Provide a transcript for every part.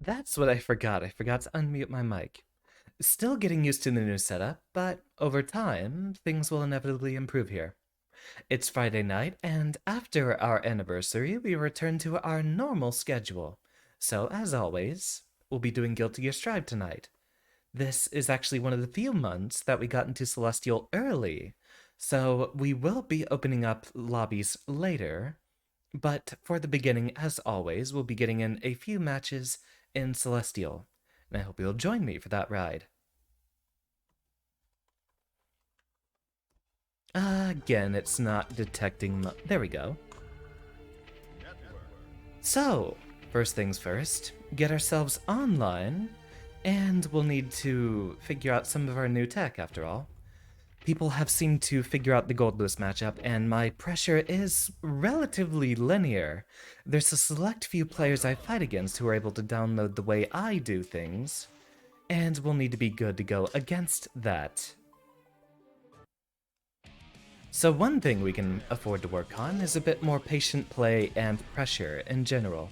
That's what I forgot. I forgot to unmute my mic. Still getting used to the new setup, but over time, things will inevitably improve here. It's Friday night, and after our anniversary, we return to our normal schedule. So, as always, we'll be doing Guilty Gear Strive tonight. This is actually one of the few months that we got into Celestial early, so we will be opening up lobbies later, but for the beginning, as always, we'll be getting in a few matches in Celestial, and I hope you'll join me for that ride. Again, it's not detecting. There we go. So, first things first, get ourselves online, and we'll need to figure out some of our new tech after all. People have seemed to figure out the Goldless matchup, and my pressure is relatively linear. There's a select few players I fight against who are able to download the way I do things, and we'll need to be good to go against that. So one thing we can afford to work on is a bit more patient play and pressure in general.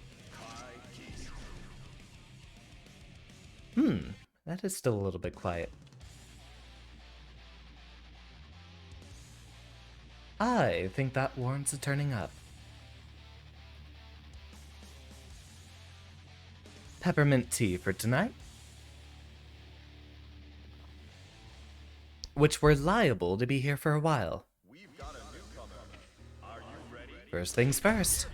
That is still a little bit quiet. I think that warrants a turning up. Peppermint tea for tonight, which we're liable to be here for a while. First things first.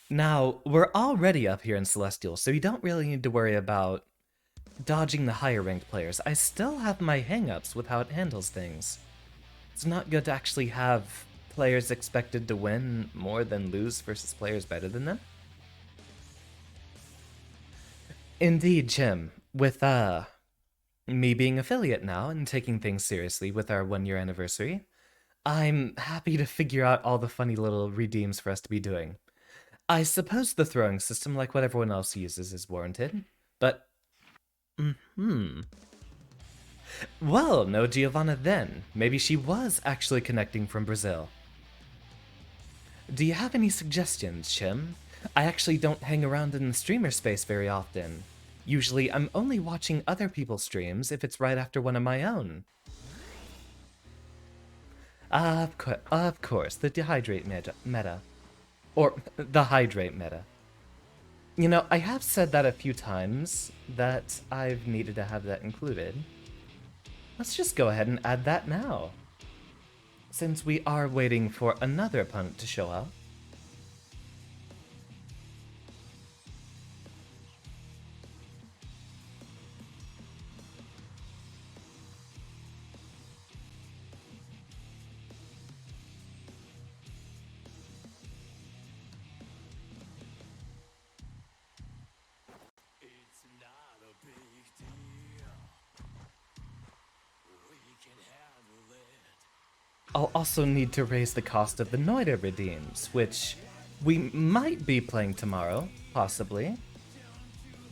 Now, we're already up here in Celestial, so you don't really need to worry about dodging the higher ranked players. I still have my hangups with how it handles things. It's not good to actually have players expected to win more than lose versus players better than them. Indeed, Jim. With me being affiliate now and taking things seriously with our 1-year anniversary, I'm happy to figure out all the funny little redeems for us to be doing. I suppose the throwing system, like what everyone else uses, is warranted, but... Well, no Giovanna then. Maybe she was actually connecting from Brazil. Do you have any suggestions, Chim? I actually don't hang around in the streamer space very often. Usually, I'm only watching other people's streams if it's right after one of my own. Of course, the dehydrate meta. Or, the hydrate meta. You know, I have said that a few times, that I've needed to have that included. Let's just go ahead and add that now, since we are waiting for another opponent to show up. I'll also need to raise the cost of the Noida redeems, which we might be playing tomorrow, possibly.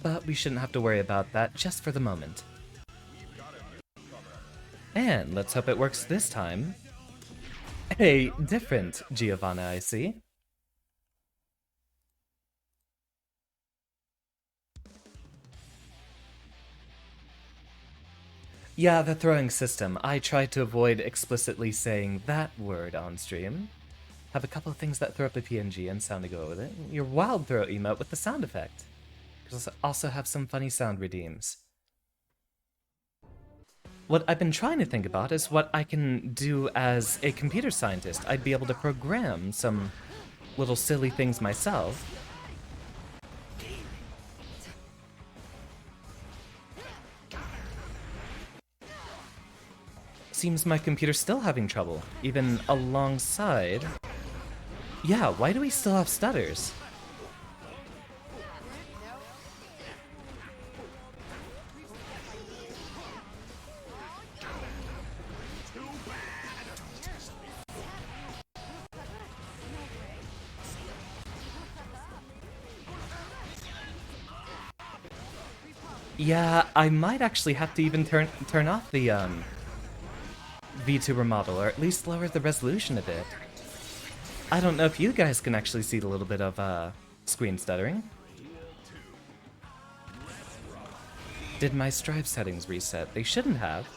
But we shouldn't have to worry about that just for the moment. And let's hope it works this time. A different Giovanna, I see. Yeah, the throwing system. I tried to avoid explicitly saying that word on stream. Have a couple of things that throw up a PNG and sound to go with it. Your wild throw emote with the sound effect. Also have some funny sound redeems. What I've been trying to think about is what I can do as a computer scientist. I'd be able to program some little silly things myself. Seems my computer's still having trouble, even alongside... Yeah, why do we still have stutters? Yeah, I might actually have to even turn off the VTuber model, or at least lower the resolution a bit. I don't know if you guys can actually see a little bit of screen stuttering. Did my strive settings reset? They shouldn't have.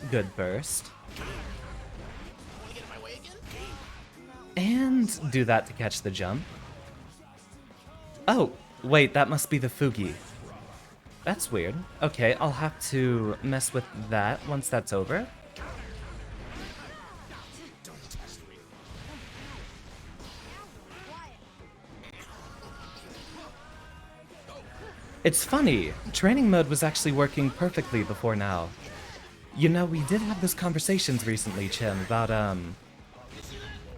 Good burst. And do that to catch the jump. Oh, wait, that must be the Fugi. That's weird. Okay, I'll have to mess with that once that's over. It's funny, training mode was actually working perfectly before now. You know, we did have those conversations recently, Chim, about,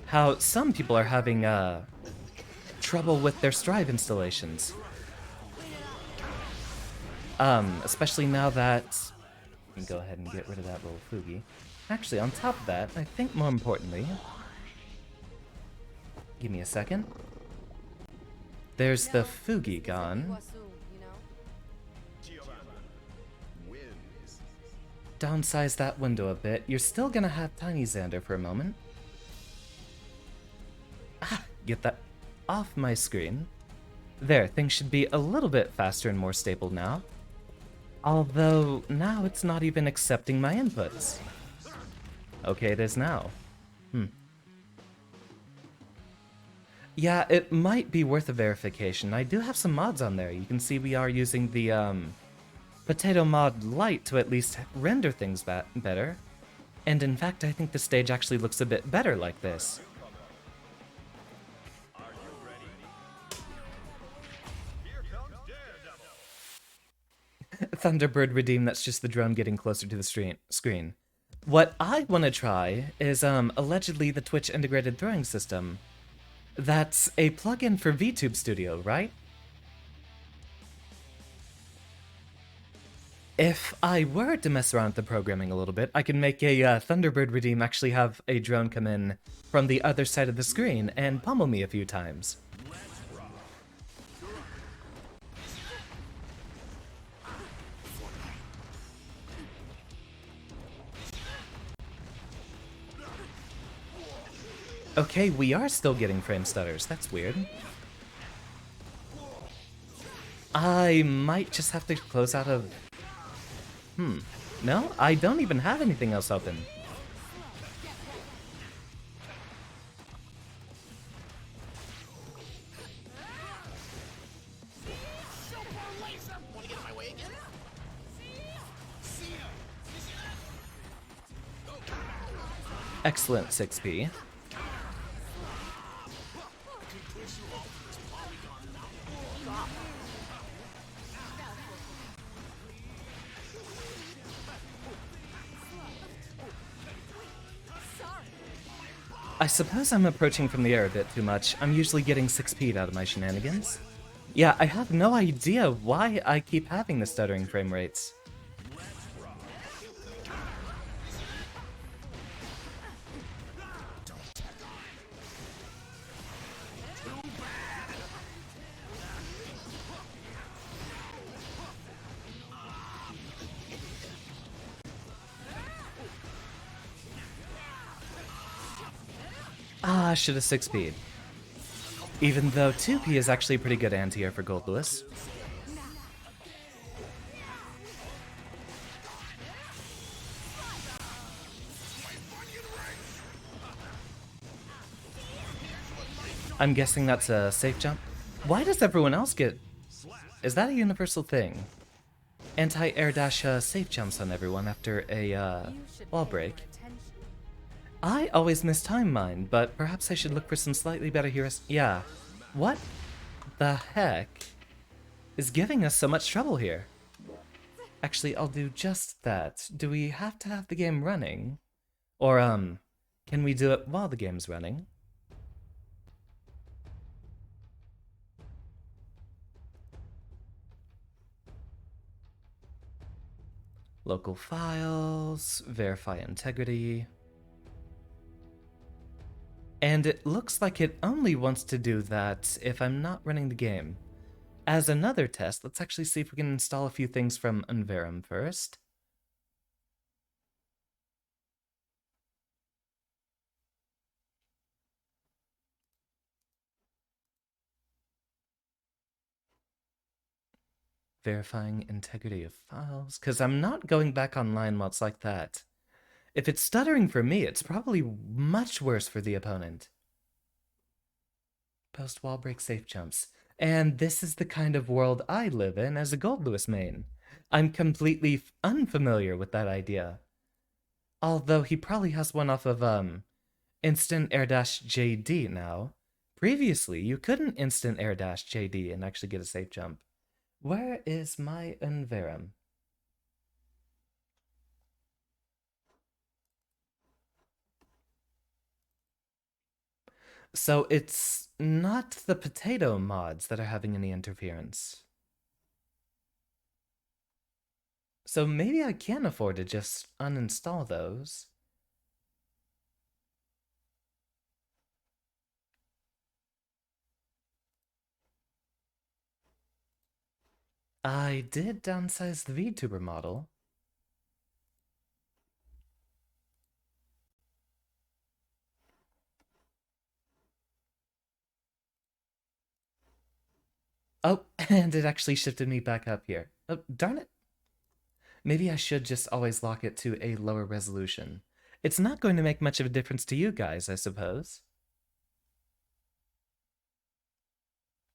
how some people are having, trouble with their Strive installations. Especially now that... Let me go ahead and get rid of that little Fugi. Actually, on top of that, I think more importantly... Give me a second. There's the Fugi gone. Downsize that window a bit. You're still gonna have Tiny Xander for a moment. Ah, get that off my screen. There, things should be a little bit faster and more stable now. Although, now it's not even accepting my inputs. Okay, it is now. Yeah, it might be worth a verification. I do have some mods on there. You can see we are using the, Potato Mod Lite to at least render things better. And in fact, I think the stage actually looks a bit better like this. Thunderbird Redeem, that's just the drone getting closer to the screen. What I want to try is, allegedly the Twitch integrated throwing system. That's a plugin for VTube Studio, right? If I were to mess around with the programming a little bit, I can make a Thunderbird Redeem actually have a drone come in from the other side of the screen and pummel me a few times. Okay, we are still getting frame stutters. That's weird. I might just have to close out of... No, I don't even have anything else open. Excellent 6P. I suppose I'm approaching from the air a bit too much. I'm usually getting 6P'd out of my shenanigans. Yeah, I have no idea why I keep having the stuttering frame rates. Ah, should have 6P'd. Even though 2P is actually a pretty good anti-air for Gold Lewis. I'm guessing that's a safe jump. Why does everyone else get... Is that a universal thing? Anti-air dash safe jumps on everyone after a wall break. I always mistime mine, but perhaps I should look for some slightly better heroes. Yeah. What the heck is giving us so much trouble here? Actually, I'll do just that. Do we have to have the game running? Or, can we do it while the game's running? Local files, verify integrity. And it looks like it only wants to do that if I'm not running the game. As another test, let's actually see if we can install a few things from Unverum first. Verifying integrity of files, because I'm not going back online while it's like that. If it's stuttering for me, it's probably much worse for the opponent. Post wall break safe jumps. And this is the kind of world I live in as a Gold Lewis main. I'm completely unfamiliar with that idea. Although he probably has one off of instant air dash JD now. Previously, you couldn't instant air dash JD and actually get a safe jump. Where is my Unverum? So it's not the potato mods that are having any interference. So maybe I can afford to just uninstall those. I did downsize the VTuber model. Oh, and it actually shifted me back up here. Oh, darn it. Maybe I should just always lock it to a lower resolution. It's not going to make much of a difference to you guys, I suppose.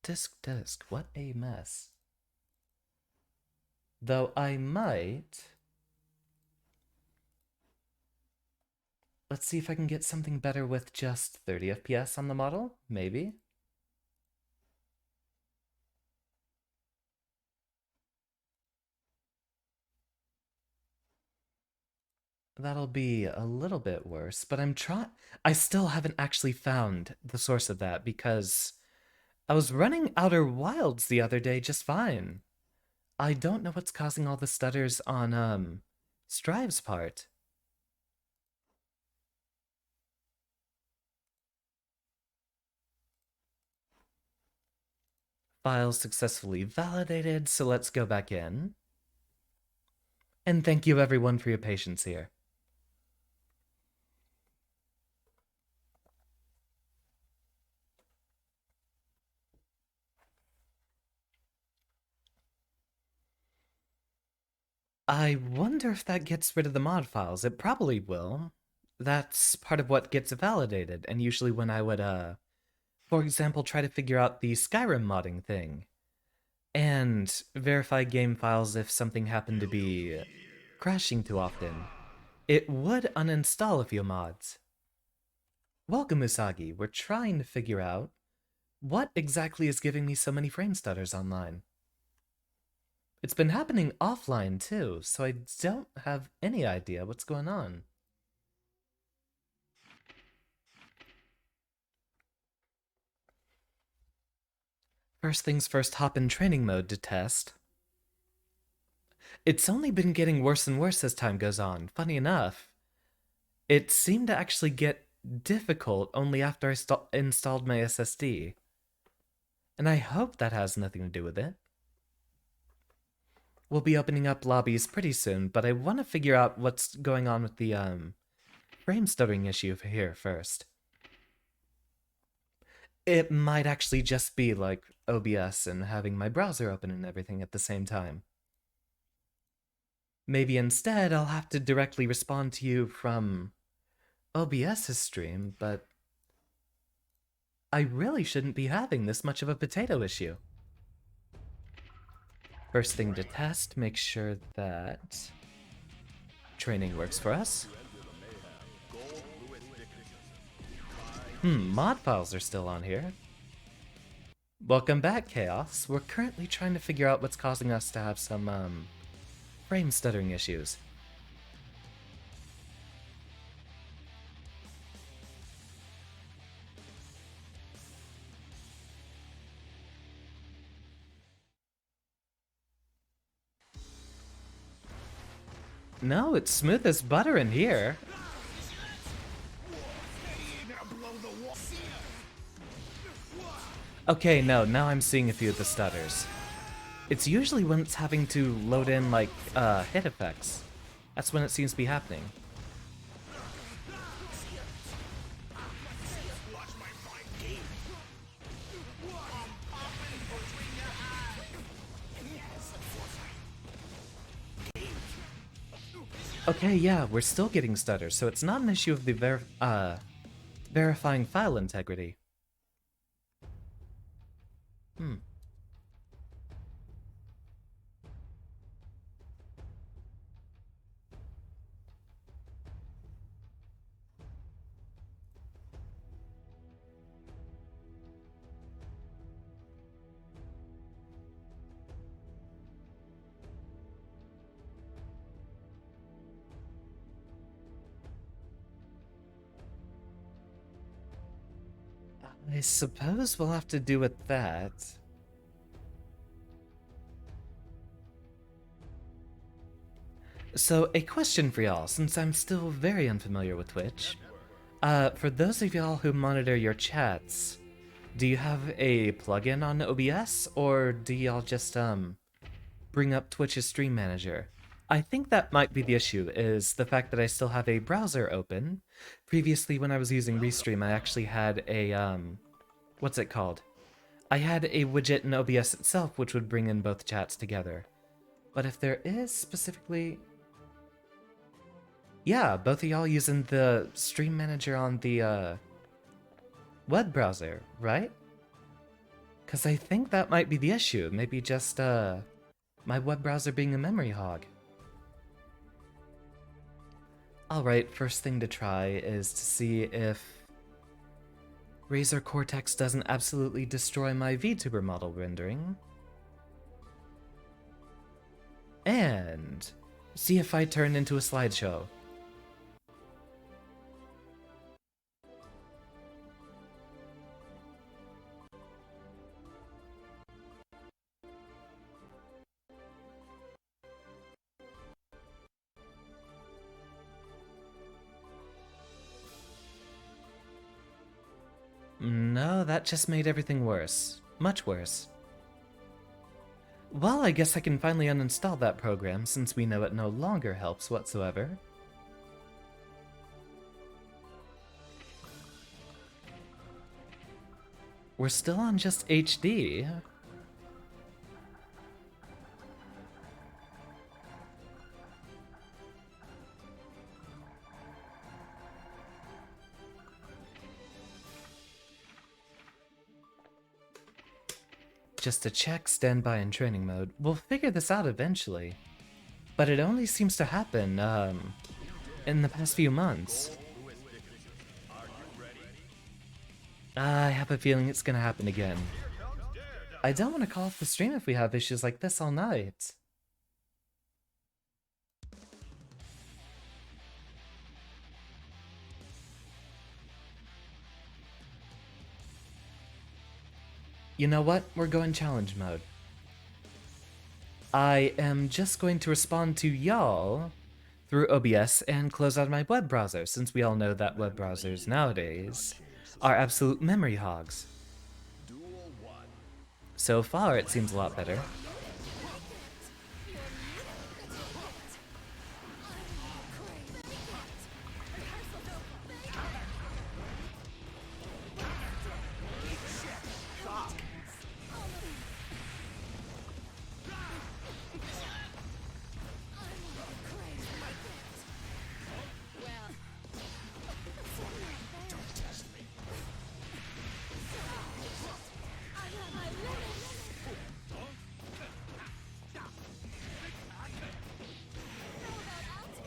Disc, what a mess. Though I might... Let's see if I can get something better with just 30 FPS on the model, maybe? That'll be a little bit worse, but I still haven't actually found the source of that because I was running Outer Wilds the other day just fine. I don't know what's causing all the stutters on, Strive's part. Files successfully validated, so let's go back in. And thank you everyone for your patience here. I wonder if that gets rid of the mod files. It probably will. That's part of what gets validated, and usually when I would, for example, try to figure out the Skyrim modding thing, and verify game files if something happened to be crashing too often, it would uninstall a few mods. Welcome, Usagi. We're trying to figure out what exactly is giving me so many frame stutters online. It's been happening offline too, so I don't have any idea what's going on. First things first, hop in training mode to test. It's only been getting worse and worse as time goes on, funny enough. It seemed to actually get difficult only after I installed my SSD. And I hope that has nothing to do with it. We'll be opening up lobbies pretty soon, but I want to figure out what's going on with the frame stuttering issue here first. It might actually just be like OBS and having my browser open and everything at the same time. Maybe instead I'll have to directly respond to you from OBS's stream, but I really shouldn't be having this much of a potato issue. First thing to test, make sure that training works for us. Mod files are still on here. Welcome back, Chaos. We're currently trying to figure out what's causing us to have some, frame stuttering issues. No, it's smooth as butter in here. Okay, no, now I'm seeing a few of the stutters. It's usually when it's having to load in, like, hit effects. That's when it seems to be happening. Okay, yeah, we're still getting stutters, so it's not an issue of the verifying file integrity. Hmm. I suppose we'll have to do with that. So, a question for y'all, since I'm still very unfamiliar with Twitch. For those of y'all who monitor your chats, do you have a plugin on OBS, or do y'all just, bring up Twitch's Stream Manager? I think that might be the issue, is the fact that I still have a browser open. Previously, when I was using Restream, I actually had a, what's it called? I had a widget in OBS itself which would bring in both chats together. But if there is specifically... Yeah, both of y'all using the Stream Manager on the, web browser, right? Because I think that might be the issue. Maybe just, my web browser being a memory hog. Alright, first thing to try is to see if Razer Cortex doesn't absolutely destroy my VTuber model rendering. And see if I turn into a slideshow. No, that just made everything worse. Much worse. Well, I guess I can finally uninstall that program since we know it no longer helps whatsoever. We're still on just HD. Just to check standby and training mode. We'll figure this out eventually. But it only seems to happen, in the past few months. I have a feeling it's gonna happen again. I don't want to call off the stream if we have issues like this all night. You know what? We're going challenge mode. I am just going to respond to y'all through OBS and close out my web browser, since we all know that web browsers nowadays are absolute memory hogs. So far, it seems a lot better.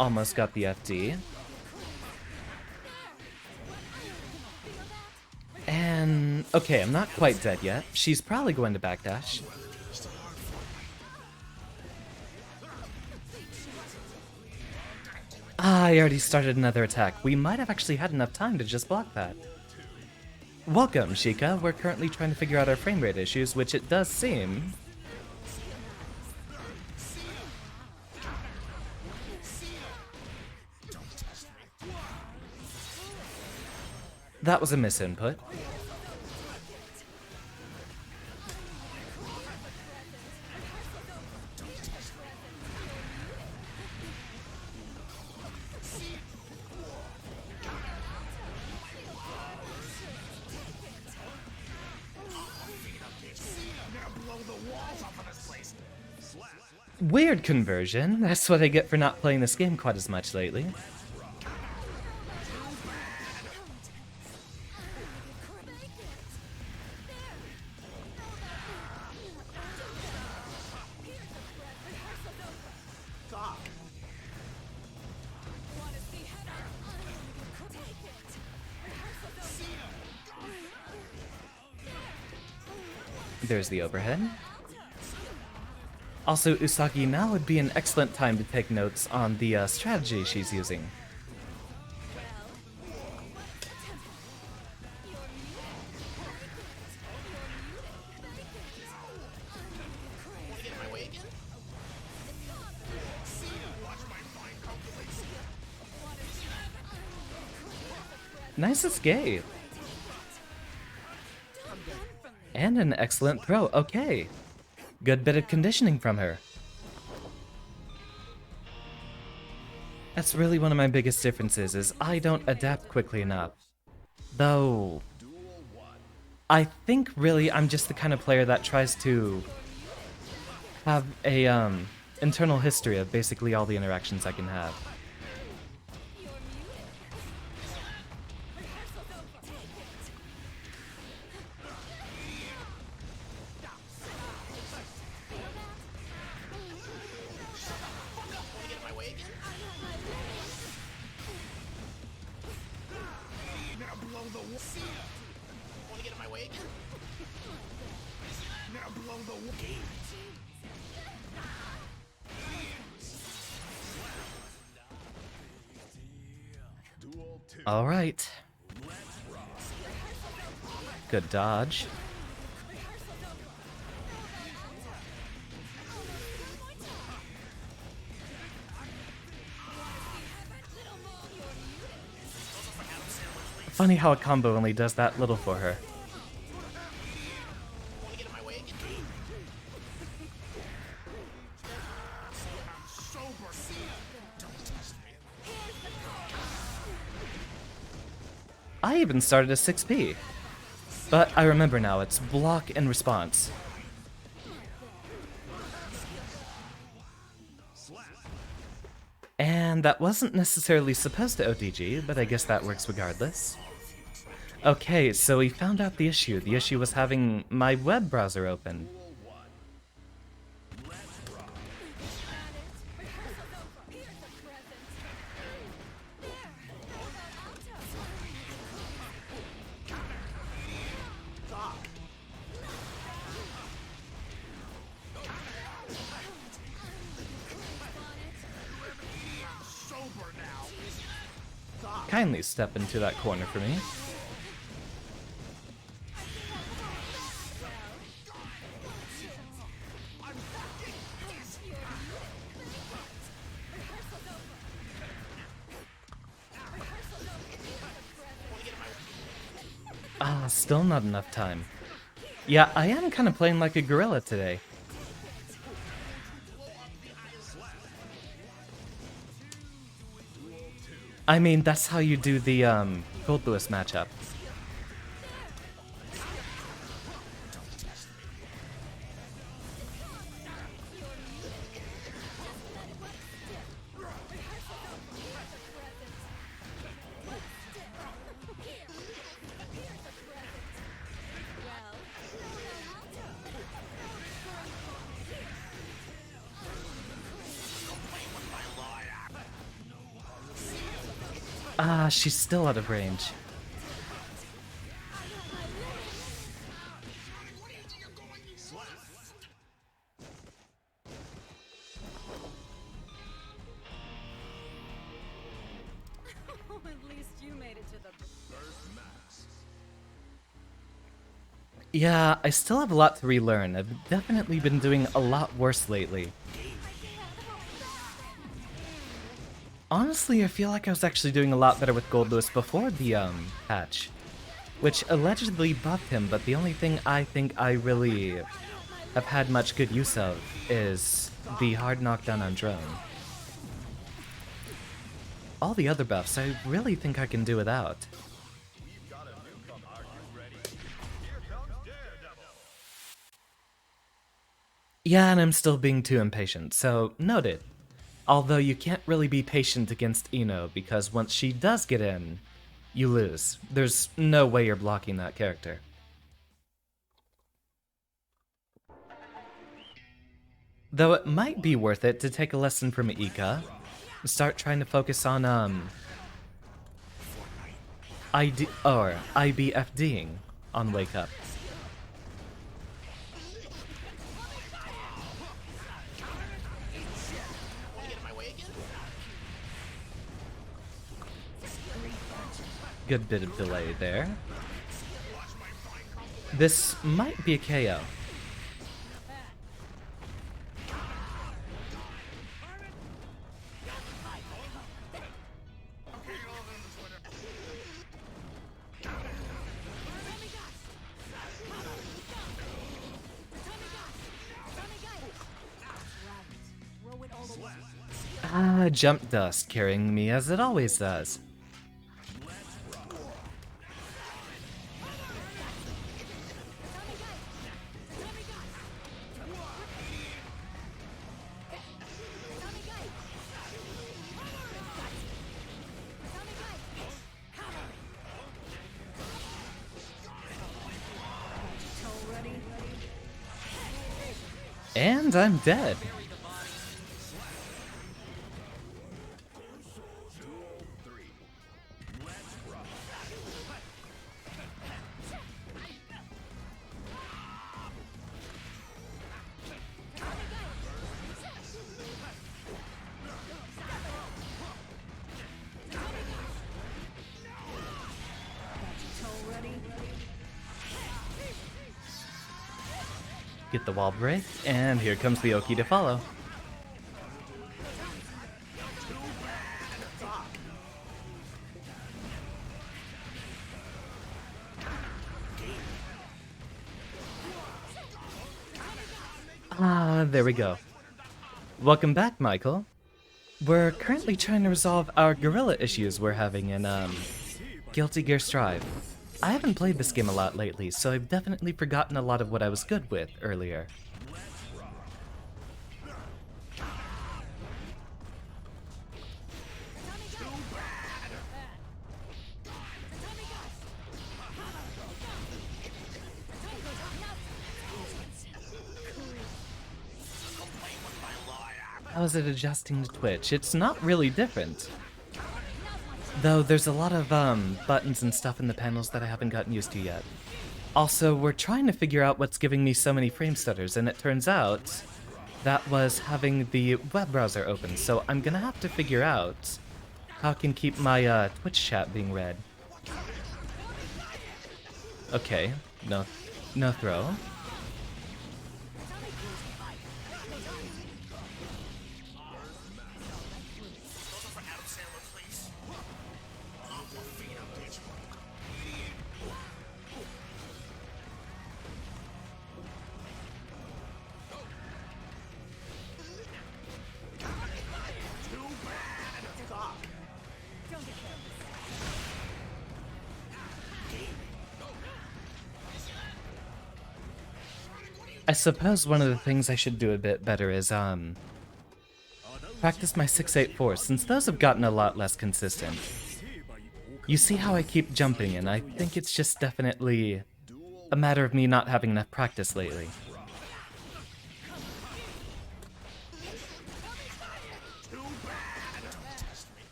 Almost got the FD. And... okay, I'm not quite dead yet. She's probably going to backdash. Ah, I already started another attack. We might have actually had enough time to just block that. Welcome, Sheikah. We're currently trying to figure out our frame rate issues, which it does seem... that was a misinput. Weird conversion. That's what I get for not playing this game quite as much lately. There's the overhead. Also, Usagi, now would be an excellent time to take notes on the strategy she's using. Nice escape. And an excellent throw. Okay. Good bit of conditioning from her. That's really one of my biggest differences, is I don't adapt quickly enough. Though, I think really I'm just the kind of player that tries to have a internal history of basically all the interactions I can have. Alright. Good dodge. Funny how a combo only does that little for her. I even started a 6P. But I remember now, it's block and response. And that wasn't necessarily supposed to OTG, but I guess that works regardless. Okay, so we found out the issue. The issue was having my web browser open. Kindly step into that corner for me. Ah, still not enough time. Yeah, I am kind of playing like a gorilla today. I mean, that's how you do the courteous matchup. Ah, she's still out of range. At least you made it to the first match. Yeah, I still have a lot to relearn. I've definitely been doing a lot worse lately. Honestly, I feel like I was actually doing a lot better with Gold Lewis before the patch, which allegedly buffed him, but the only thing I think I really have had much good use of is the hard knockdown on drone. All the other buffs I really think I can do without. Yeah, and I'm still being too impatient, so noted. Although you can't really be patient against Ino, because once she does get in, you lose. There's no way you're blocking that character. Though it might be worth it to take a lesson from Ika, start trying to focus on IBFDing on Wake Up. Good bit of delay there. This might be a KO. Jump dust carrying me as it always does. And I'm dead. Get the wall break, and here comes the Oki to follow. There we go. Welcome back, Michael. We're currently trying to resolve our gorilla issues we're having in, Guilty Gear Strive. I haven't played this game a lot lately, so I've definitely forgotten a lot of what I was good with earlier. How is it adjusting to Twitch? It's not really different. Though there's a lot of buttons and stuff in the panels that I haven't gotten used to yet. Also, we're trying to figure out what's giving me so many frame stutters, and it turns out that was having the web browser open, so I'm gonna have to figure out how I can keep my Twitch chat being read. Okay, no throw. I suppose one of the things I should do a bit better is, practice my 6-8-4, since those have gotten a lot less consistent. You see how I keep jumping, and I think it's just definitely a matter of me not having enough practice lately.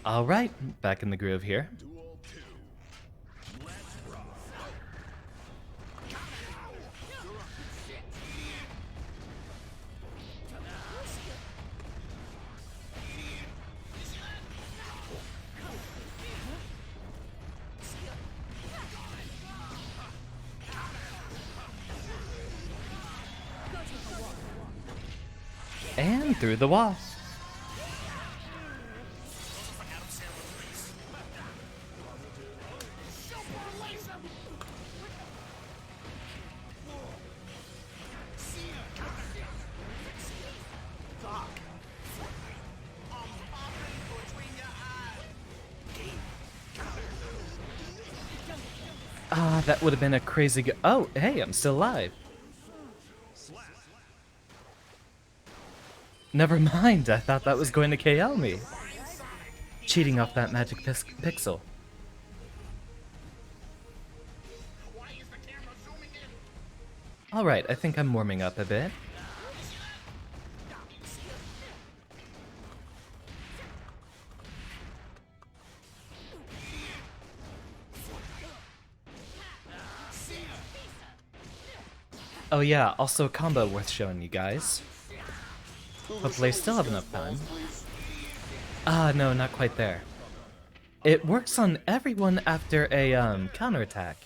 Alright, back in the groove here. And through the wall. Ah, that would have been a crazy go- Oh, hey, I'm still alive. Never mind, I thought that was going to KO me. Cheating off that magic pixel. Alright, I think I'm warming up a bit. Oh yeah, also a combo worth showing you guys. Hopefully I still have enough time. Ah, no, not quite there. It works on everyone after a counterattack.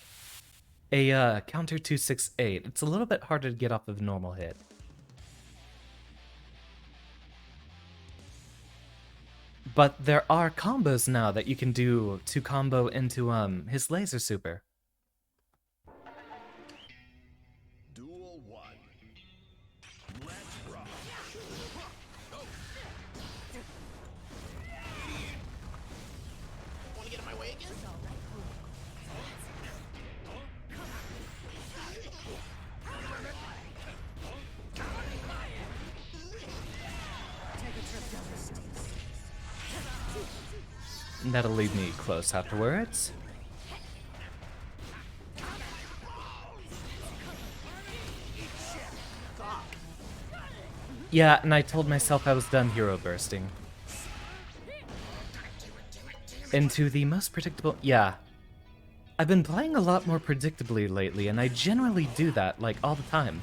A counter 268. It's a little bit harder to get off of a normal hit. But there are combos now that you can do to combo into his laser super. Duel 1. Let's rock. Want to get in my way again? That'll leave me close afterwards. Yeah, and I told myself I was done hero bursting. Into the most predictable... Yeah. I've been playing a lot more predictably lately, and I generally do that, like, all the time.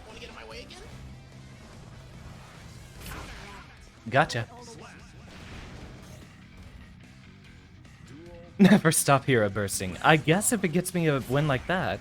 Want to get in my way again? Gotcha. Never stop hero bursting. I guess if it gets me a win like that.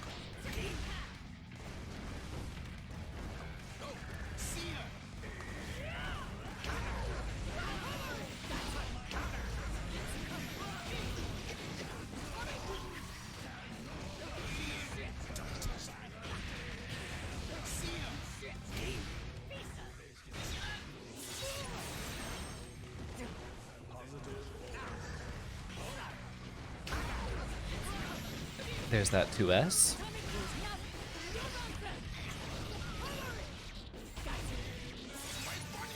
There's that 2S.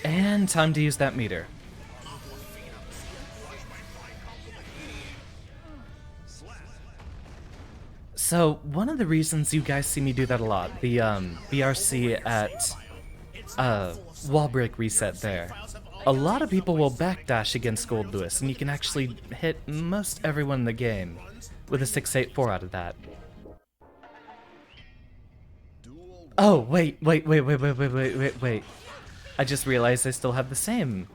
And time to use that meter. So, one of the reasons you guys see me do that a lot, the BRC at wall break reset there. A lot of people will backdash against Gold Lewis, and you can actually hit most everyone in the game with a 684 out of that. Oh, wait. I just realized I still have the same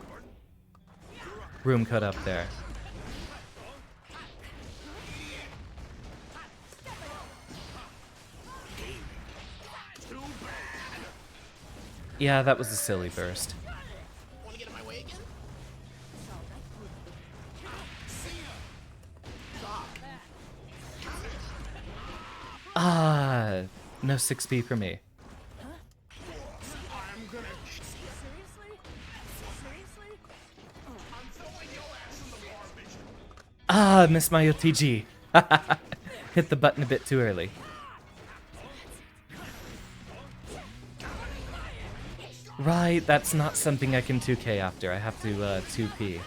room code up there. Yeah, that was a silly burst. Want to get in my way again? Ah, no 6B for me. I'm gonna... Seriously? Seriously? I'm throwing your ass in the garbage. Ah, missed my OTG. Hit the button a bit too early. Right, that's not something I can 2K after. I have to 2P.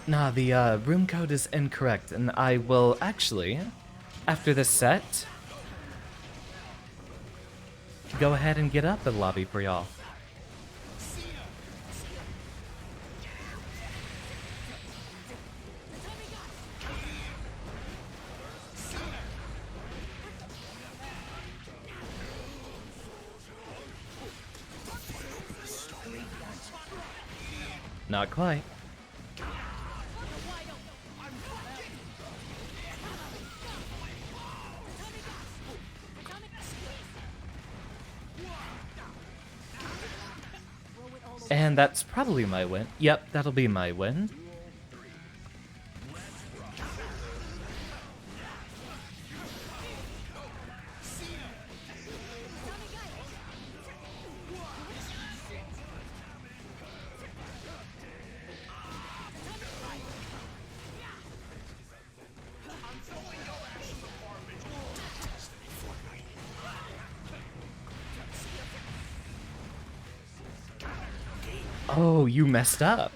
Nah, the room code is incorrect, and I will actually, after this set, go ahead and get up the lobby for y'all. Not quite. And that's probably my win. Yep, that'll be my win. Oh, you messed up.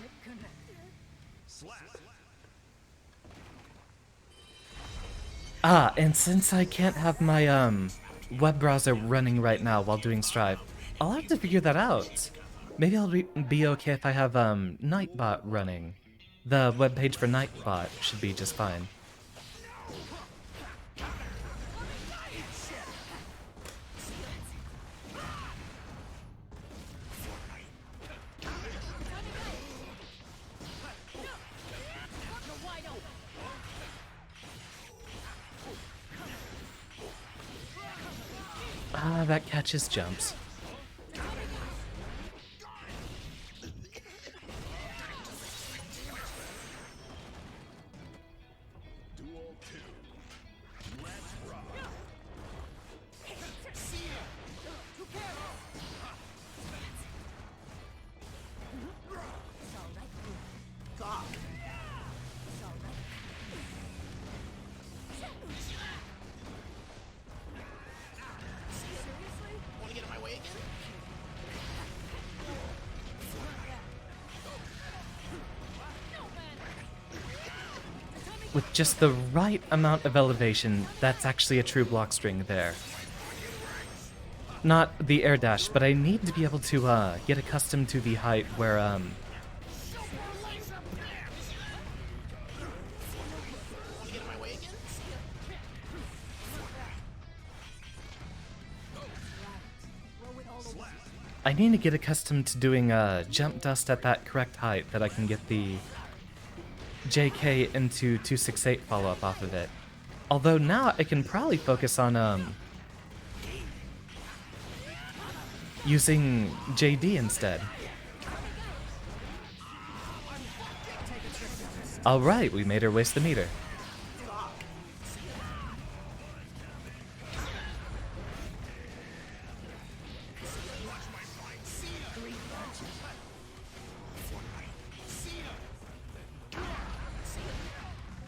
Ah, and since I can't have my web browser running right now while doing Strive, I'll have to figure that out. Maybe I'll be okay if I have Nightbot running. The web page for Nightbot should be just fine. Ah, that catches jumps. Wanna get in my way again? With just the right amount of elevation, that's actually a true block string there. Not the air dash, but I need to be able to get accustomed to the height where Wanna get in my way again? I need to get accustomed to doing jump dust at that correct height that I can get the JK into 268 follow-up off of it. Although now I can probably focus on using JD instead. Alright, we made her waste the meter.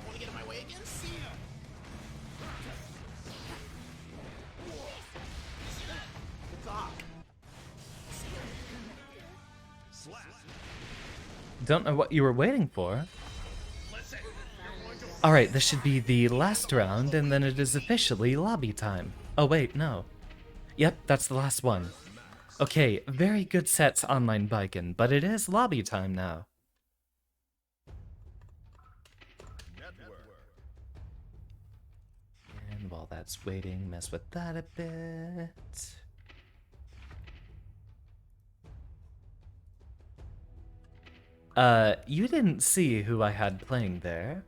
Wanna get in my way again? Don't know what you were waiting for. Alright, this should be the last round, and then it is officially lobby time. Oh wait, no. Yep, that's the last one. Okay, very good sets online bikin', but it is lobby time now. And while that's waiting, mess with that a bit. You didn't see who I had playing there.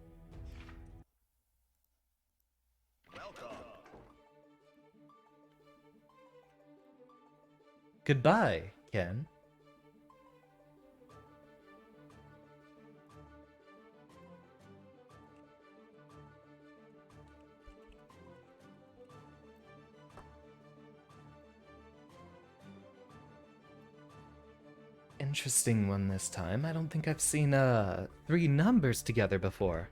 Goodbye, Ken. Interesting one this time. I don't think I've seen three numbers together before.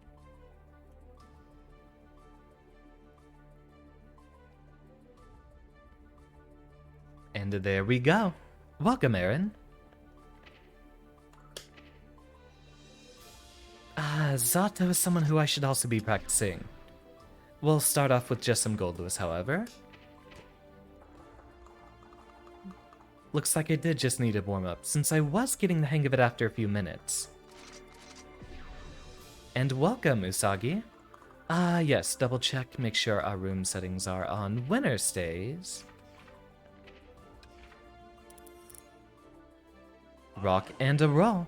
And there we go. Welcome, Aaron. Zato is someone who I should also be practicing. We'll start off with just some Gold Lewis, however. Looks like I did just need a warm-up, since I was getting the hang of it after a few minutes. And welcome, Usagi. Yes, double check, make sure our room settings are on winner stays. Rock and a roll.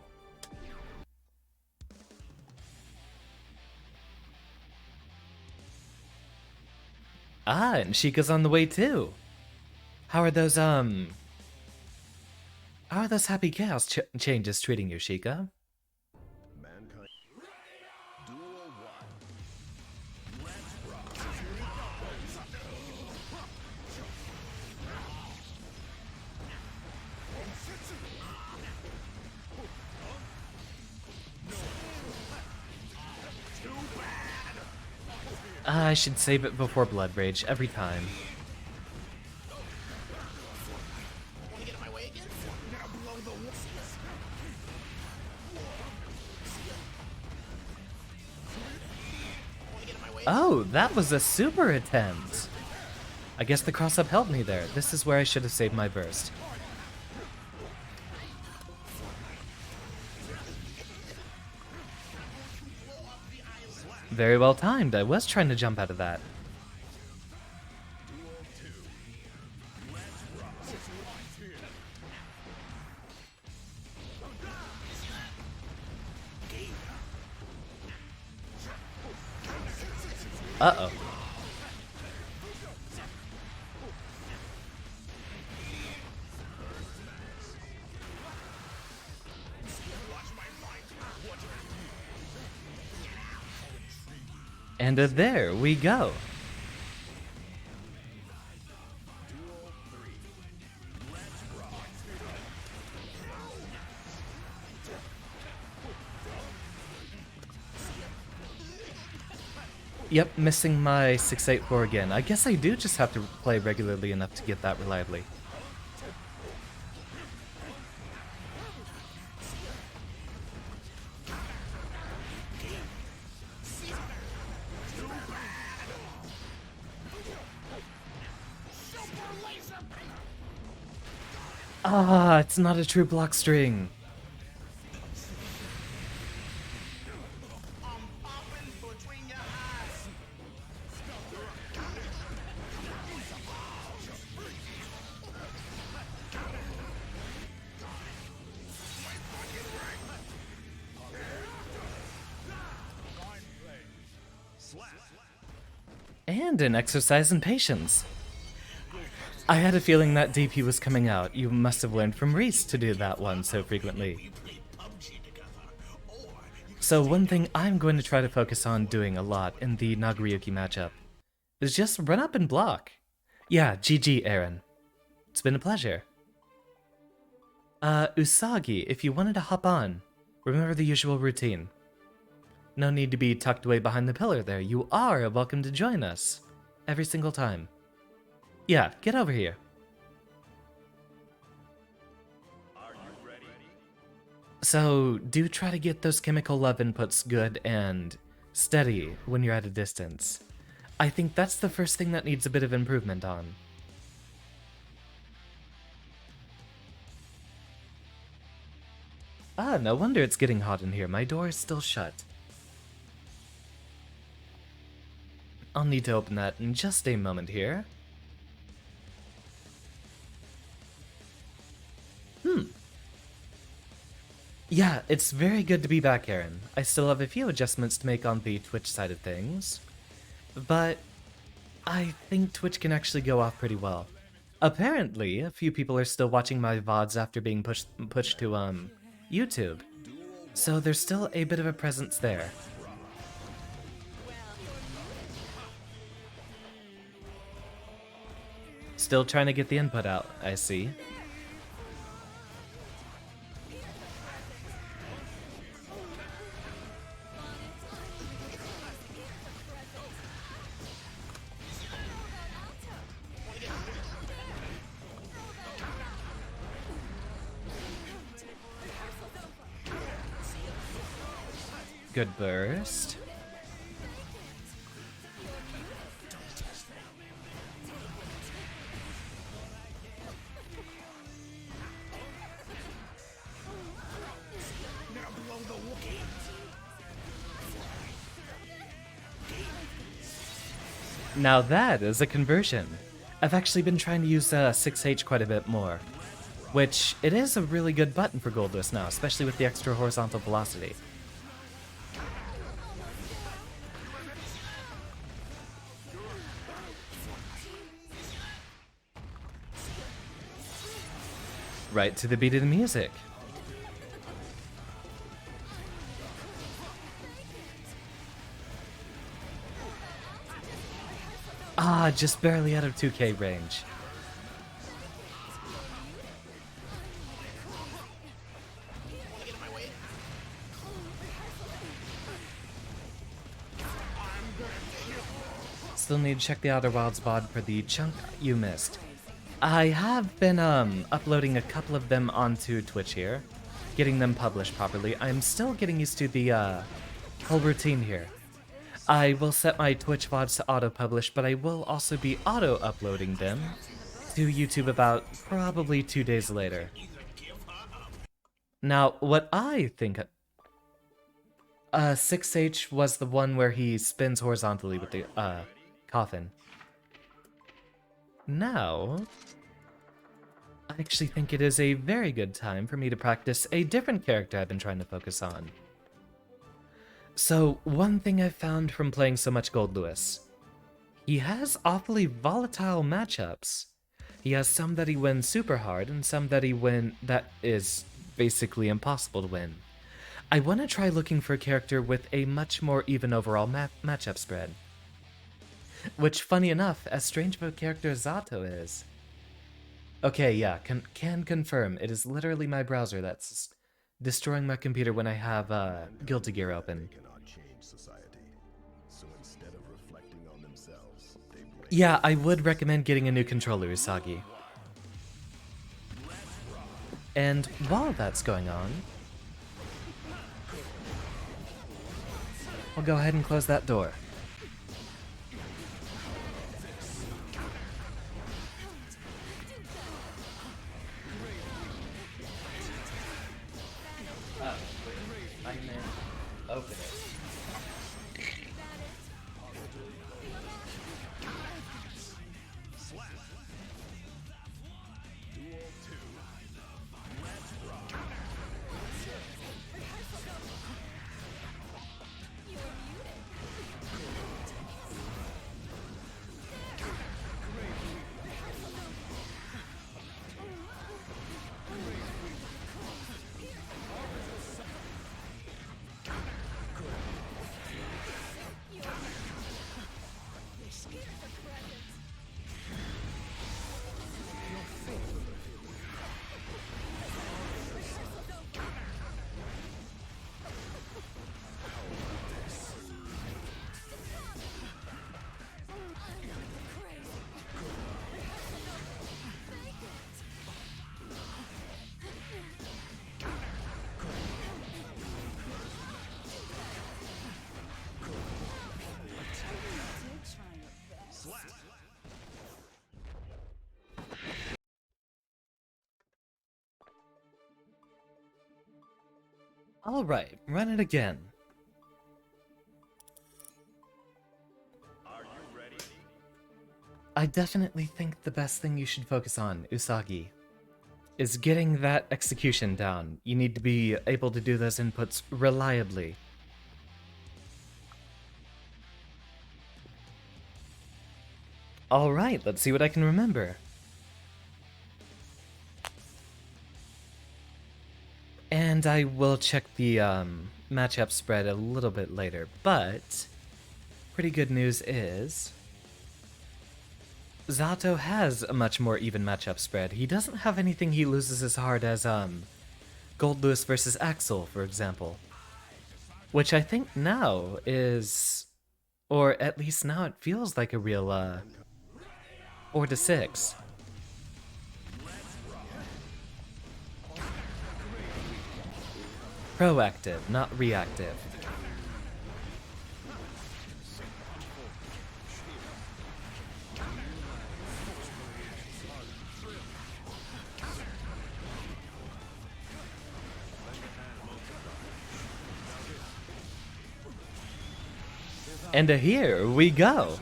Ah, and Sheikah's on the way too. How are those happy chaos changes treating you, Sheikah? Mankind. Duel 1. I should save it before Blood Rage every time. Wanna get in my way again? Wanna get in my way again? Oh, that was a super attempt! I guess the cross-up helped me there. This is where I should have saved my burst. Very well timed. I was trying to jump out of that. Uh-oh. And there we go. Yep, missing my 684 again. I guess I do just have to play regularly enough to get that reliably. Ah, it's not a true block string. Popping between your eyes. And an exercise in patience. I had a feeling that DP was coming out. You must have learned from Reese to do that one so frequently. So one thing I'm going to try to focus on doing a lot in the Nagoriyuki matchup is just run up and block. Yeah, GG, Aaron. It's been a pleasure. Usagi, if you wanted to hop on, remember the usual routine. No need to be tucked away behind the pillar there. You are welcome to join us. Every single time. Yeah, get over here. Are you ready? So, do try to get those chemical love inputs good and steady when you're at a distance. I think that's the first thing that needs a bit of improvement on. Ah, no wonder it's getting hot in here. My door is still shut. I'll need to open that in just a moment here. Yeah, it's very good to be back, Aaron. I still have a few adjustments to make on the Twitch side of things, but I think Twitch can actually go off pretty well. Apparently, a few people are still watching my VODs after being pushed to, YouTube, so there's still a bit of a presence there. Still trying to get the input out, I see. Good burst. Now that is a conversion. I've actually been trying to use 6H quite a bit more, which it is a really good button for Goldless now, especially with the extra horizontal velocity. right to the beat of the music. Ah, just barely out of 2K range. Wanna get in my way? Still need to check the Outer Wilds VOD for the chunk you missed. I have been uploading a couple of them onto Twitch here, getting them published properly. I'm still getting used to the whole routine here. I will set my Twitch VODs to auto-publish, but I will also be auto-uploading them to YouTube about probably 2 days later. Now, what I think... 6H was the one where he spins horizontally with the coffin. Now, I actually think it is a very good time for me to practice a different character I've been trying to focus on. So, one thing I've found from playing so much Gold Lewis, he has awfully volatile matchups. He has some that he wins super hard, and some that that is basically impossible to win. I want to try looking for a character with a much more even overall matchup spread. Which, funny enough, as strange of a character as Zato is. Okay, yeah, can confirm. It is literally my browser that's destroying my computer when I have Guilty Gear open. They cannot change society. So instead of reflecting on themselves, they blame Yeah, I would recommend getting a new controller, Usagi. And while that's going on, we'll go ahead and close that door. Open it. Alright, run it again. Are you ready? I definitely think the best thing you should focus on, Usagi, is getting that execution down. You need to be able to do those inputs reliably. Alright, let's see what I can remember. And I will check the matchup spread a little bit later, but pretty good news is Zato has a much more even matchup spread. He doesn't have anything he loses as hard as Gold Lewis versus Axel, for example. Which I think now is, or at least now it feels like a real 4-6. Proactive, not reactive. And here we go.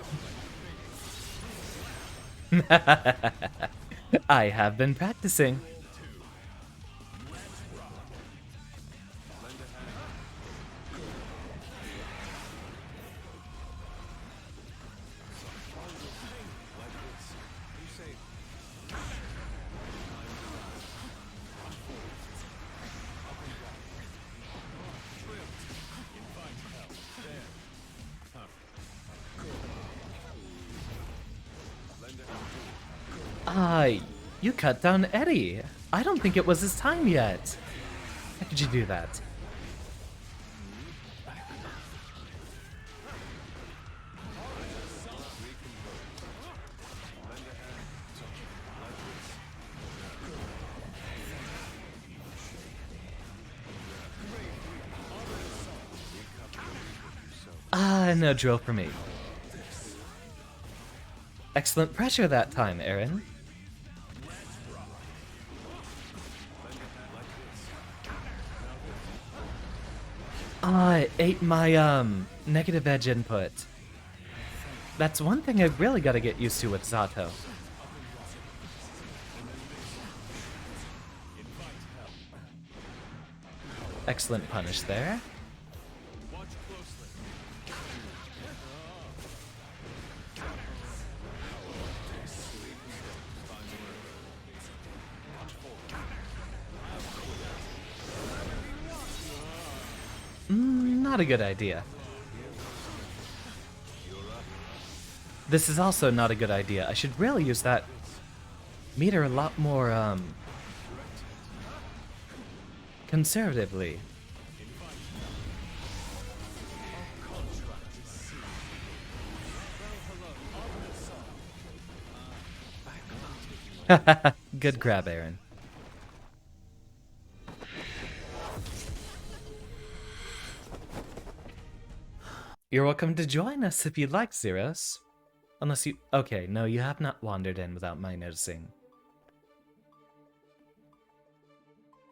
I have been practicing. You cut down Eddie. I don't think it was his time yet. How could you do that? No drill for me. Excellent pressure that time, Aaron. I ate my, negative edge input. That's one thing I've really got to get used to with Zato. Excellent punish there. Not a good idea. This is also not a good idea. I should really use that meter a lot more, conservatively. Good grab, Aaron. You're welcome to join us if you'd like, Zeros. Unless you... Okay, no, you have not wandered in without my noticing.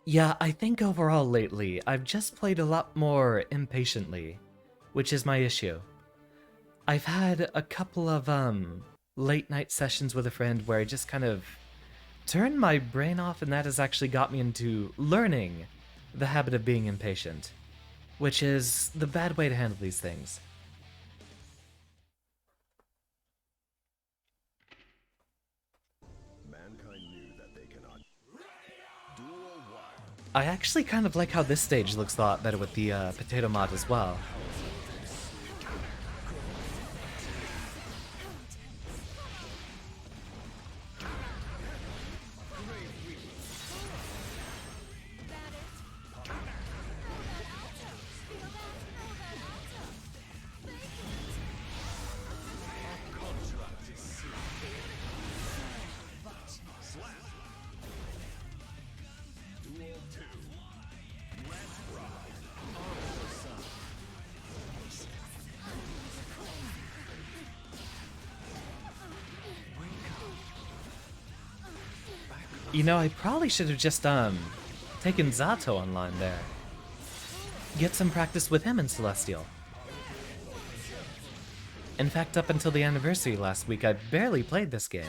Yeah, I think overall lately, I've just played a lot more impatiently, which is my issue. I've had a couple of, late night sessions with a friend where I just kind of turned my brain off, and that has actually got me into learning the habit of being impatient, which is the bad way to handle these things. Mankind knew that they cannot. Duel 1. I actually kind of like how this stage looks a lot better with the potato mod as well. You know, I probably should have just, taken Zato online there. Get some practice with him in Celestial. In fact, up until the anniversary last week, I barely played this game.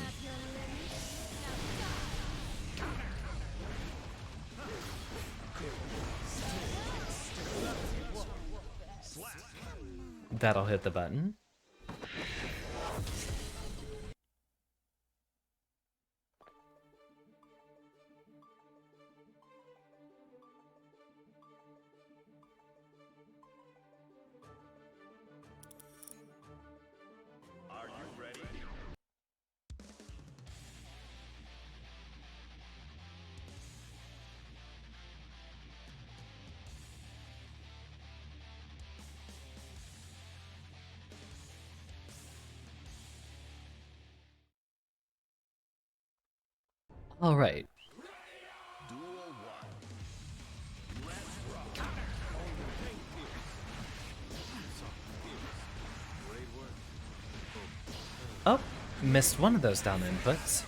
That'll hit the button. Are you ready? All right. Duel 1. Let's rock. Oh, missed one of those down inputs.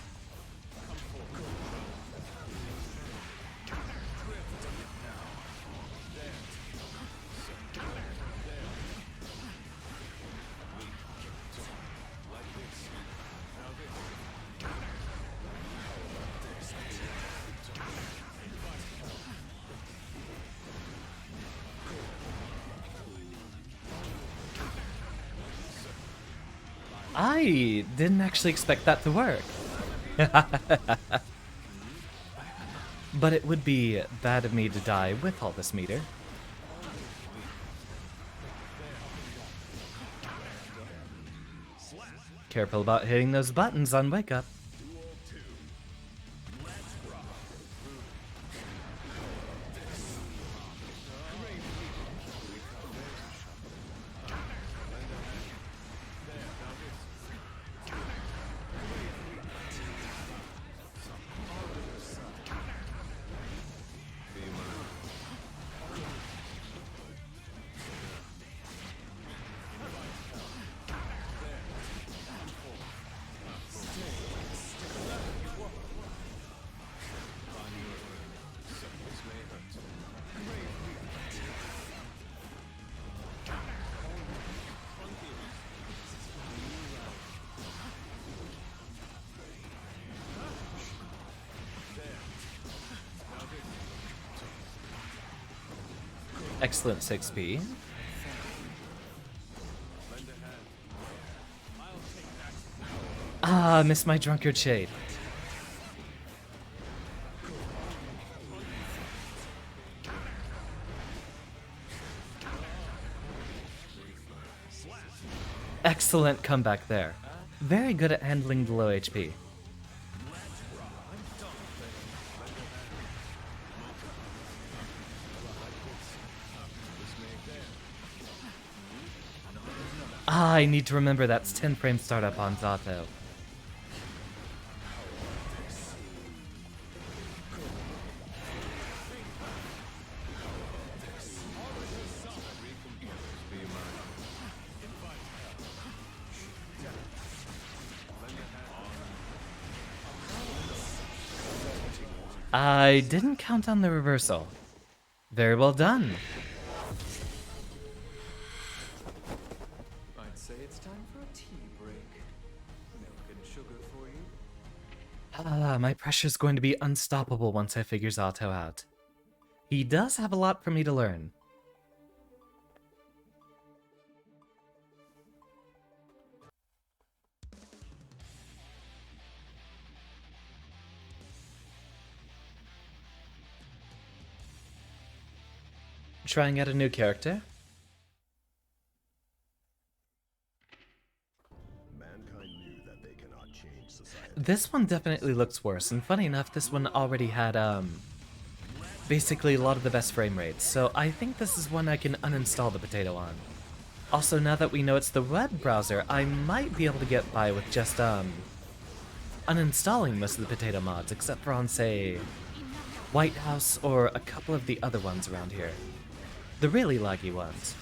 I didn't actually expect that to work. But it would be bad of me to die with all this meter. Careful about hitting those buttons on Wake Up. Duel 2. Excellent 6p. Ah, missed my drunkard shade. Excellent comeback there. Very good at handling the low HP. Ah, I need to remember that's 10 frame startup on Zato. I didn't count on the reversal. Very well done. I'd say it's time for a tea break. Milk and sugar for you. Ah, my pressure's going to be unstoppable once I figure Zato out. He does have a lot for me to learn. Trying out a new character? Mankind knew that they cannot change society. This one definitely looks worse, and funny enough, this one already had, basically a lot of the best frame rates, so I think this is one I can uninstall the potato on. Also, now that we know it's the web browser, I might be able to get by with just, uninstalling most of the potato mods, except for on, say, White House or a couple of the other ones around here. The really laggy ones.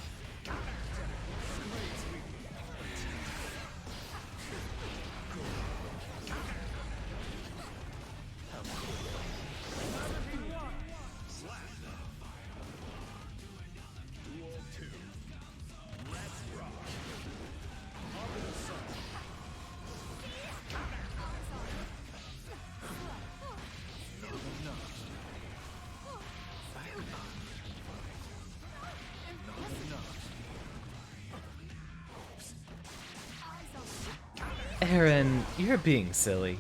Aaron, you're being silly.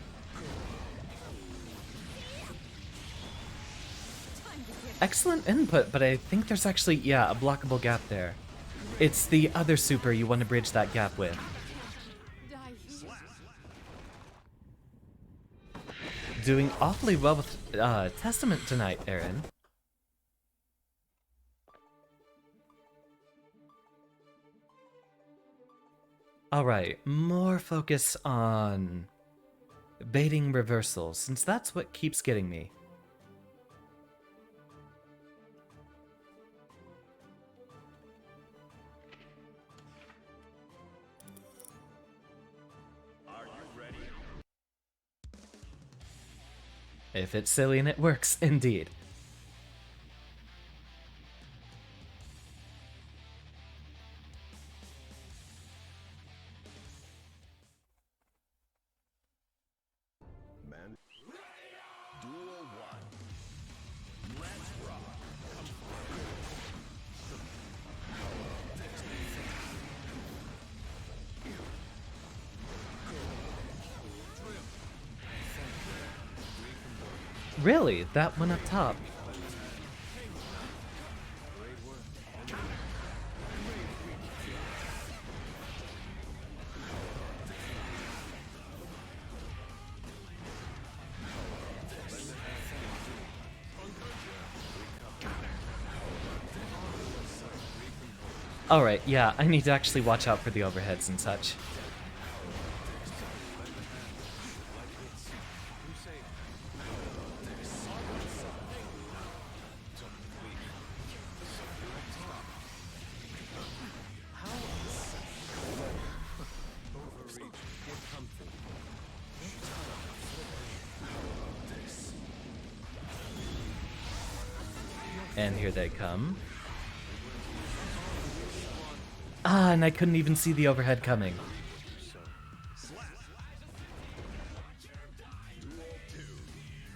Excellent input, but I think there's actually, yeah, a blockable gap there. It's the other super you want to bridge that gap with. Die here. Doing awfully well with Testament tonight, Aaron. Alright, more focus on baiting reversals, since that's what keeps getting me. Are you ready? If it's silly and it works, indeed. Man. Duel 1. Let's rock. Really? That one up top? Alright, yeah, I need to actually watch out for the overheads and such. And here they come. Ah, and I couldn't even see the overhead coming.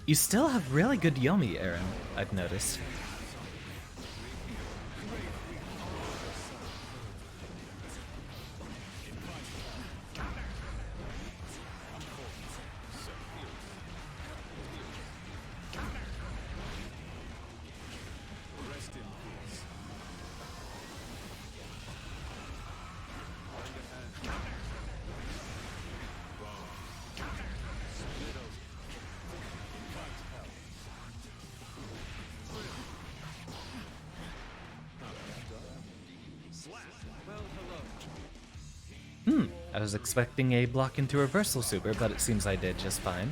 You still have really good Yomi, Aaron, I've noticed. I was expecting a block into reversal super, but it seems I did just fine.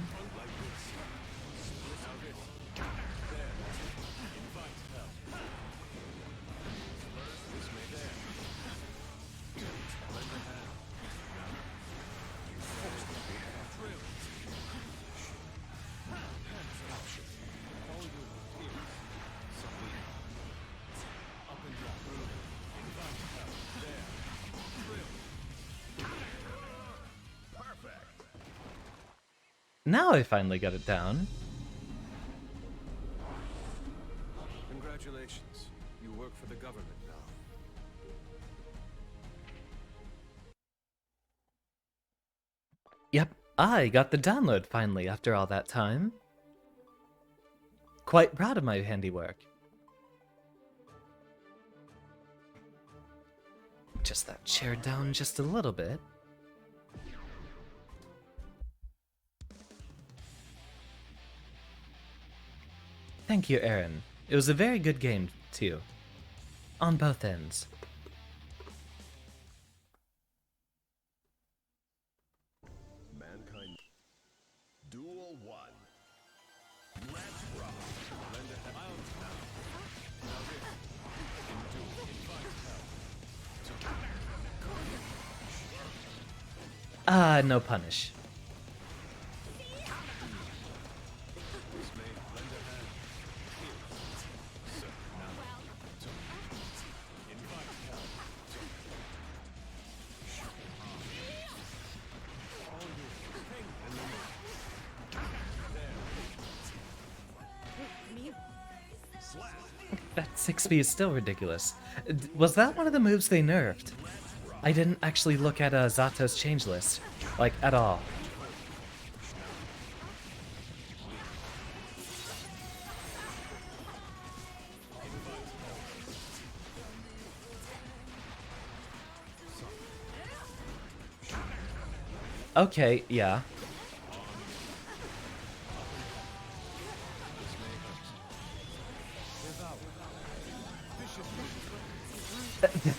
Now I finally got it down. Congratulations. You work for the government now. Yep, I got the download finally after all that time. Quite proud of my handiwork. Just that chair down just a little bit. Thank you, Aaron. It was a very good game, too. On both ends. Mankind. Duel 1. Let's rock. Lend a hand now. Now this. In duel. Ah, no punish. That 6B is still ridiculous. Was that one of the moves they nerfed? I didn't actually look at Zato's change list, like, at all. Okay, yeah.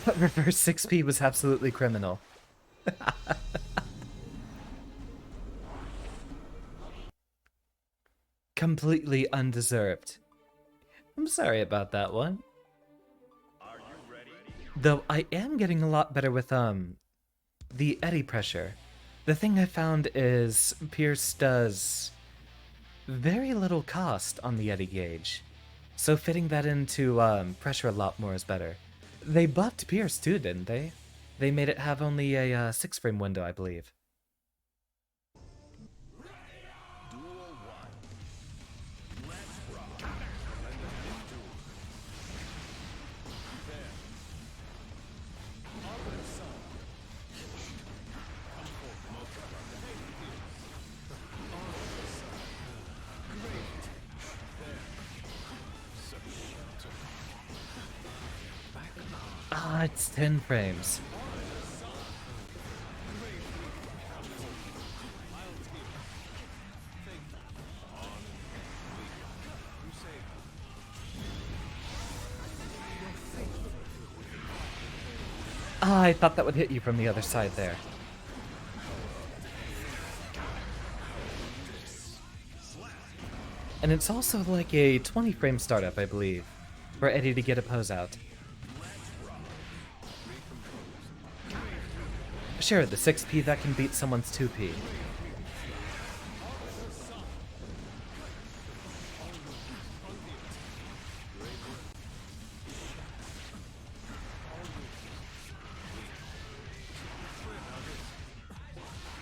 That reverse 6P was absolutely criminal. Completely undeserved. I'm sorry about that one. Are you ready? Though I am getting a lot better with, the eddy pressure. The thing I found is Pierce does very little cost on the eddy gauge. So fitting that into, pressure a lot more is better. They buffed Pierce too, didn't they? They made it have only a 6-frame window, I believe. Duel 1. Let's rock. Lend a hand duel. There. Other side. Come forth, multiply. Other side. Great. There. Such. Back now. Ah, it's 10 frames. Ah, I thought that would hit you from the other side there. And it's also like a 20-frame startup, I believe, for Eddie to get a pose out. Sure, the 6P that can beat someone's 2P.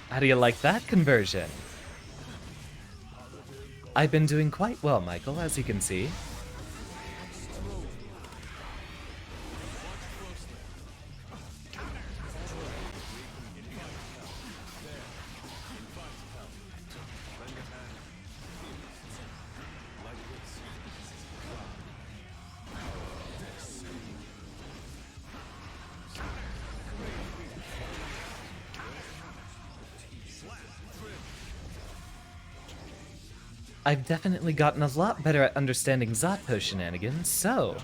How do you like that conversion? I've been doing quite well, Michael, as you can see. I've definitely gotten a lot better at understanding Zato shenanigans, so...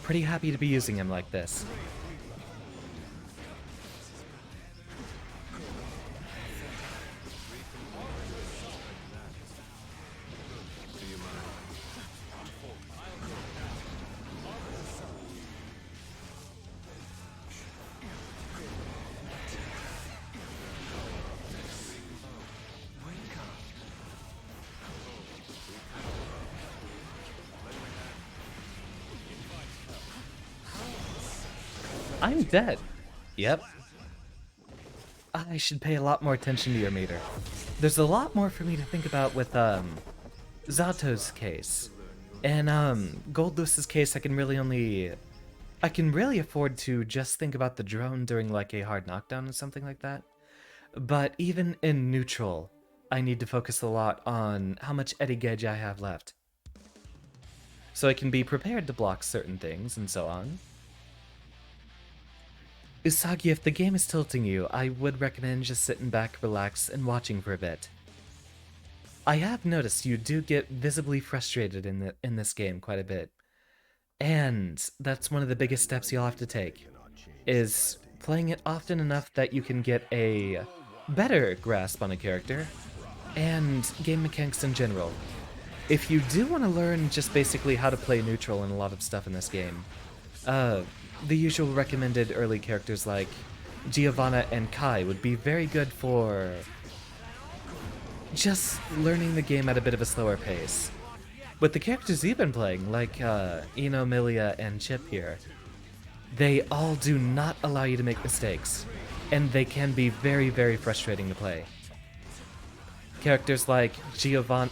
pretty happy to be using him like this. I'm dead. Yep. I should pay a lot more attention to your meter. There's a lot more for me to think about with, Zato's case. And, Goldlew's case, I can really afford to just think about the drone during, like, a hard knockdown or something like that. But even in neutral, I need to focus a lot on how much eddy gauge I have left. So I can be prepared to block certain things and so on. Usagi, if the game is tilting you, I would recommend just sitting back, relax, and watching for a bit. I have noticed you do get visibly frustrated in this game quite a bit. And that's one of the biggest steps you'll have to take, is playing it often enough that you can get a better grasp on a character, and game mechanics in general. If you do want to learn just basically how to play neutral in a lot of stuff in this game, the usual recommended early characters like Giovanna and Kai would be very good for just learning the game at a bit of a slower pace. With the characters you've been playing, like Ino, Milia, and Chip here, they all do not allow you to make mistakes, and they can be very, very frustrating to play. Characters like Giovanna,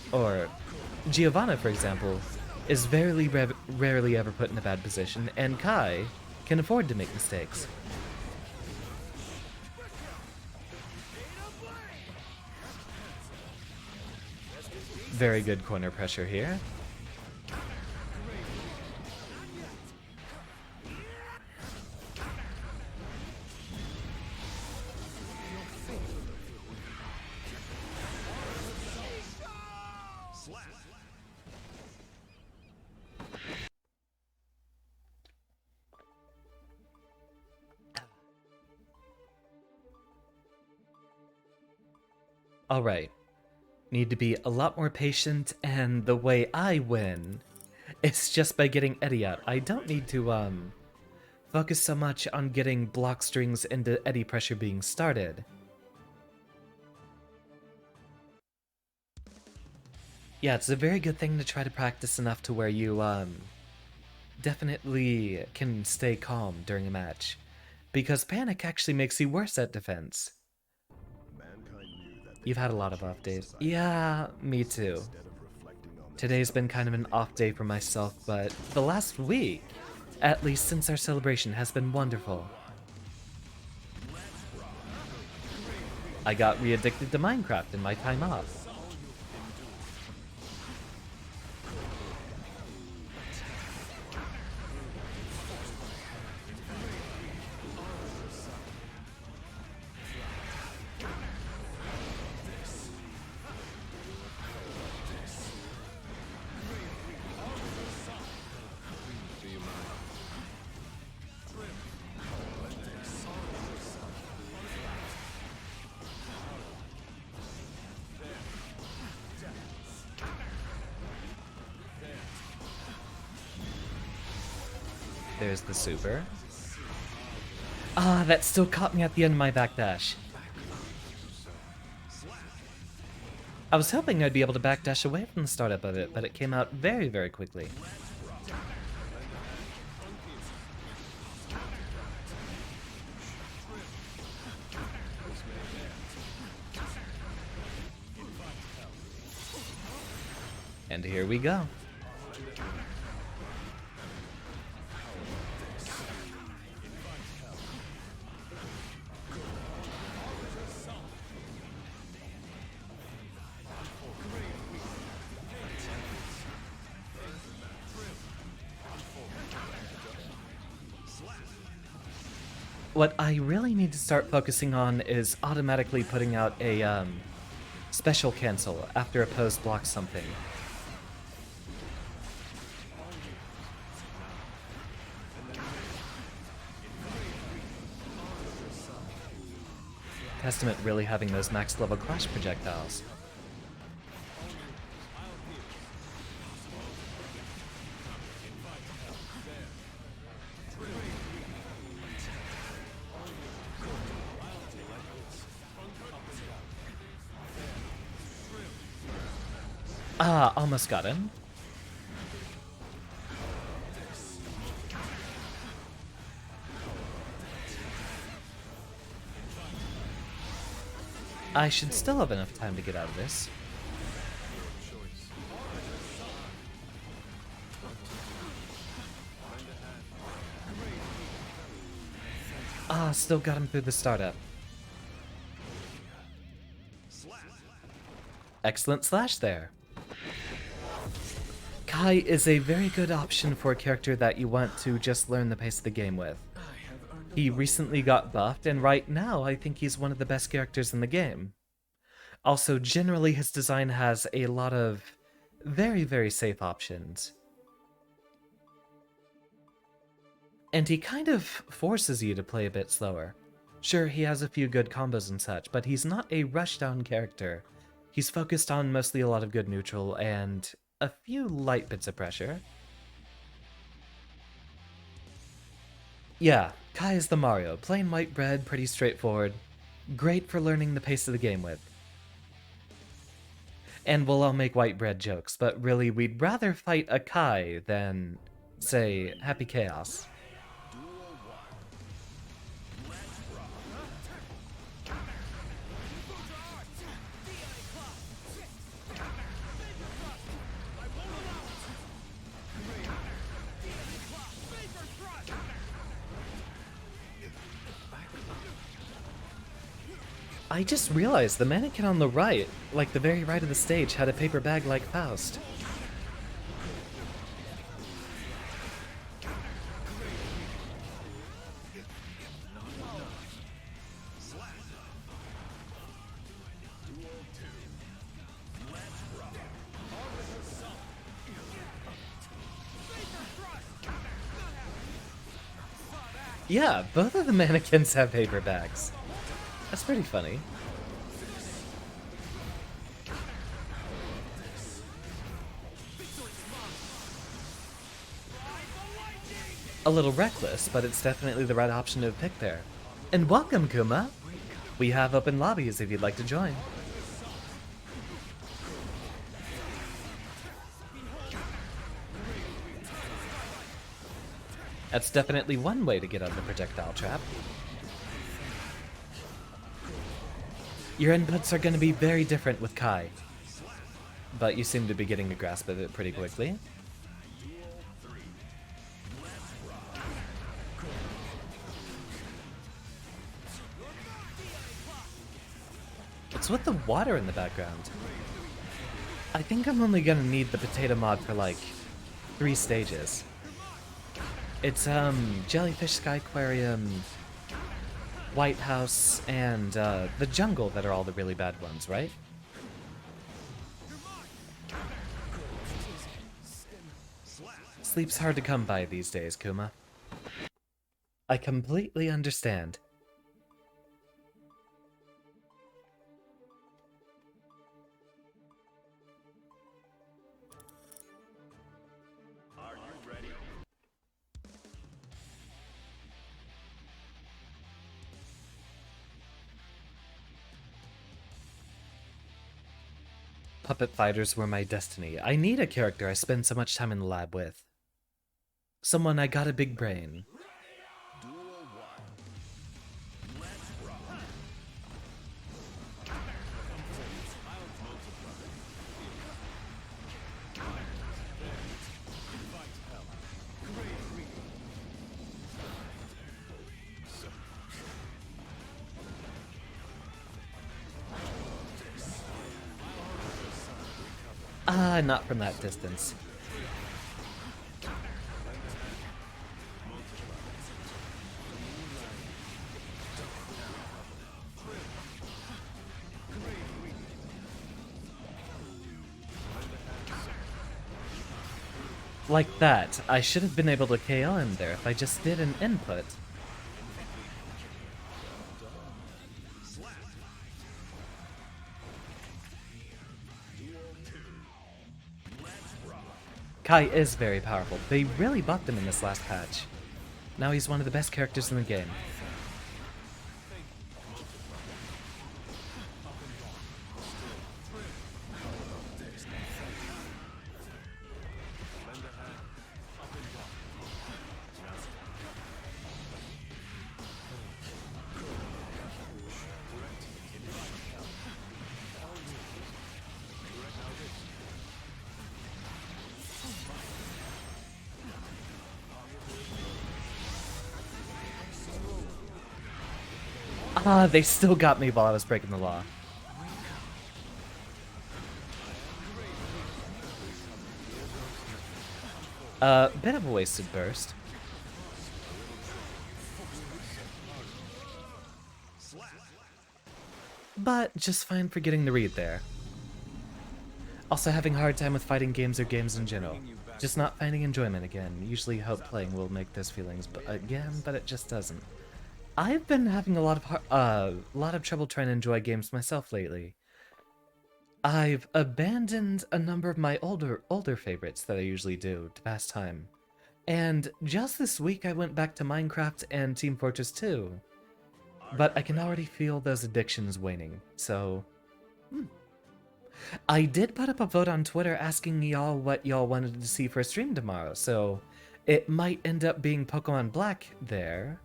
for example, is very rarely ever put in a bad position, and Kai can afford to make mistakes. Very good corner pressure here. Alright. Need to be a lot more patient, and the way I win is just by getting Eddy out. I don't need to, focus so much on getting block strings into Eddy pressure being started. Yeah, it's a very good thing to try to practice enough to where you, definitely can stay calm during a match. Because panic actually makes you worse at defense. You've had a lot of off days. Yeah, me too. Today's been kind of an off day for myself, but the last week, at least since our celebration, has been wonderful. I got re-addicted to Minecraft in my time off. There's the super. Ah, that still caught me at the end of my backdash. I was hoping I'd be able to backdash away from the startup of it, but it came out very, very quickly. And here we go. What I really need to start focusing on is automatically putting out a special cancel after a post blocks something. Testament really having those max level clash projectiles. Ah, almost got him. I should still have enough time to get out of this. Ah, still got him through the startup. Excellent slash there. Kai is a very good option for a character that you want to just learn the pace of the game with. He recently got buffed, and right now I think he's one of the best characters in the game. Also, generally his design has a lot of very, very safe options. And he kind of forces you to play a bit slower. Sure, he has a few good combos and such, but he's not a rushdown character. He's focused on mostly a lot of good neutral and a few light bits of pressure. Yeah, Kai is the Mario. Plain white bread, pretty straightforward. Great for learning the pace of the game with. And we'll all make white bread jokes, but really we'd rather fight a Kai than, say, Happy Chaos. I just realized the mannequin on the right, like the very right of the stage, had a paper bag like Faust. Yeah, both of the mannequins have paper bags. That's pretty funny. A little reckless, but it's definitely the right option to pick there. And welcome, Kuma! We have open lobbies if you'd like to join. That's definitely one way to get out of the projectile trap. Your inputs are going to be very different with Kai, but you seem to be getting a grasp of it pretty quickly. What's with the water in the background? I think I'm only going to need the potato mod for like 3 stages. It's Jellyfish Sky Aquarium, White House, and the jungle that are all the really bad ones, right? Sleep's hard to come by these days, Kuma. I completely understand. Are you ready? Puppet fighters were my destiny. I need a character I spend so much time in the lab with. Someone I got a big brain. Duel 1. Let's rock. Ah, not from that distance. Like that. I should have been able to KO him there if I just did an input. Kai is very powerful. They really buffed him in this last patch. Now he's one of the best characters in the game. Ah, they still got me while I was breaking the law. Bit of a wasted burst. But just fine for getting the read there. Also having a hard time with fighting games or games in general. Just not finding enjoyment again. Usually hope playing will make those feelings again, but it just doesn't. I've been having a lot of trouble trying to enjoy games myself lately. I've abandoned a number of my older favorites that I usually do to pass time. And just this week I went back to Minecraft and Team Fortress 2. But I can already feel those addictions waning, so... I did put up a vote on Twitter asking y'all what y'all wanted to see for a stream tomorrow, so it might end up being Pokemon Black there.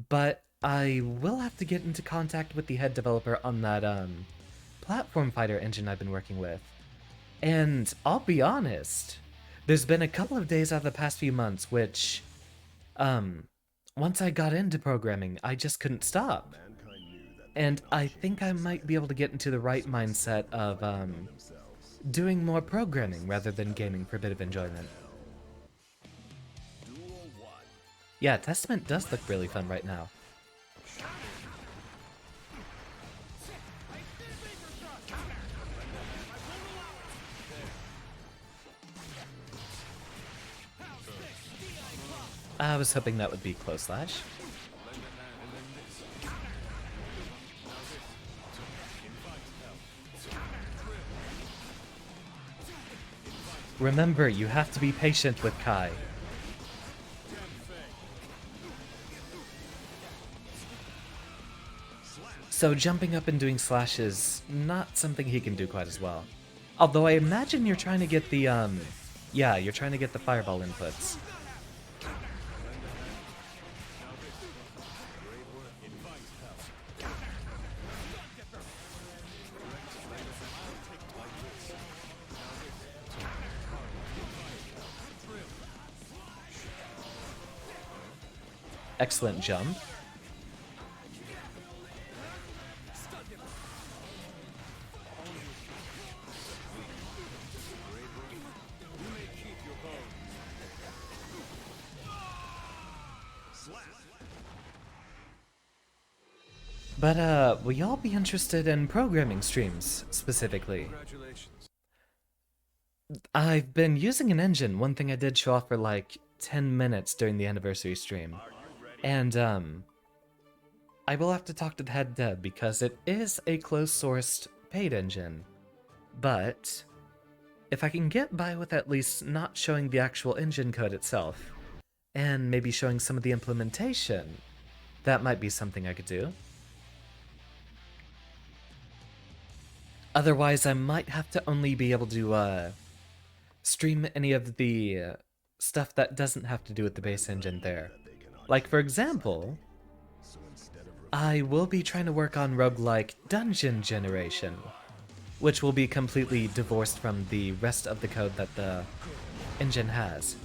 But I will have to get into contact with the head developer on that, platform fighter engine I've been working with. And I'll be honest, there's been a couple of days out of the past few months which, once I got into programming, I just couldn't stop. And I think I might be able to get into the right mindset of, doing more programming rather than gaming for a bit of enjoyment. Yeah, Testament does look really fun right now. I was hoping that would be Close Slash. Remember, you have to be patient with Kai. So jumping up and doing slash is not something he can do quite as well. Although I imagine you're trying to get the, yeah, you're trying to get the fireball inputs. Excellent jump. But, will y'all be interested in programming streams, specifically? Congratulations. I've been using an engine, one thing I did show off for like 10 minutes during the anniversary stream. And, I will have to talk to the head dev because it is a closed-sourced paid engine. But, if I can get by with at least not showing the actual engine code itself, and maybe showing some of the implementation, that might be something I could do. Otherwise, I might have to only be able to, stream any of the stuff that doesn't have to do with the base engine there. Like, for example, I will be trying to work on roguelike dungeon generation, which will be completely divorced from the rest of the code that the engine has.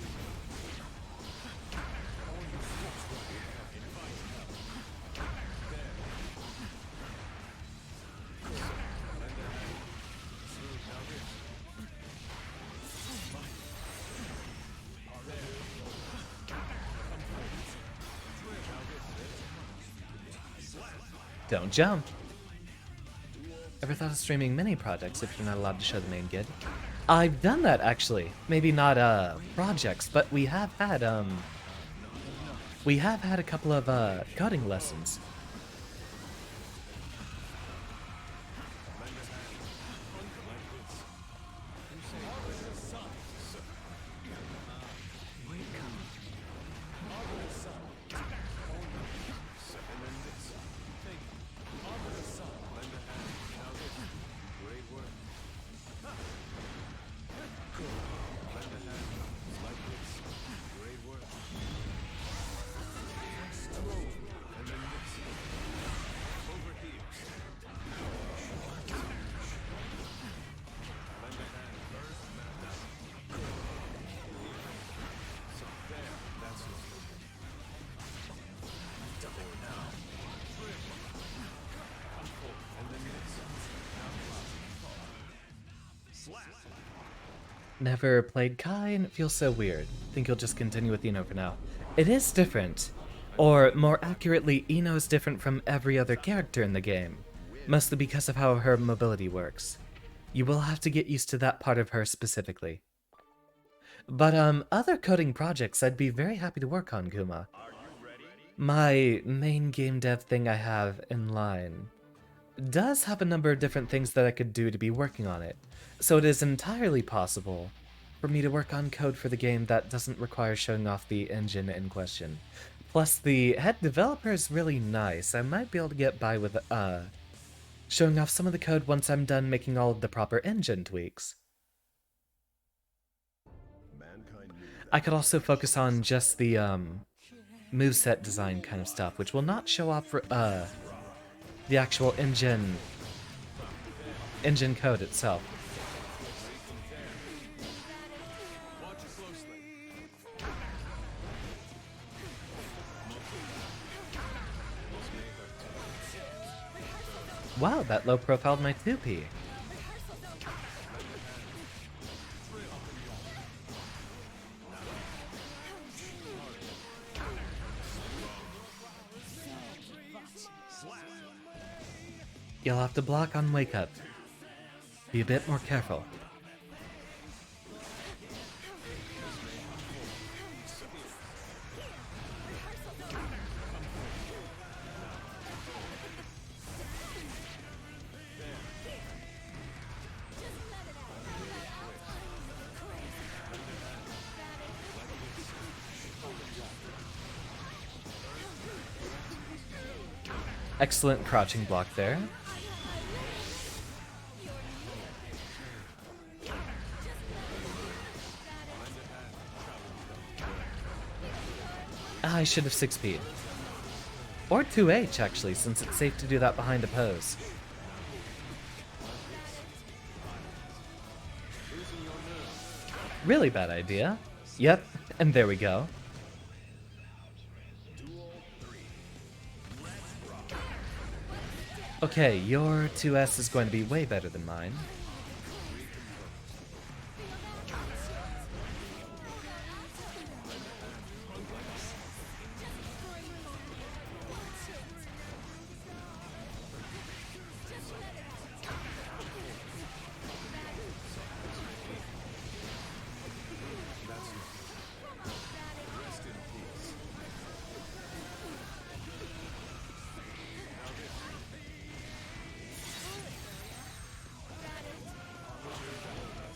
Don't jump! Ever thought of streaming mini projects if you're not allowed to show the main gig? I've done that actually. Maybe not projects, but we have had a couple of coding lessons. Never played Kai and it feels so weird. Think you'll just continue with Ino for now. It is different. Or, more accurately, Ino is different from every other character in the game. Mostly because of how her mobility works. You will have to get used to that part of her specifically. But, other coding projects I'd be very happy to work on, Kuma. My main game dev thing I have in line does have a number of different things that I could do to be working on it, so it is entirely possible for me to work on code for the game that doesn't require showing off the engine in question. Plus, the head developer is really nice. I might be able to get by with, showing off some of the code once I'm done making all of the proper engine tweaks. I could also focus on just the, moveset design kind of stuff, which will not show off for, the actual engine code itself. Wow, that low profiled my 2P. You'll have to block on wake up. Be a bit more careful. Excellent crouching block there. I should have 6P'd. Or 2H, actually, since it's safe to do that behind a pose. Really bad idea. Yep, and there we go. Okay, your 2S is going to be way better than mine.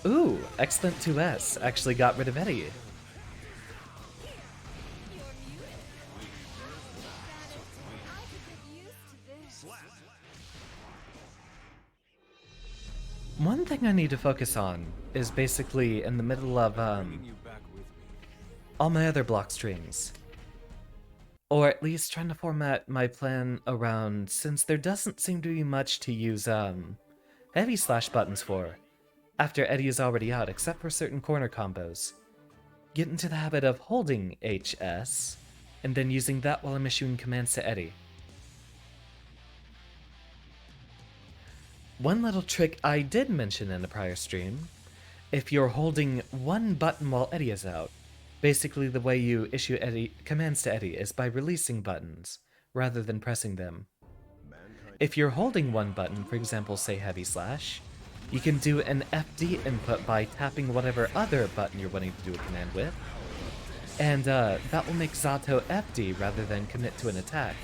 Ooh, excellent 2S. Actually got rid of Eddie. One thing I need to focus on is basically in the middle of all my other block strings. Or at least trying to format my plan around, since there doesn't seem to be much to use heavy slash buttons for after Eddie is already out, except for certain corner combos. Get into the habit of holding HS, and then using that while I'm issuing commands to Eddie. One little trick I did mention in a prior stream, if you're holding one button while Eddie is out, basically the way you issue commands to Eddie is by releasing buttons, rather than pressing them. If you're holding one button, for example say heavy slash, you can do an FD input by tapping whatever other button you're wanting to do a command with, and that will make Zato FD rather than commit to an attack,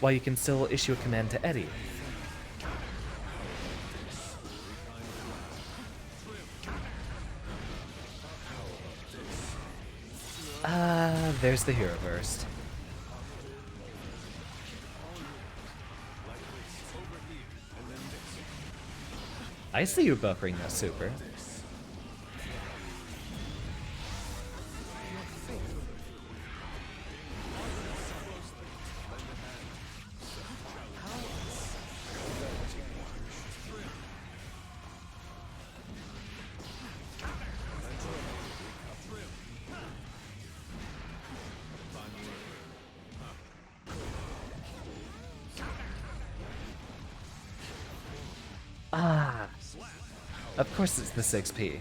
while you can still issue a command to Eddie. There's the hero burst. I see you buffering that super. Of course it's the 6P.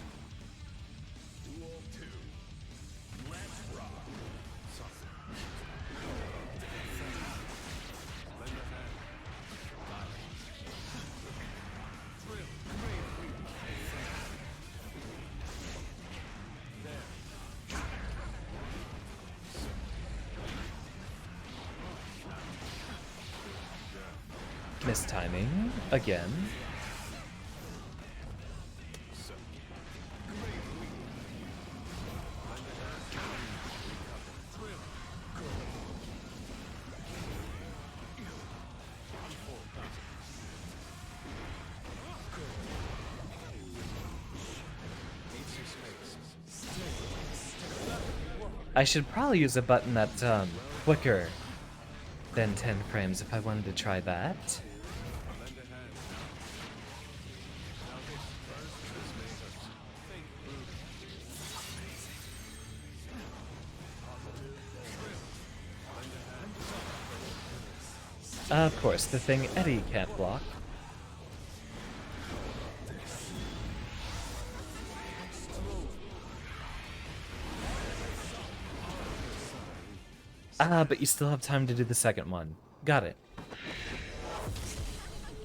Mistiming again. I should probably use a button that's quicker than 10 frames if I wanted to try that. Of course, the thing Eddie can't block. But you still have time to do the second one. Got it.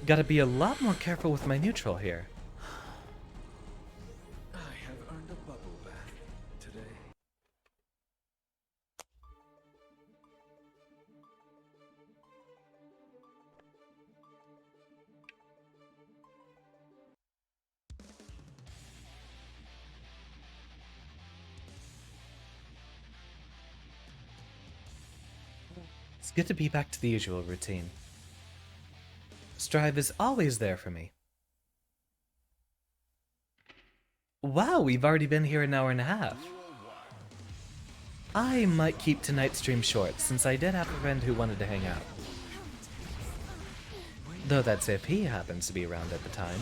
Gotta be a lot more careful with my neutral here. I have earned a bubble bath today. It's good to be back to the usual routine. Strive is always there for me. Wow, we've already been here an hour and a half. I might keep tonight's stream short, since I did have a friend who wanted to hang out. Though that's if he happens to be around at the time.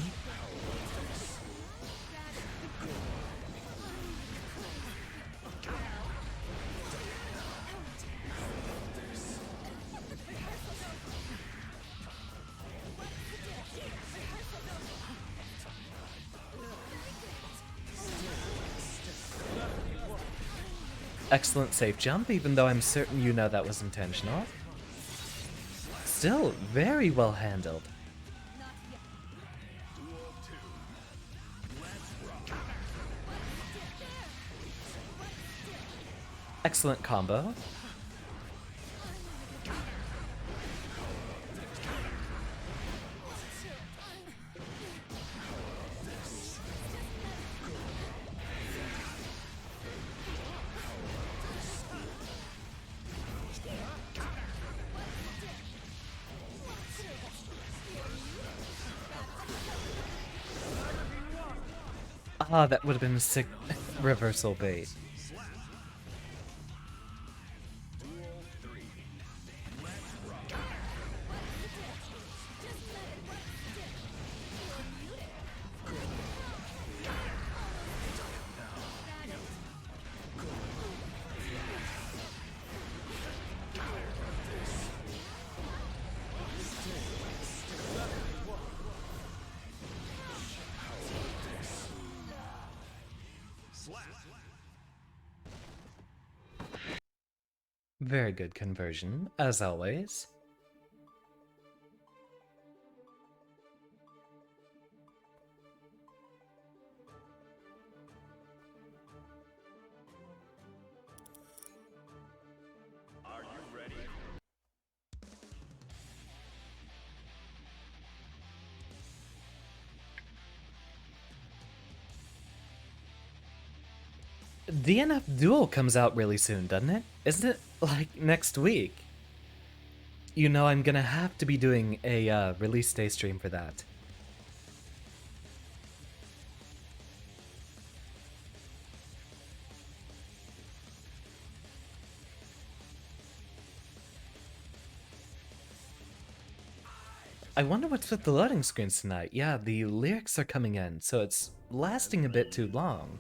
Excellent safe jump, even though I'm certain you know that was intentional. Still, very well handled. Excellent combo. Ah, that would have been a sick reversal bait. Very good conversion, as always. Are you ready? DNF Duel comes out really soon, doesn't it? Isn't it, like, next week? You know I'm gonna have to be doing a release day stream for that. I wonder what's with the loading screens tonight. Yeah, the lyrics are coming in, so it's lasting a bit too long.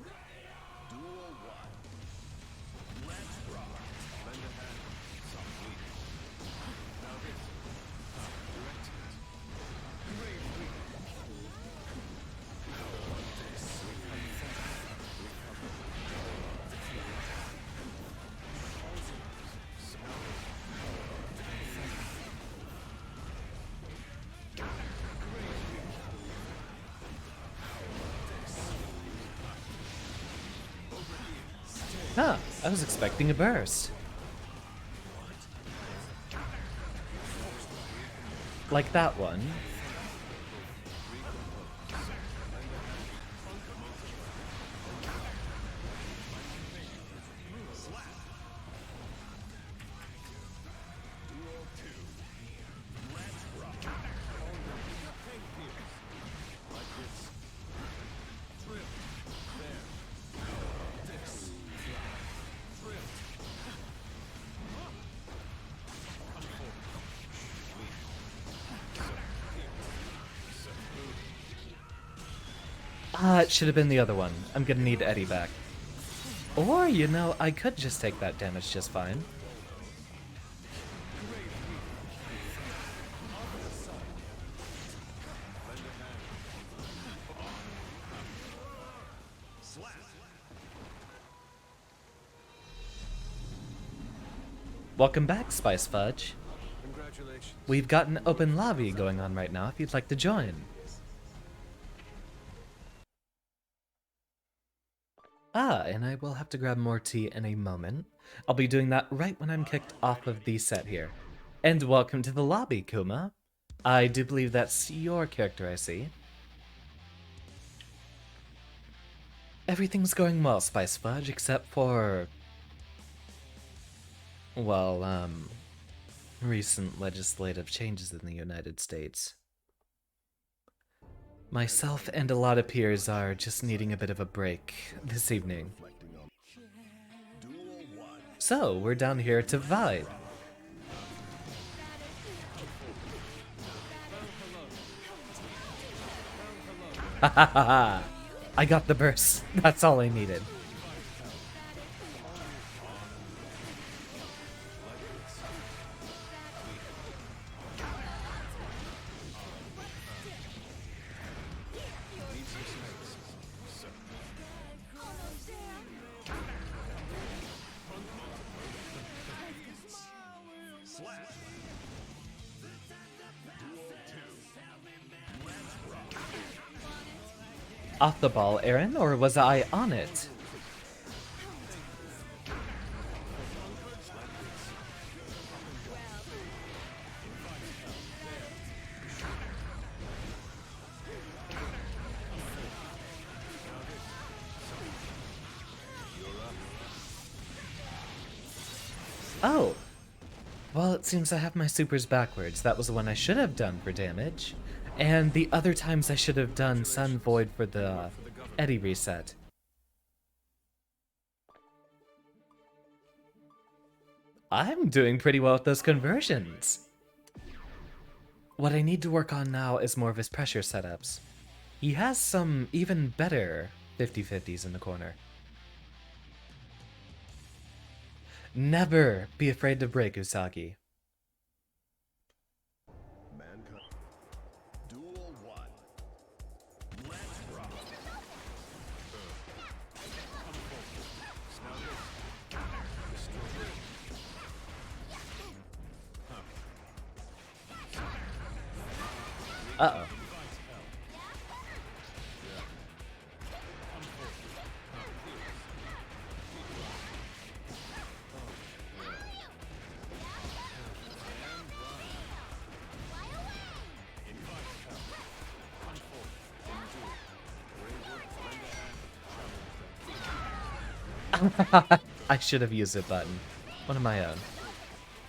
Huh, I was expecting a burst. Like that one. Ah, it should have been the other one. I'm gonna need Eddie back. Or, you know, I could just take that damage just fine. Welcome back, Spice Fudge. Congratulations. We've got an open lobby going on right now if you'd like to join. Ah, and I will have to grab more tea in a moment. I'll be doing that right when I'm kicked off of the set here. And welcome to the lobby, Kuma. I do believe that's your character, I see. Everything's going well, Spice Fudge, except for... well, recent legislative changes in the United States. Myself and a lot of peers are just needing a bit of a break this evening. So, we're down here to vibe. Ha ha ha ha! I got the burst. That's all I needed. Off the ball, Aaron, or was I on it? Oh. Well, it seems I have my supers backwards. That was the one I should have done for damage. And the other times I should have done Sun Void for the Eddie reset. I'm doing pretty well with those conversions. What I need to work on now is more of his pressure setups. He has some even better 50-50s in the corner. Never be afraid to break, Usagi. Mankind. Duel 1. Let's rock. Uh-oh. I should have used a button. One of my own.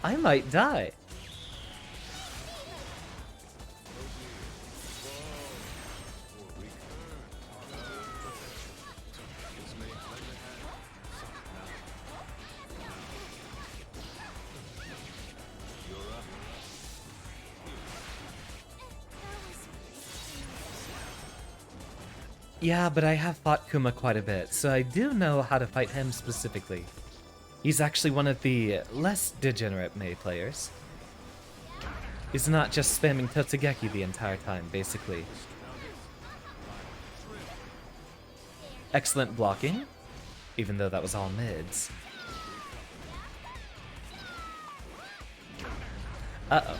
I might die. Yeah, but I have fought Kuma quite a bit, so I do know how to fight him specifically. He's actually one of the less degenerate Mei players. He's not just spamming Totsugeki the entire time, basically. Excellent blocking, even though that was all mids. Uh-oh.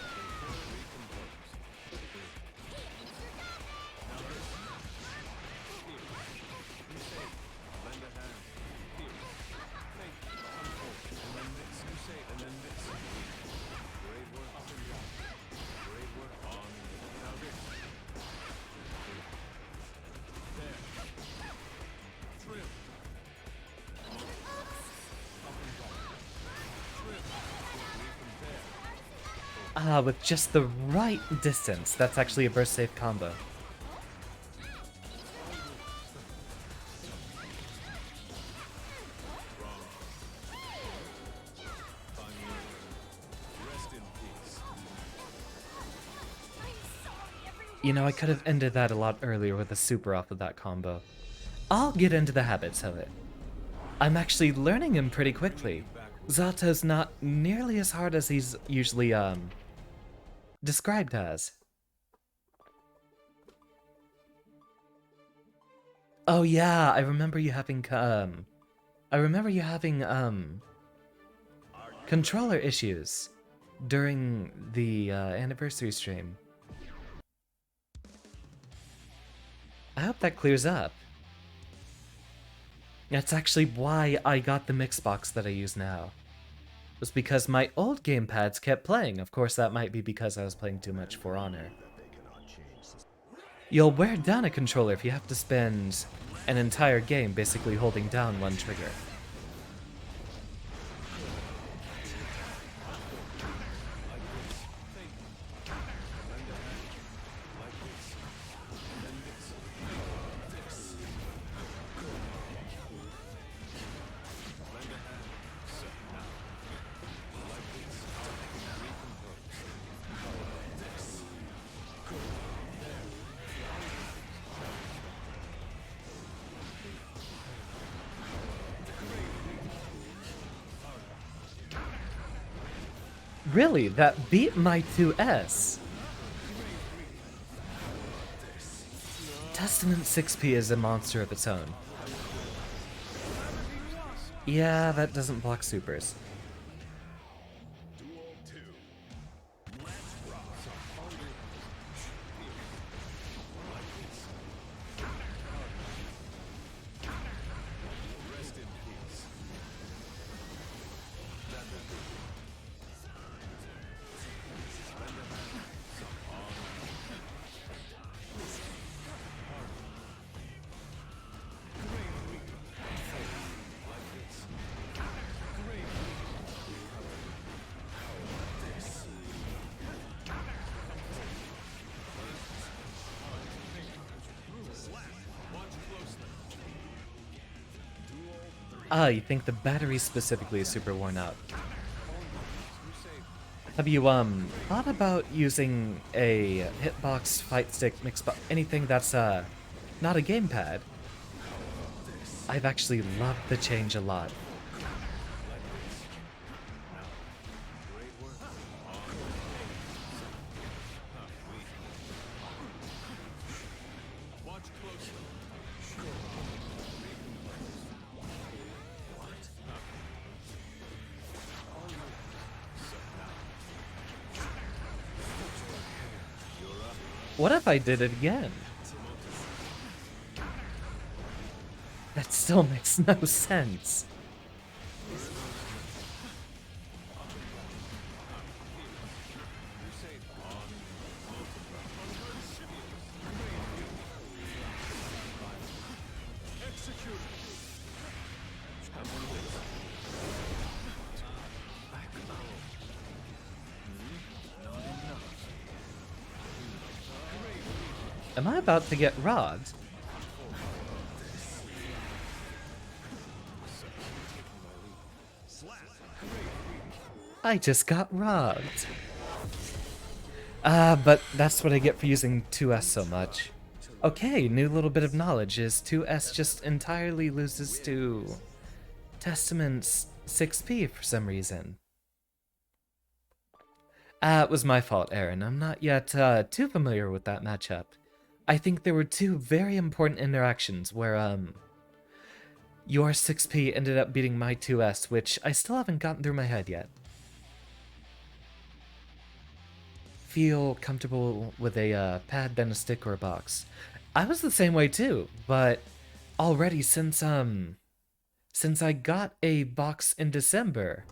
Ah, with just the right distance. That's actually a burst safe combo. Rest in peace. You know, I could have ended that a lot earlier with a super off of that combo. I'll get into the habits of it. I'm actually learning him pretty quickly. Zato's not nearly as hard as he's usually, described as. Oh yeah, I remember you having, controller issues during the, anniversary stream. I hope that clears up. That's actually why I got the Mixbox that I use now. It was because my old gamepads kept playing. Of course, that might be because I was playing too much For Honor. You'll wear down a controller if you have to spend an entire game basically holding down one trigger. Really, that beat my 2S. Testament 6P is a monster of its own. Yeah, that doesn't block supers. Duel 2. Let's rock. Rest in peace. Ah, you think the battery specifically is super worn out. Have you, thought about using a hitbox, fight stick, mixbox, anything that's, not a gamepad? I've actually loved the change a lot. What if I did it again? That still makes no sense. Am I about to get robbed? I just got robbed. But that's what I get for using 2S so much. Okay, new little bit of knowledge is 2S just entirely loses to Testament's 6P for some reason. It was my fault, Aaron. I'm not yet too familiar with that matchup. I think there were two very important interactions where, your 6P ended up beating my 2S, which I still haven't gotten through my head yet. Feel comfortable with a pad than a stick or a box. I was the same way too, but already since I got a box in December,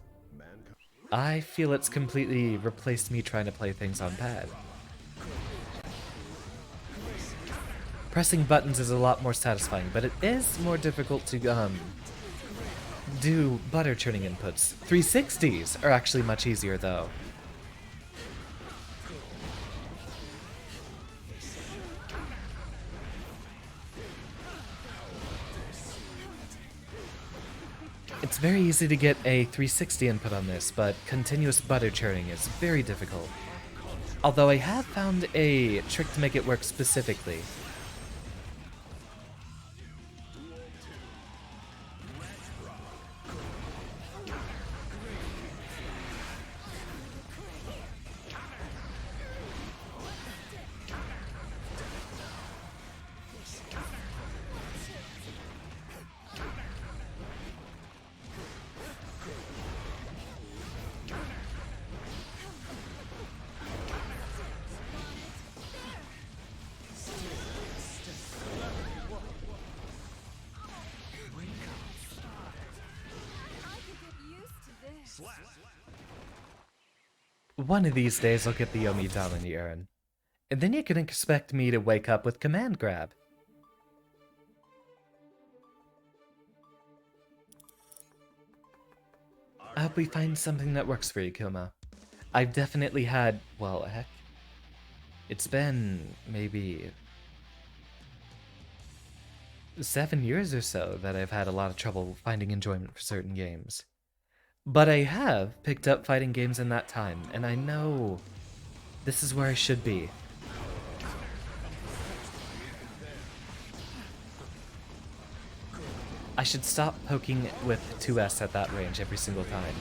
I feel it's completely replaced me trying to play things on pad. Pressing buttons is a lot more satisfying, but it is more difficult to do butter churning inputs. 360s are actually much easier though. It's very easy to get a 360 input on this, but continuous butter churning is very difficult. Although I have found a trick to make it work specifically. I could get used to this. One of these days I'll get the Yomi down in the urn. And then you can expect me to wake up with command grab. I hope we find something that works for you, Kuma. I've definitely had, well, heck, it's been maybe 7 years or so that I've had a lot of trouble finding enjoyment for certain games. But I have picked up fighting games in that time, and I know this is where I should be. I should stop poking with 2S at that range every single time.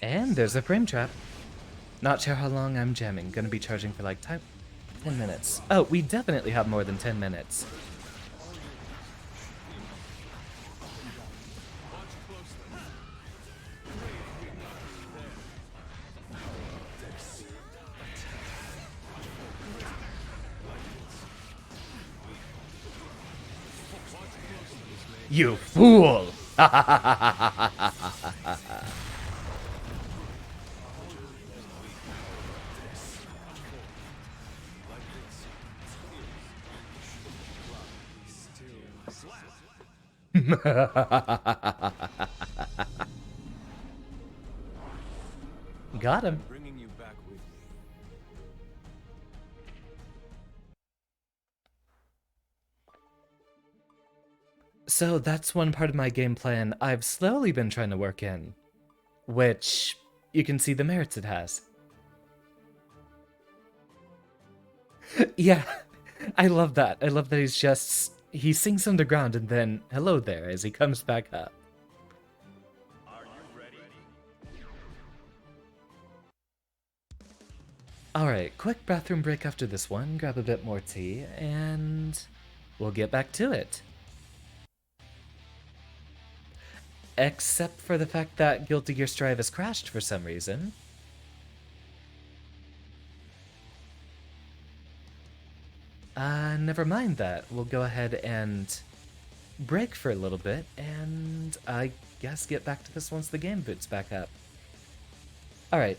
And there's a frame trap. Not sure how long I'm jamming. Gonna be charging for like 10 minutes. Oh, we definitely have more than 10 minutes. You fool! Got him. Bringing you back with me. So that's one part of my game plan I've slowly been trying to work in, which you can see the merits it has. Yeah, I love that. I love that he sinks underground and then hello there as he comes back up. Are you ready? Alright, quick bathroom break after this one, grab a bit more tea, and we'll get back to it. Except for the fact that Guilty Gear Strive has crashed for some reason. Never mind that. We'll go ahead and break for a little bit, and I guess get back to this once the game boots back up. Alright.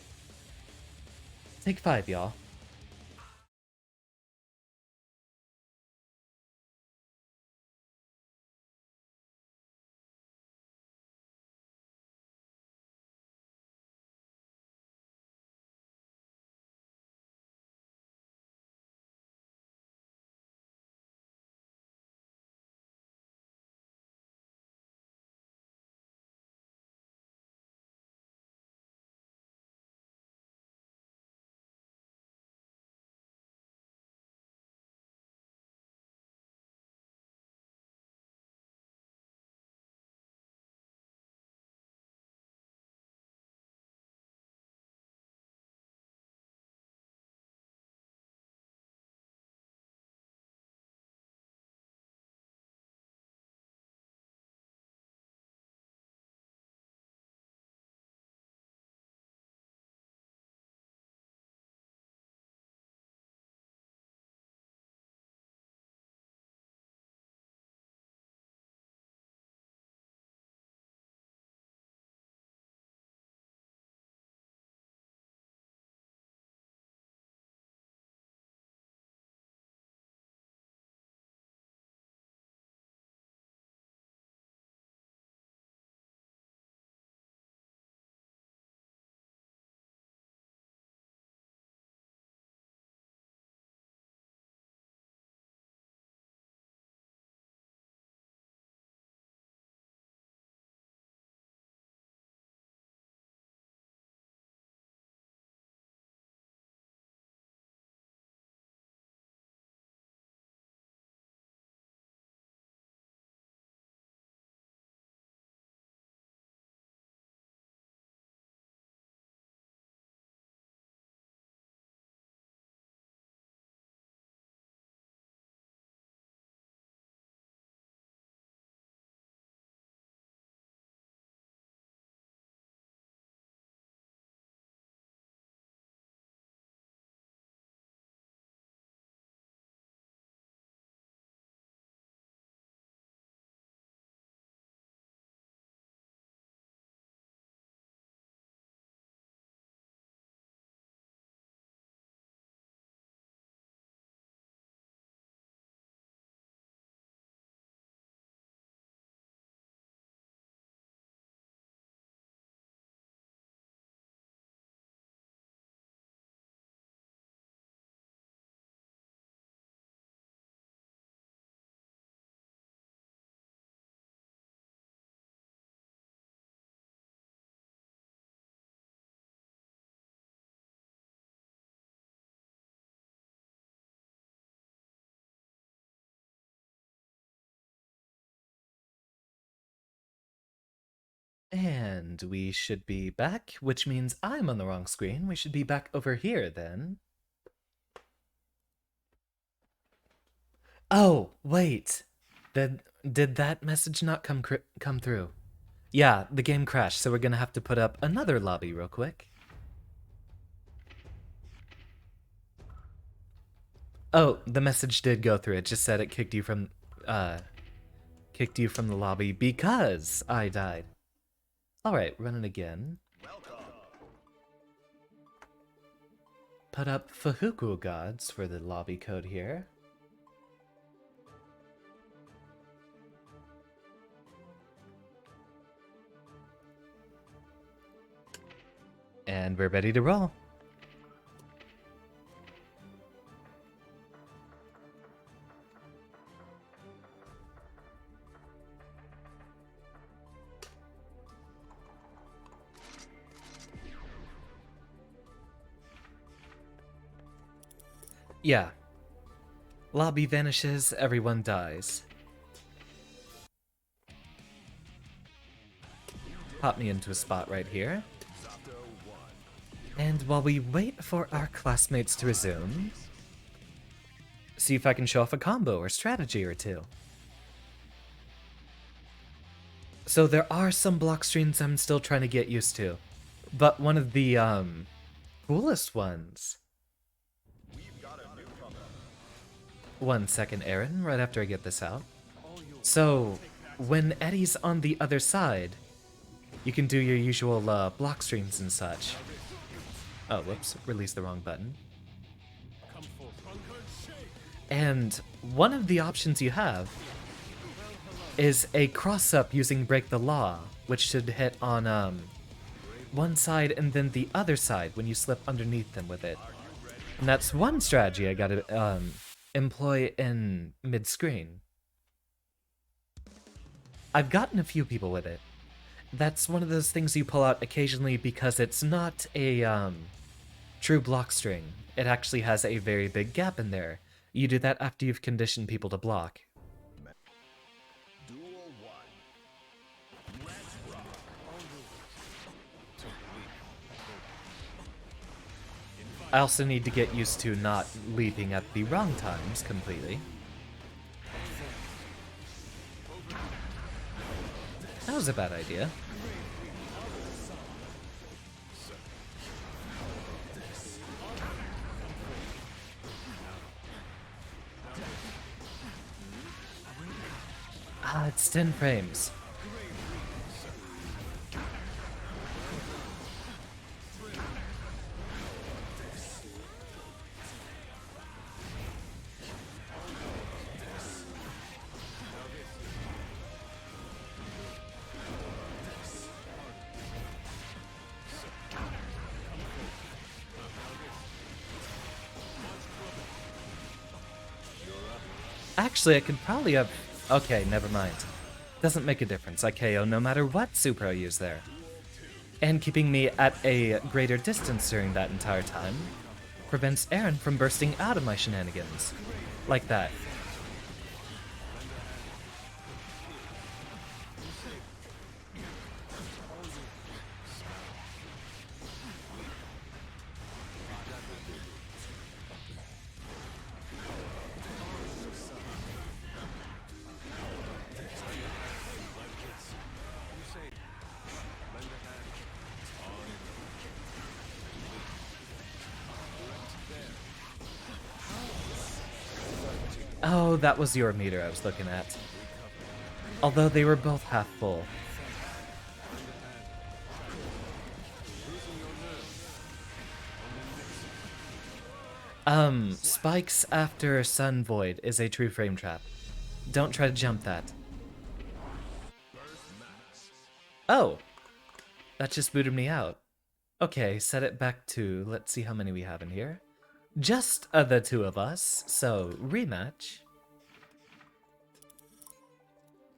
Take 5, y'all. And we should be back, which means I'm on the wrong screen. We should be back over here then. Oh, wait. Did that message not come through? Yeah, the game crashed, so we're gonna have to put up another lobby real quick. Oh, the message did go through. It just said it kicked you from the lobby because I died. Alright, run it again. Put up Fahuku gods for the lobby code here. And we're ready to roll. Yeah. Lobby vanishes, everyone dies. Pop me into a spot right here. And while we wait for our classmates to resume, see if I can show off a combo or strategy or two. So there are some block streams I'm still trying to get used to, but one of the coolest ones. 1 second, Aaron, right after I get this out. So, when Eddie's on the other side, you can do your usual block streams and such. Oh, whoops, released the wrong button. And one of the options you have is a cross-up using Break the Law, which should hit on one side and then the other side when you slip underneath them with it. And that's one strategy I gotta employ in mid-screen. I've gotten a few people with it. That's one of those things you pull out occasionally because it's not a true block string. It actually has a very big gap in there. You do that after you've conditioned people to block. I also need to get used to not leaping at the wrong times completely. That was a bad idea. Ah, it's 10 frames. Actually, I could probably have... Okay, never mind. Doesn't make a difference. I KO no matter what super I use there. And keeping me at a greater distance during that entire time prevents Aaron from bursting out of my shenanigans. Like that. Oh, that was your meter I was looking at. Although they were both half full. Spikes after Sun Void is a true frame trap. Don't try to jump that. Oh! That just booted me out. Okay, set it back to, let's see how many we have in here. Just the two of us, so rematch.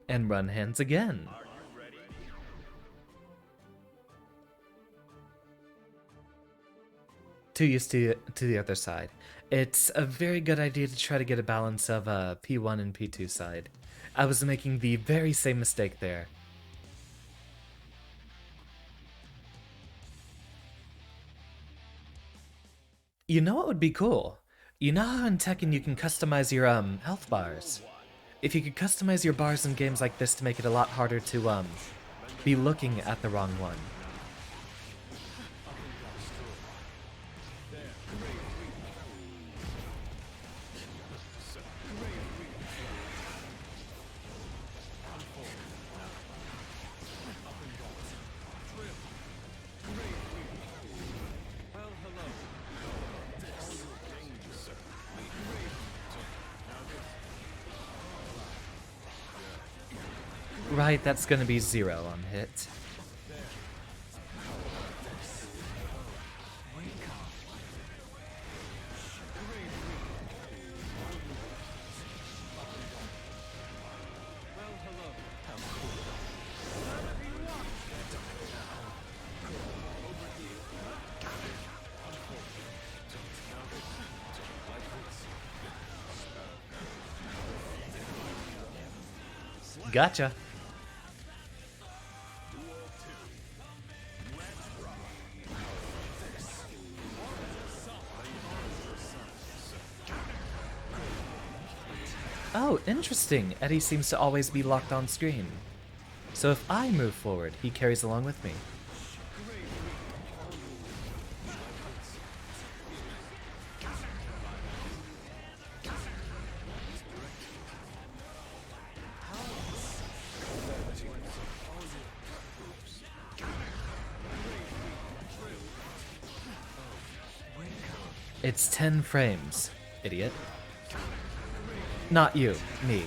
And run hands again. Too used to the other side. It's a very good idea to try to get a balance of P1 and P2 side. I was making the very same mistake there. You know what would be cool? You know how in Tekken you can customize your health bars? If you could customize your bars in games like this to make it a lot harder to be looking at the wrong one. Right, that's gonna be 0 on hit. Gotcha. Oh, interesting. Eddie seems to always be locked on screen. So if I move forward, he carries along with me. It's 10 frames, idiot. Not you, me.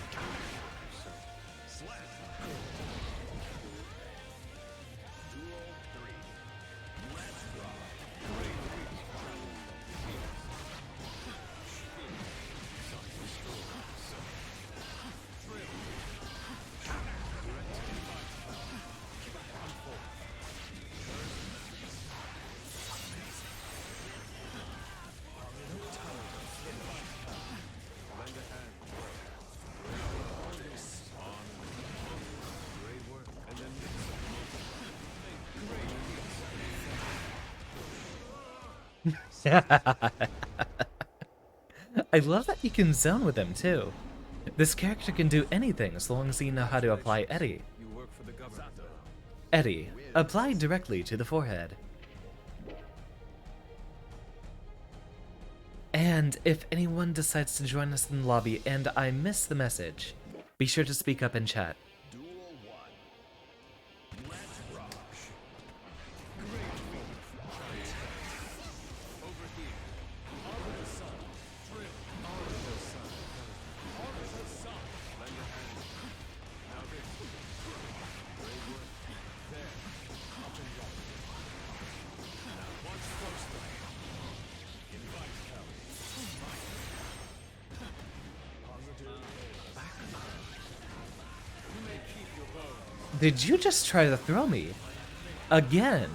I love that you can zone with him too. This character can do anything as long as you know how to apply Eddie. You work for the government. Eddie, apply directly to the forehead. And if anyone decides to join us in the lobby and I miss the message, be sure to speak up in chat. Duel 1. Let's rock. Did you just try to throw me? Again?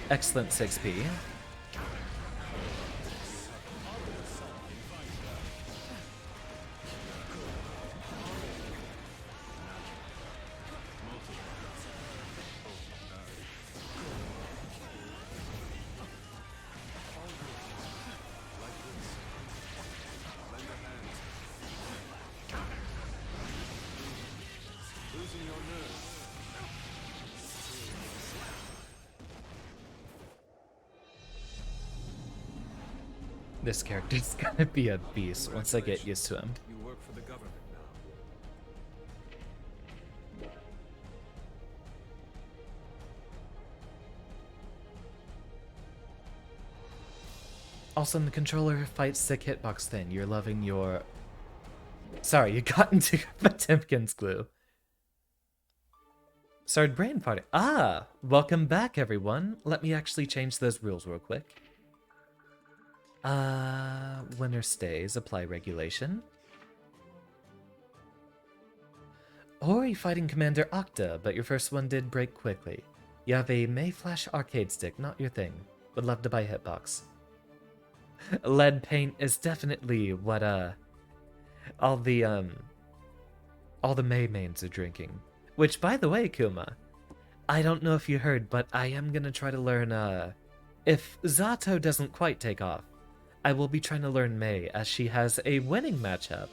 Excellent 6p. This character's gonna be a beast once I get used to him. You work for the government now. Also, in the controller fight stick hitbox thing, you're loving your... Sorry, you got into Potemkin's glue. Started brain farting. Ah! Welcome back, everyone. Let me actually change those rules real quick. Winner stays, apply regulation. Hori fighting Commander Octa, but your first one did break quickly. You have a Mayflash arcade stick, not your thing. Would love to buy hitbox. Lead paint is definitely what all the all the May mains are drinking. Which, by the way, Kuma, I don't know if you heard, but I am gonna try to learn if Zato doesn't quite take off, I will be trying to learn May, as she has a winning matchup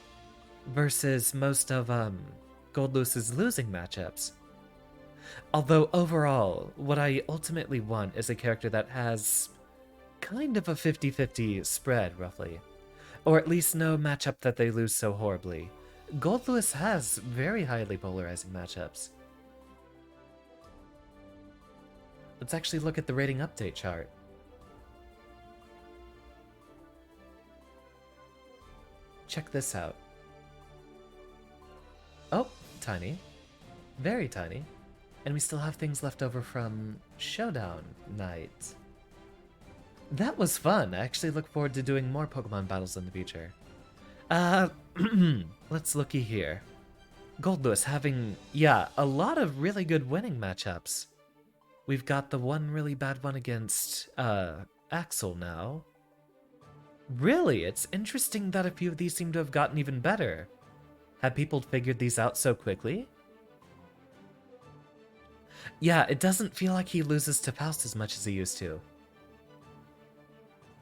versus most of Goldlus's losing matchups. Although overall, what I ultimately want is a character that has kind of a 50-50 spread, roughly. Or at least no matchup that they lose so horribly. Goldlewis has very highly polarizing matchups. Let's actually look at the rating update chart. Check this out. Oh, tiny. Very tiny. And we still have things left over from Showdown Night. That was fun. I actually look forward to doing more Pokemon battles in the future. Let's looky here. Goldlewis having, yeah, a lot of really good winning matchups. We've got the one really bad one against, Axel now. Really, it's interesting that a few of these seem to have gotten even better. Have people figured these out so quickly? Yeah, it doesn't feel like he loses to Faust as much as he used to.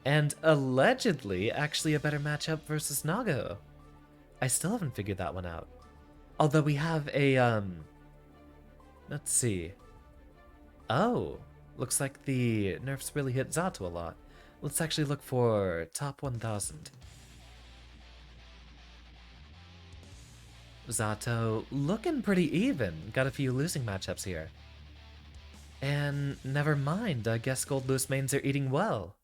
And allegedly, actually a better matchup versus Nago. I still haven't figured that one out. Although we have a, let's see. Oh, looks like the nerfs really hit Zato a lot. Let's actually look for top 1000. Zato looking pretty even. Got a few losing matchups here. And never mind, I guess Goldlewis mains are eating well.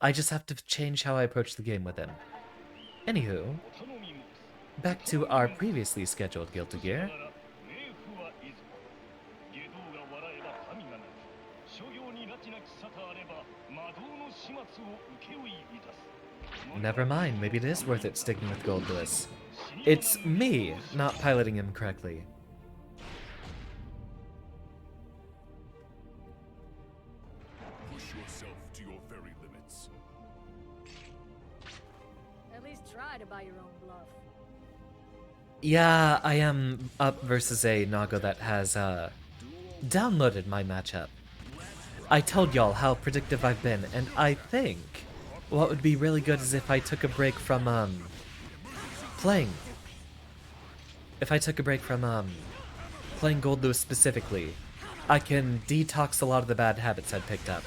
I just have to change how I approach the game with him. Anywho, back to our previously scheduled Guilty Gear. Never mind, maybe it is worth it sticking with Goldlewis. It's me not piloting him correctly. Push yourself to your very limits. At least try to buy your own bluff. Yeah, I am up versus a Nago that has downloaded my matchup. I told y'all how predictive I've been, and I think what would be really good is if I took a break from playing. If I took a break from playing Goldlewis specifically, I can detox a lot of the bad habits I'd picked up.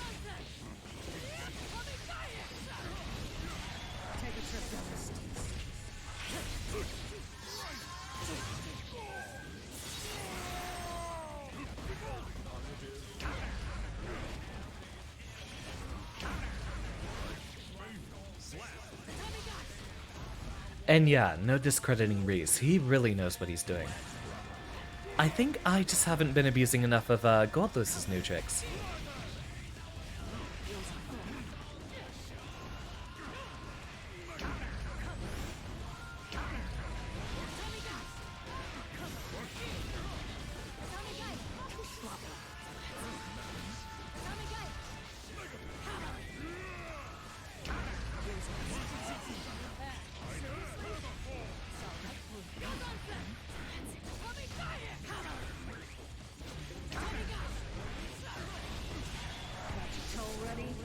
And yeah, no discrediting Reese, he really knows what he's doing. I think I just haven't been abusing enough of Goldlewis's new tricks.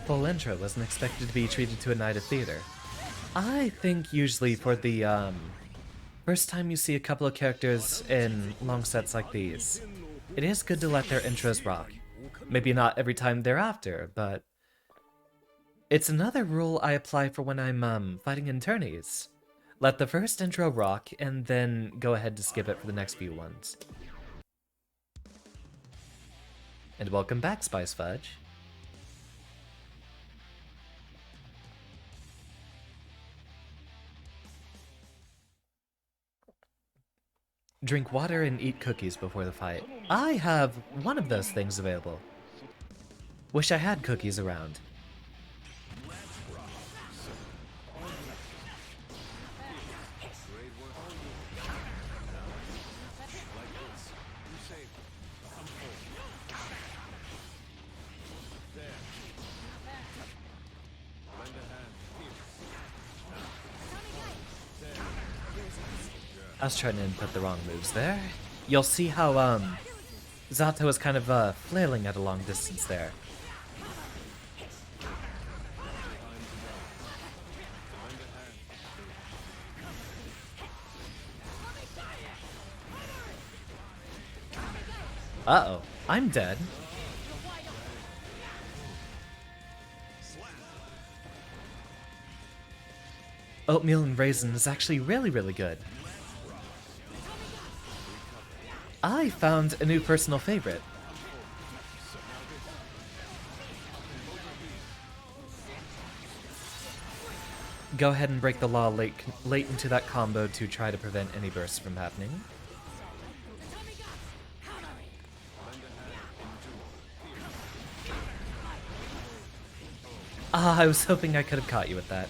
Full intro wasn't expected to be treated to a night of theater. I think usually for the first time you see a couple of characters in long sets like these, it is good to let their intros rock. Maybe not every time thereafter, but it's another rule I apply for when I'm fighting in tourneys. Let the first intro rock, and then go ahead to skip it for the next few ones. And welcome back, Spice Fudge. Drink water and eat cookies before the fight. I have one of those things available. Wish I had cookies around. I was trying to input the wrong moves there. You'll see how, Zato is kind of, flailing at a long distance there. Uh-oh, I'm dead. Oatmeal and raisin is actually really, really good. I found a new personal favorite. Go ahead and break the law late into that combo to try to prevent any bursts from happening. Ah, I was hoping I could have caught you with that.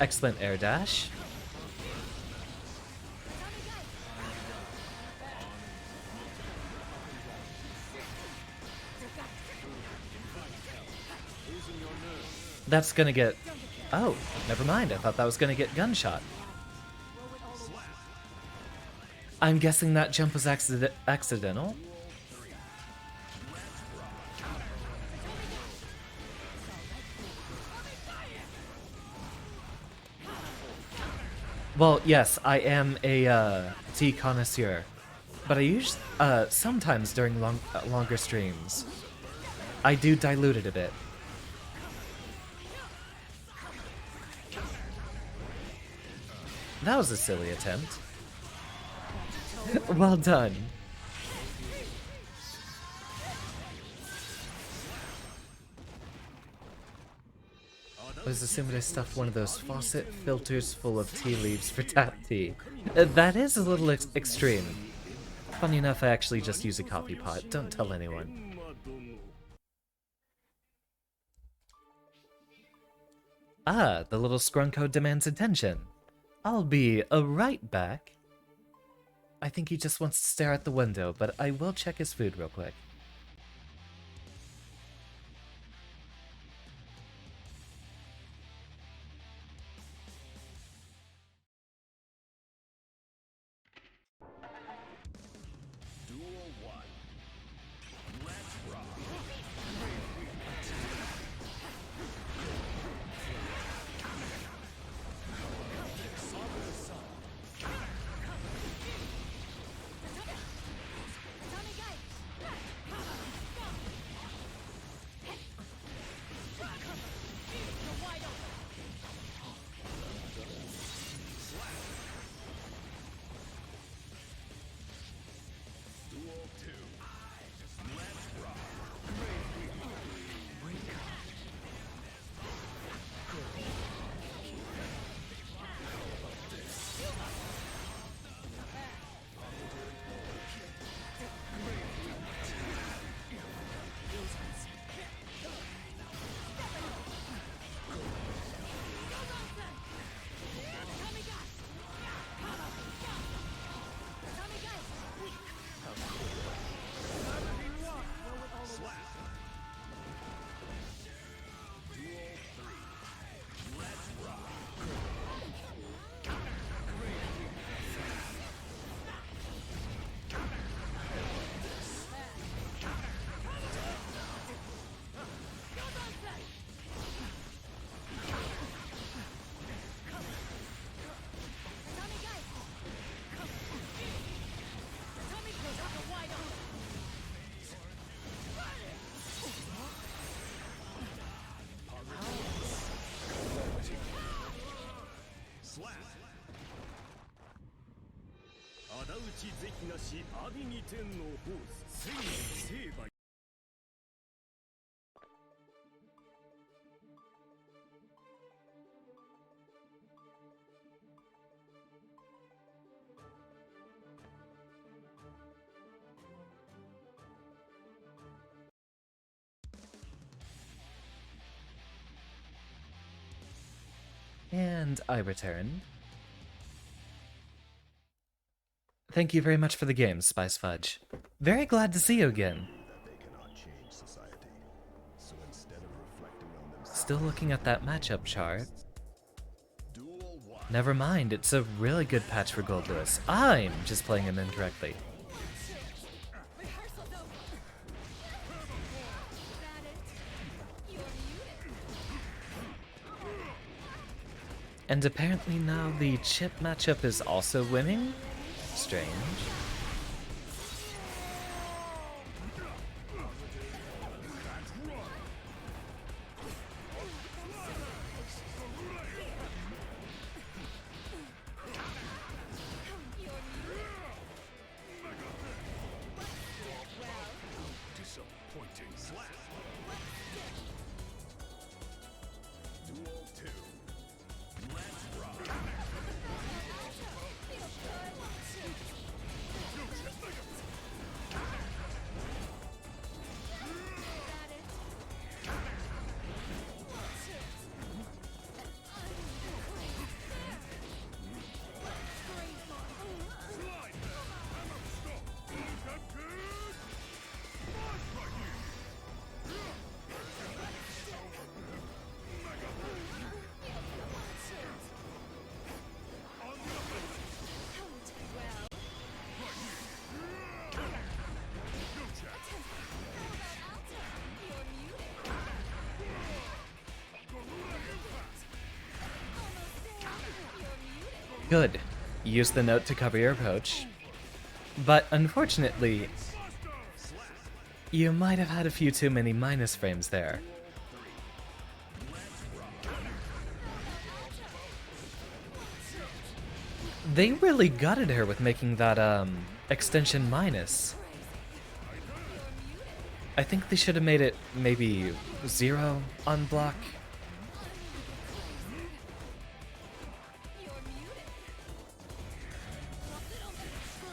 Excellent air dash. That's gonna get... Oh, never mind. I thought that was gonna get gunshot. I'm guessing that jump was accidental. Well, yes, I am a tea connoisseur, but I use sometimes during longer streams. I do dilute it a bit. That was a silly attempt. Well done. I was assuming I stuffed one of those faucet filters full of tea leaves for tap tea. That is a little extreme. Funny enough, I actually just use a coffee pot. Don't tell anyone. Ah, the little scrunko demands attention. I'll be right back. I think he just wants to stare at the window, but I will check his food real quick. Duel 1. Let's rock. Duel 2. Let's rock. Slap. 仇討ち是非なし阿炎に天のホース戦意成敗 And I return. Thank you very much for the game, Spice Fudge. Very glad to see you again. That they cannot change society. So instead of reflecting on themselves, Still looking at that matchup chart. Duel 1. Never mind, it's a really good patch for Gold Lewis. I'm just playing him incorrectly. Rehearsal's over. That it? You're muted. And apparently now the chip matchup is also winning? Strange. Disappointing slap. Duel 2. Let's rock. Good. Use the note to cover your approach. But unfortunately, you might have had a few too many minus frames there. They really gutted her with making that, extension minus. I think they should have made it maybe 0 on block.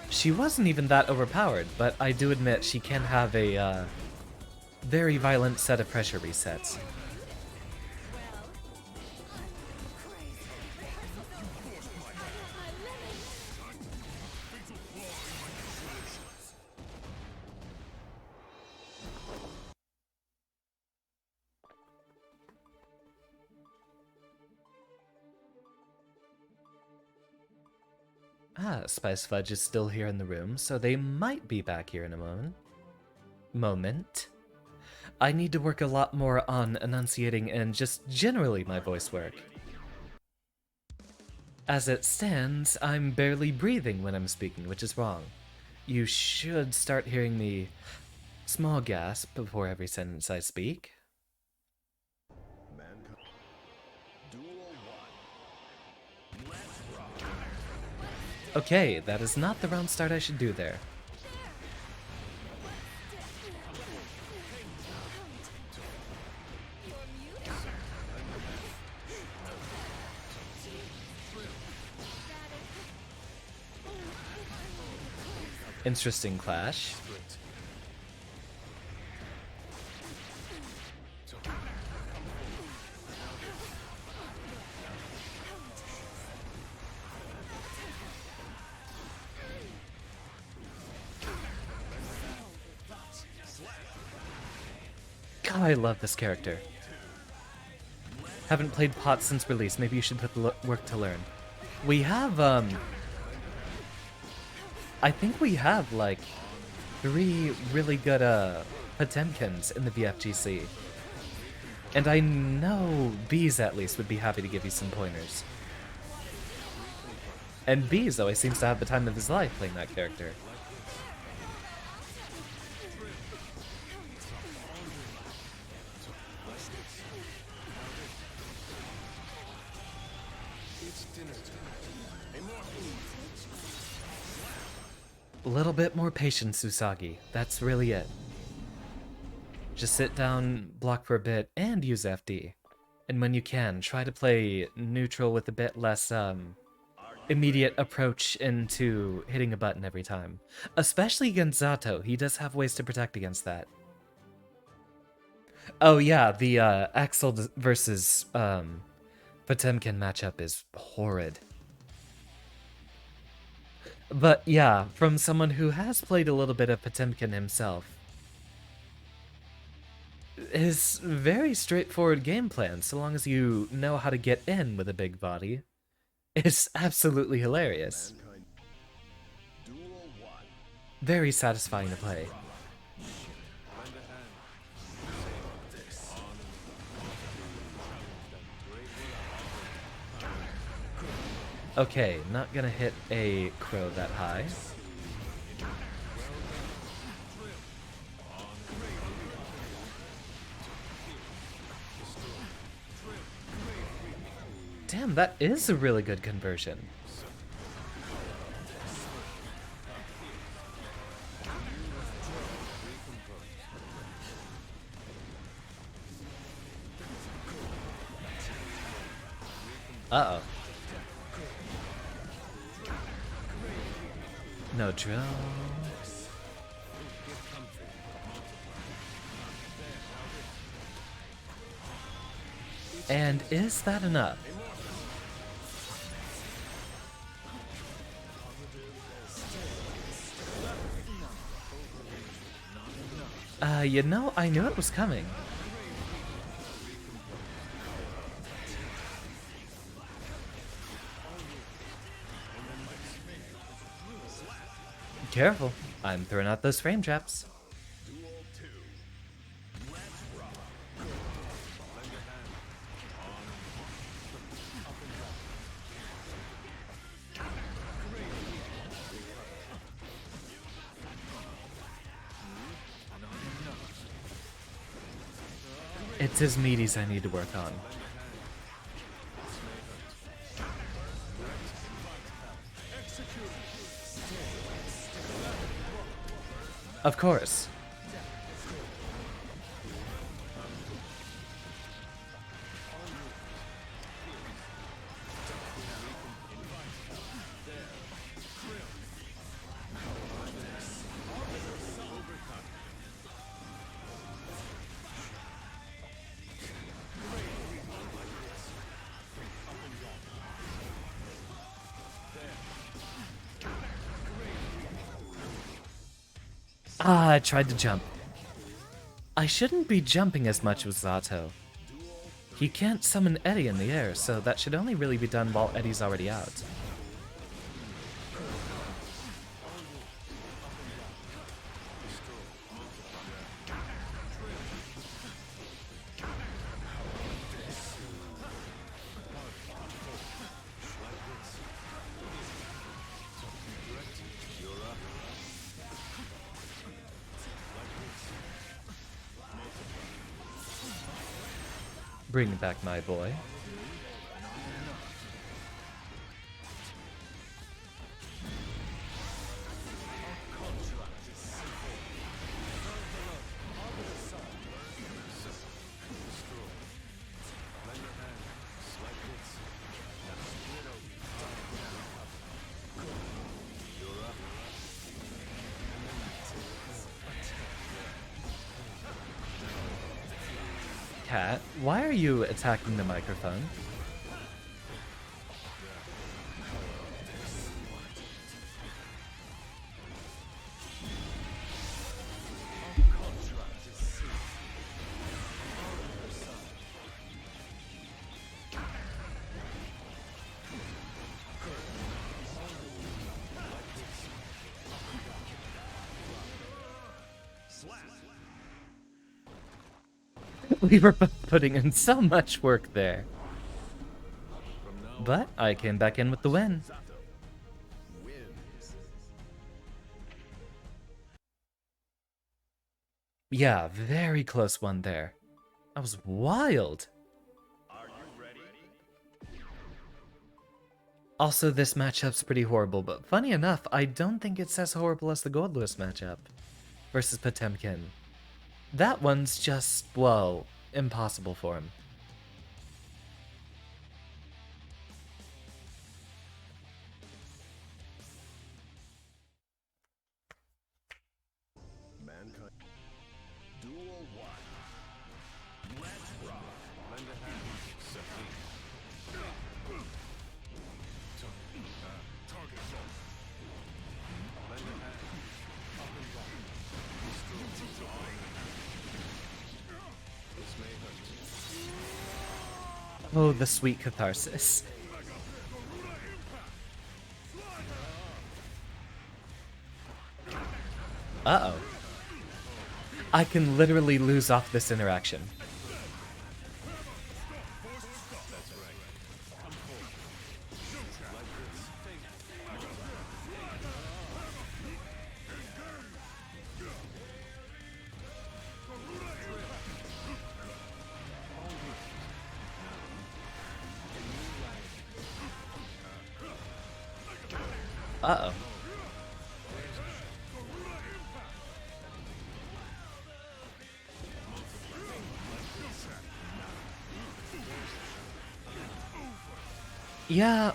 She wasn't even that overpowered, but I do admit she can have a, very violent set of pressure resets. Ah, Spice Fudge is still here in the room, so they might be back here in a moment. I need to work a lot more on enunciating and just generally my voice work. As it stands, I'm barely breathing when I'm speaking, which is wrong. You should start hearing me small gasp before every sentence I speak. Mankind. Duel 1. Let's rock. Okay, that is not the round start I should do there. Interesting clash. God, I love this character. Haven't played Pot since release. Maybe you should put the work to learn. We have, I think we have, like, 3 really good, Potemkins in the VFGC. And I know Bees, at least, would be happy to give you some pointers. And Bees always seems to have the time of his life playing that character. A little bit more patience, Usagi. That's really it. Just sit down, block for a bit, and use FD. And when you can, try to play neutral with a bit less, immediate approach into hitting a button every time. Especially against Zato, he does have ways to protect against that. Oh yeah, the, Axel versus, Potemkin matchup is horrid. But yeah, from someone who has played a little bit of Potemkin himself, his very straightforward game plan, so long as you know how to get in with a big body, is absolutely hilarious. Mankind. Duel 1. Very satisfying to play. Lend a hand. Say this. On Okay, not gonna hit a crow that high. Damn, that is a really good conversion. Uh-oh. No drill. And is that enough? You know, I knew it was coming. Careful, I'm throwing out those frame traps. Duel 2. Let's rock. Lend a hand. It's his meaties I need to work on. Of course. Ah, I tried to jump. I shouldn't be jumping as much with Zato. He can't summon Eddie in the air, so that should only really be done while Eddie's already out. Bring back my boy. Cat, why are you attacking the microphone? We were putting in so much work there. But I came back in with the win. Wins. Yeah, very close one there. That was wild. Are you ready? Also, this matchup's pretty horrible, but funny enough, I don't think it's as horrible as the Gold Lewis matchup versus Potemkin. That one's just, well, impossible for him. Mankind. Duel 1. Let's rock. Lend a hand. Target Oh, the sweet catharsis. Uh-oh. I can literally lose off this interaction. Uh-oh. Yeah,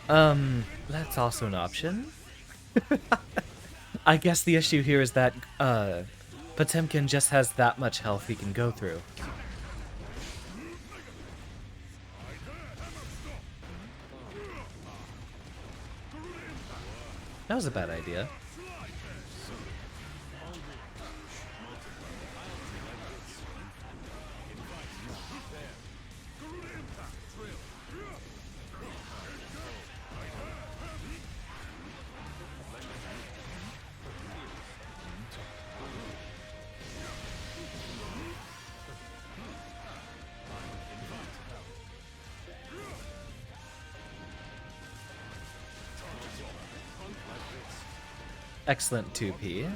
that's also an option. I guess the issue here is that, Potemkin just has that much health he can go through. That was a bad idea. Excellent 2P.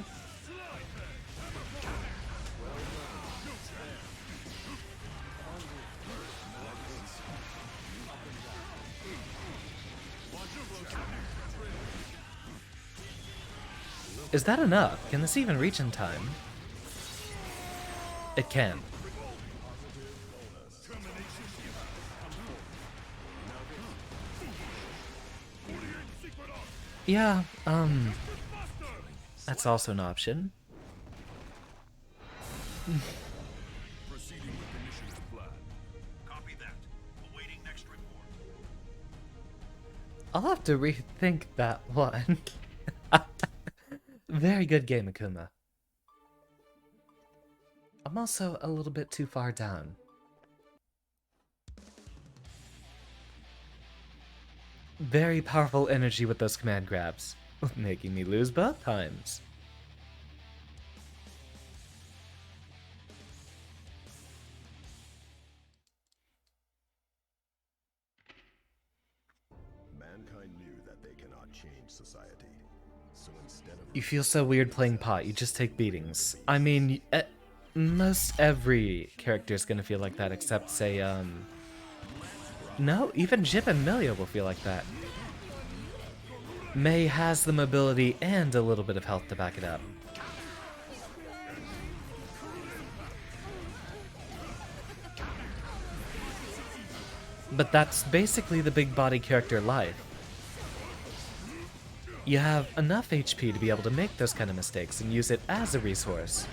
Is that enough? Can this even reach in time? It can. Yeah, that's also an option. Proceeding with the mission as planned. Copy that. Awaiting next report. I'll have to rethink that one. Very good game, Akuma. I'm also a little bit too far down. Very powerful energy with those command grabs, making me lose both times. Mankind knew that they cannot change society. So instead of You feel so weird playing pot, you just take beatings. I mean, most every character is gonna feel like that, except, say, no, even Jip and Milia will feel like that. Mei has the mobility and a little bit of health to back it up. But that's basically the big body character life. You have enough HP to be able to make those kind of mistakes and use it as a resource.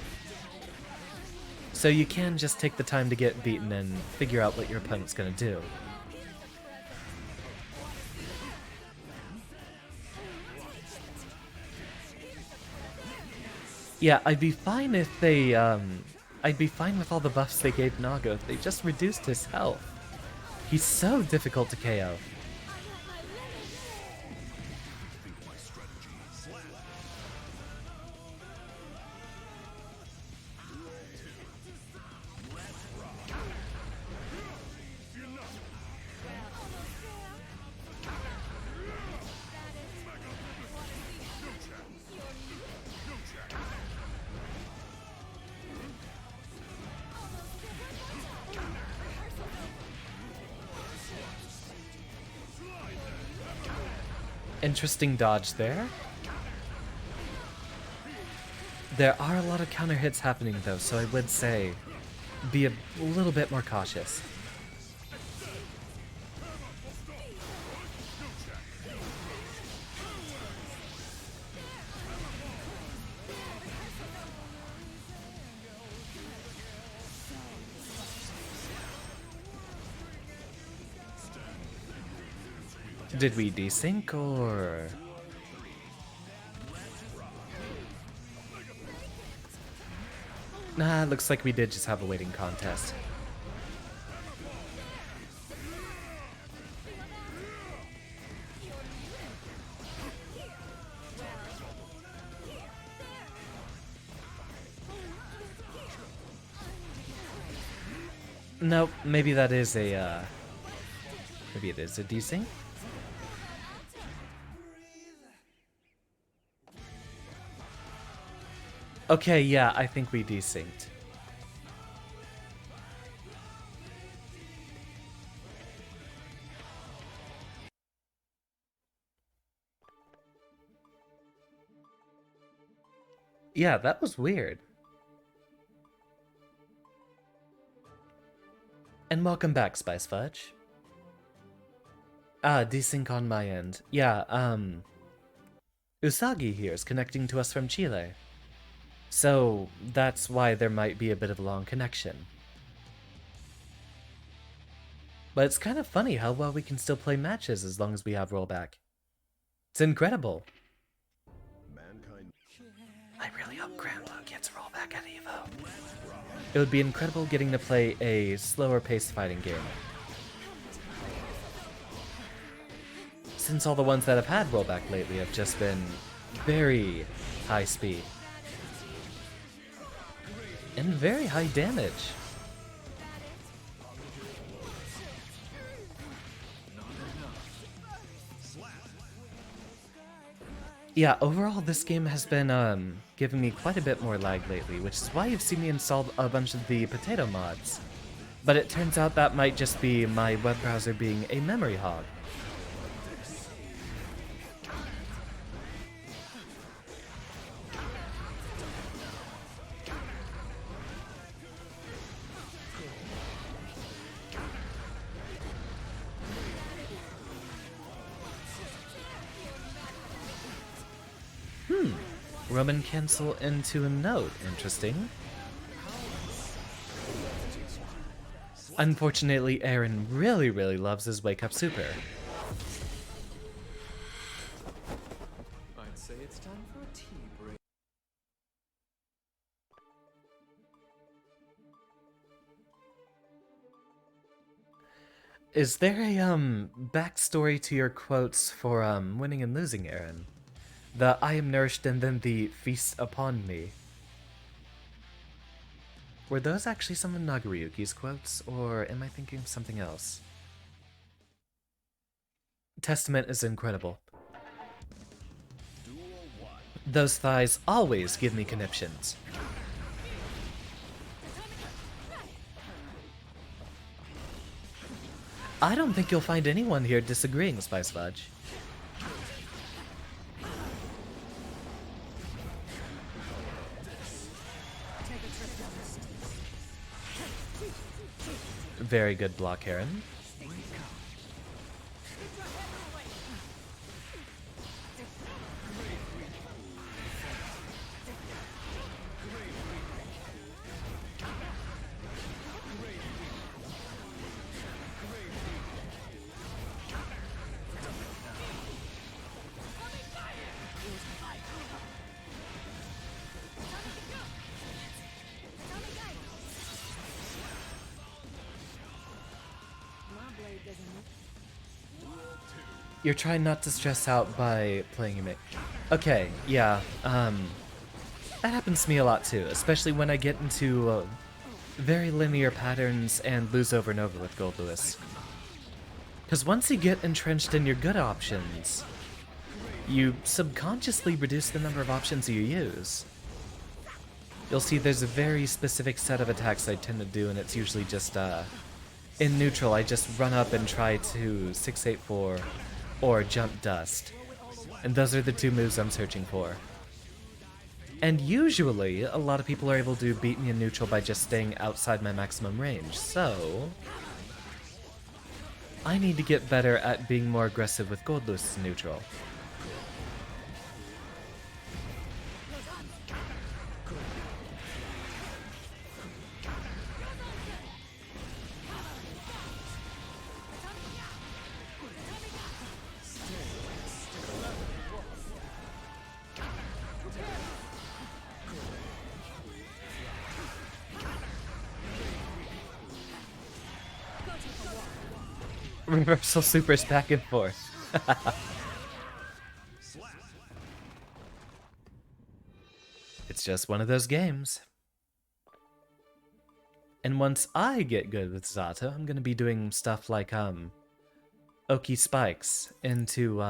So you can just take the time to get beaten and figure out what your opponent's gonna do. Yeah, I'd be fine if they, I'd be fine with all the buffs they gave Nago if they just reduced his health. He's so difficult to KO. Interesting dodge there. There are a lot of counter hits happening though, so I would say be a little bit more cautious. Did we desync or? Nah, looks like we did just have a waiting contest. Nope, maybe that is a, maybe it is a desync? Okay, yeah, I think we desynced. Yeah, that was weird. And welcome back, Spice Fudge. Ah, desync on my end. Yeah, Usagi here is connecting to us from Chile. So, that's why there might be a bit of a long connection. But it's kind of funny how well we can still play matches as long as we have rollback. It's incredible. Mankind. I really hope Granblue gets rollback at EVO. It would be incredible getting to play a slower paced fighting game. Since all the ones that have had rollback lately have just been very high speed. And very high damage. Yeah, overall this game has been giving me quite a bit more lag lately, which is why you've seen me install a bunch of the potato mods. But it turns out that might just be my web browser being a memory hog. Roman cancel into a note. Interesting. Unfortunately, Aaron really loves his Wake Up Super. I'd say it's time for a tea break. Is there a backstory to your quotes for winning and losing, Aaron? The I am nourished and then the feast upon me. Were those actually some of Nagaryuki's quotes, or am I thinking of something else? Testament is incredible. Duel 1. Those thighs always give me conniptions. I don't think you'll find anyone here disagreeing, Spice Fudge. Very good block, Aaron. You're trying not to stress out by playing your mate. Okay, yeah, that happens to me a lot too, especially when I get into very linear patterns and lose over and over with Gold Lewis. Because once you get entrenched in your good options, you subconsciously reduce the number of options you use. You'll see there's a very specific set of attacks I tend to do, and it's usually just, in neutral, I just run up and try to 684 or jump dust. And those are the two moves I'm searching for. And usually, a lot of people are able to beat me in neutral by just staying outside my maximum range, so I need to get better at being more aggressive with Gold Lewis in neutral. Reversal supers back and forth. It's just one of those games. And once I get good with Zato, I'm gonna be doing stuff like Oki spikes into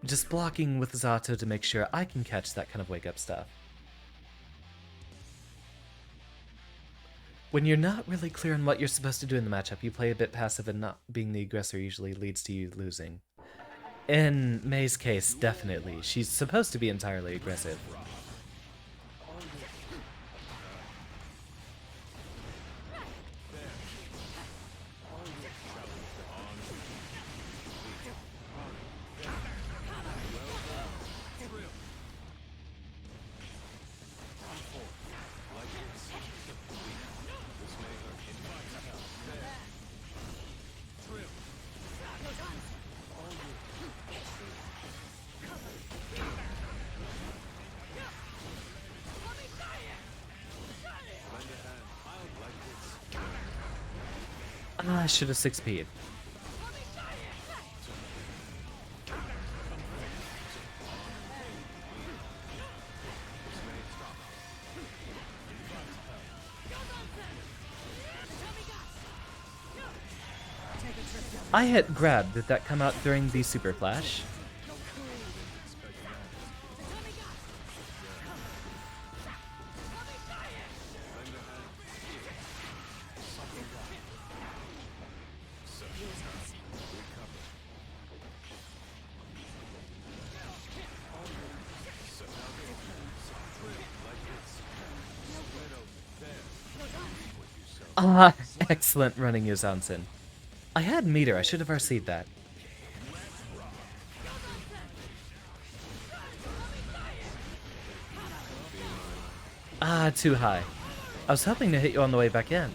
just blocking with Zato to make sure I can catch that kind of wake up stuff. When you're not really clear on what you're supposed to do in the matchup, you play a bit passive, and not being the aggressor usually leads to you losing. In May's case, definitely. She's supposed to be entirely aggressive. I should have 6P'd. I hit grab. Did that come out during the super flash? Ah, excellent running, Yuzansen. I had meter, I should have RC'd that. Ah, too high. I was hoping to hit you on the way back in.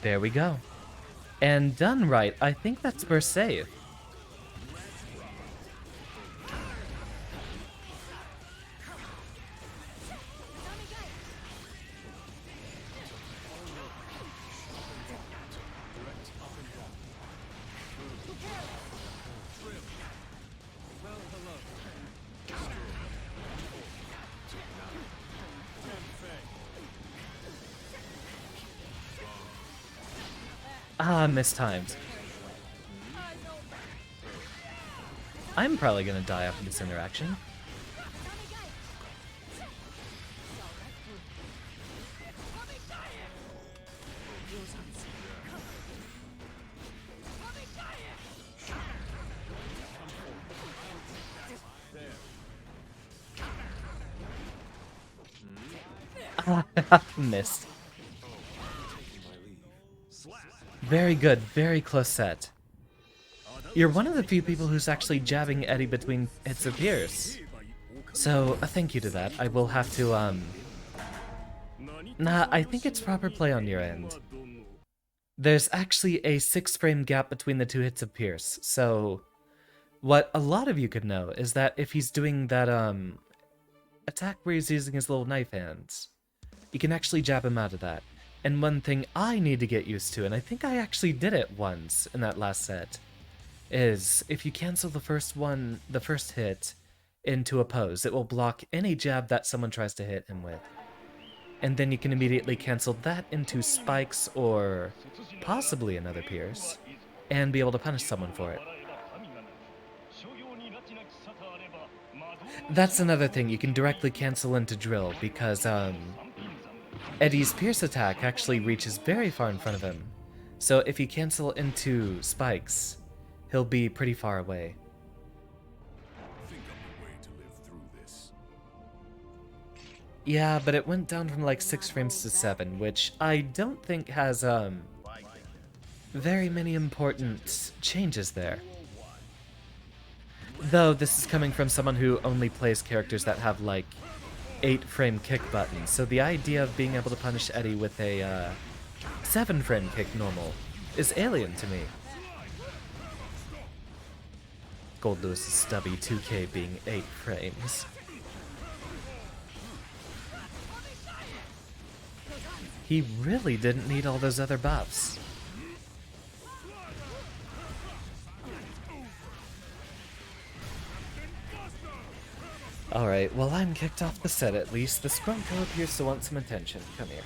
There we go. And done right, I think that's first save. Ah, mistimed. I'm probably gonna die after this interaction. Ah, missed. Very good, very close set. You're one of the few people who's actually jabbing Eddie between hits of Pierce. So, a thank you to that. I will have to, Nah, I think it's proper play on your end. There's actually a 6-frame gap between the 2 hits of Pierce, so... What a lot of you could know is that if he's doing that, attack where he's using his little knife hands, you can actually jab him out of that. And one thing I need to get used to, and I think I actually did it once in that last set, is if you cancel the first hit into a pose, it will block any jab that someone tries to hit him with. And then you can immediately cancel that into spikes or possibly another pierce, and be able to punish someone for it. That's another thing, you can directly cancel into drill, because Eddie's pierce attack actually reaches very far in front of him. So if you cancel into spikes, he'll be pretty far away. Think of a way to live through this. Yeah, but it went down from like 6 frames to 7, which I don't think has very many important changes there. Though this is coming from someone who only plays characters that have like 8-frame kick button, so the idea of being able to punish Eddie with a 7-frame kick normal is alien to me. Gold Lewis's stubby 2K being 8 frames. He really didn't need all those other buffs. Alright, well I'm kicked off the set at least. The Scrunko appears to want some attention. Come here.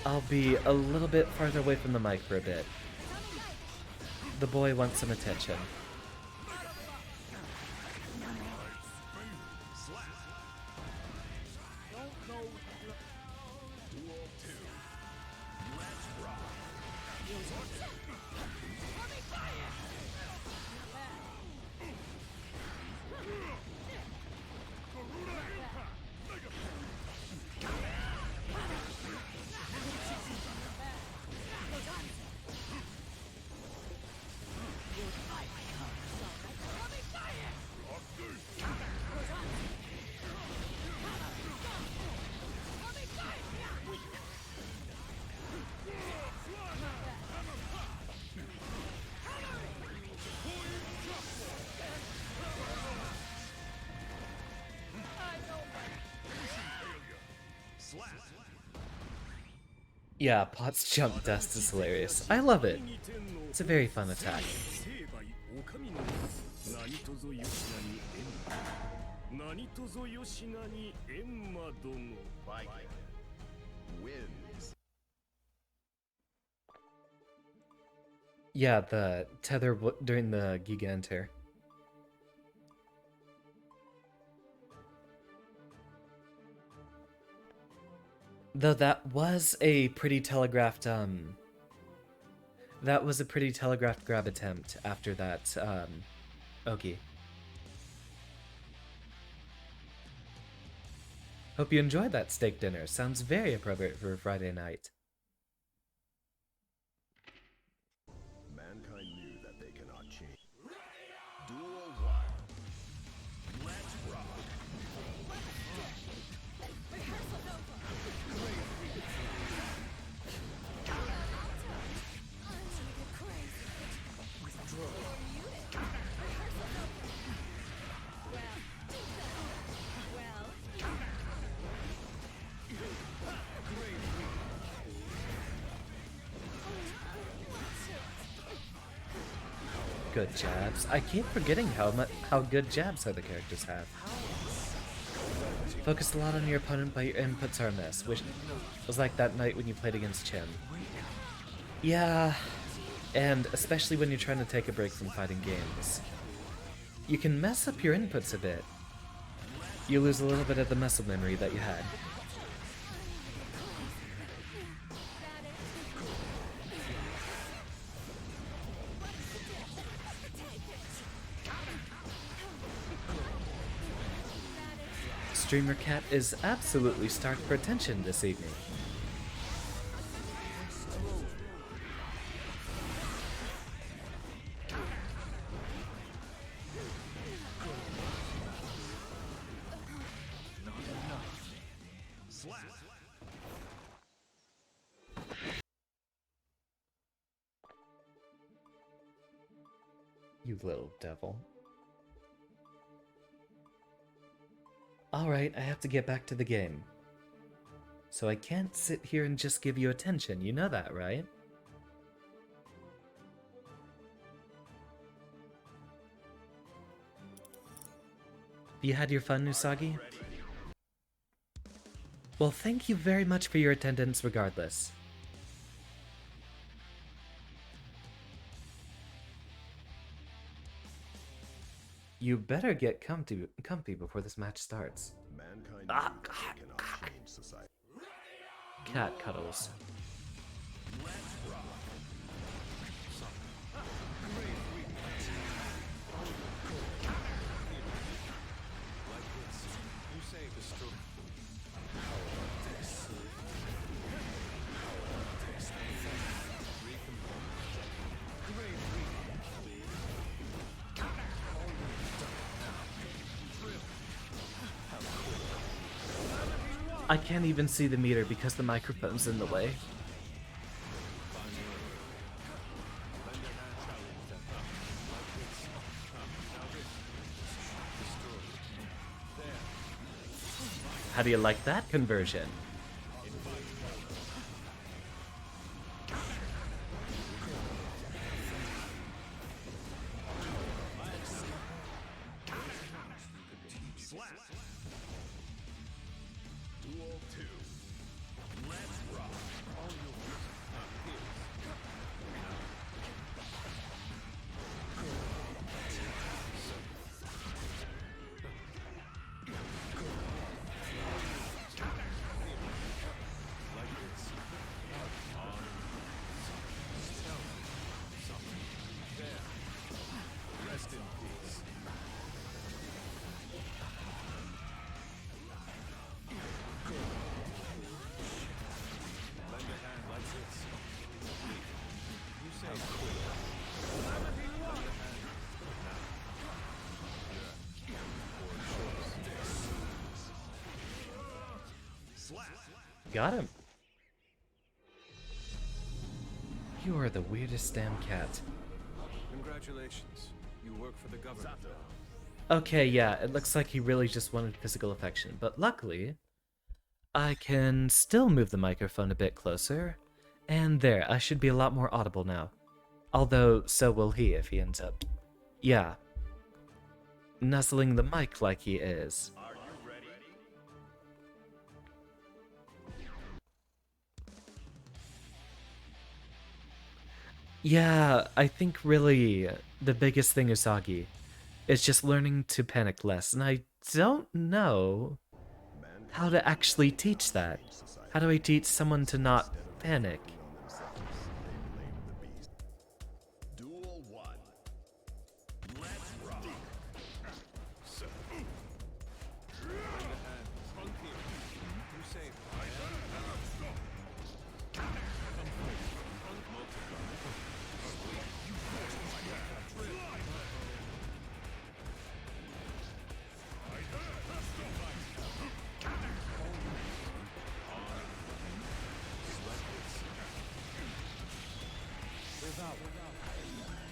I'll be a little bit farther away from the mic for a bit. The boy wants some attention. Yeah, Pot's jump dust is hilarious. I love it. It's a very fun attack. Viking wins. Yeah, the tether during the Gigantor. Though that was a pretty telegraphed, that was a pretty telegraphed grab attempt after that, Oki. Hope you enjoyed that steak dinner. Sounds very appropriate for a Friday night. Mankind knew that they cannot change. Duel 1. Let's rock. Good jabs. I keep forgetting how good jabs other characters have. Focus a lot on your opponent, but your inputs are a mess, which was like that night when you played against Chen. Yeah, and especially when you're trying to take a break from fighting games. You can mess up your inputs a bit. You lose a little bit of the muscle memory that you had. Streamer Cat is absolutely starved for attention this evening. You little devil. Alright, I have to get back to the game. So I can't sit here and just give you attention, you know that, right? You had your fun, Usagi? Well, thank you very much for your attendance regardless. You better get comfy before this match starts. Mankind knew that they cannot change society. Cat cuddles. I can't even see the meter because the microphone's in the way. How do you like that conversion? Duel 2. Let's rock. Rest in peace. Lend a hand like this. You say cool. Slap. Got him. You are the weirdest damn cat. Congratulations. You work for the government. Okay, yeah, it looks like he really just wanted physical affection, but luckily, I can still move the microphone a bit closer, and there, I should be a lot more audible now. Although, so will he if he ends up, yeah, nuzzling the mic like he is. Are you ready? Yeah, I think really the biggest thing, Usagi, is just learning to panic less, and I don't know how to actually teach that. How do I teach someone to not panic? Duel 1. Let's rock. You say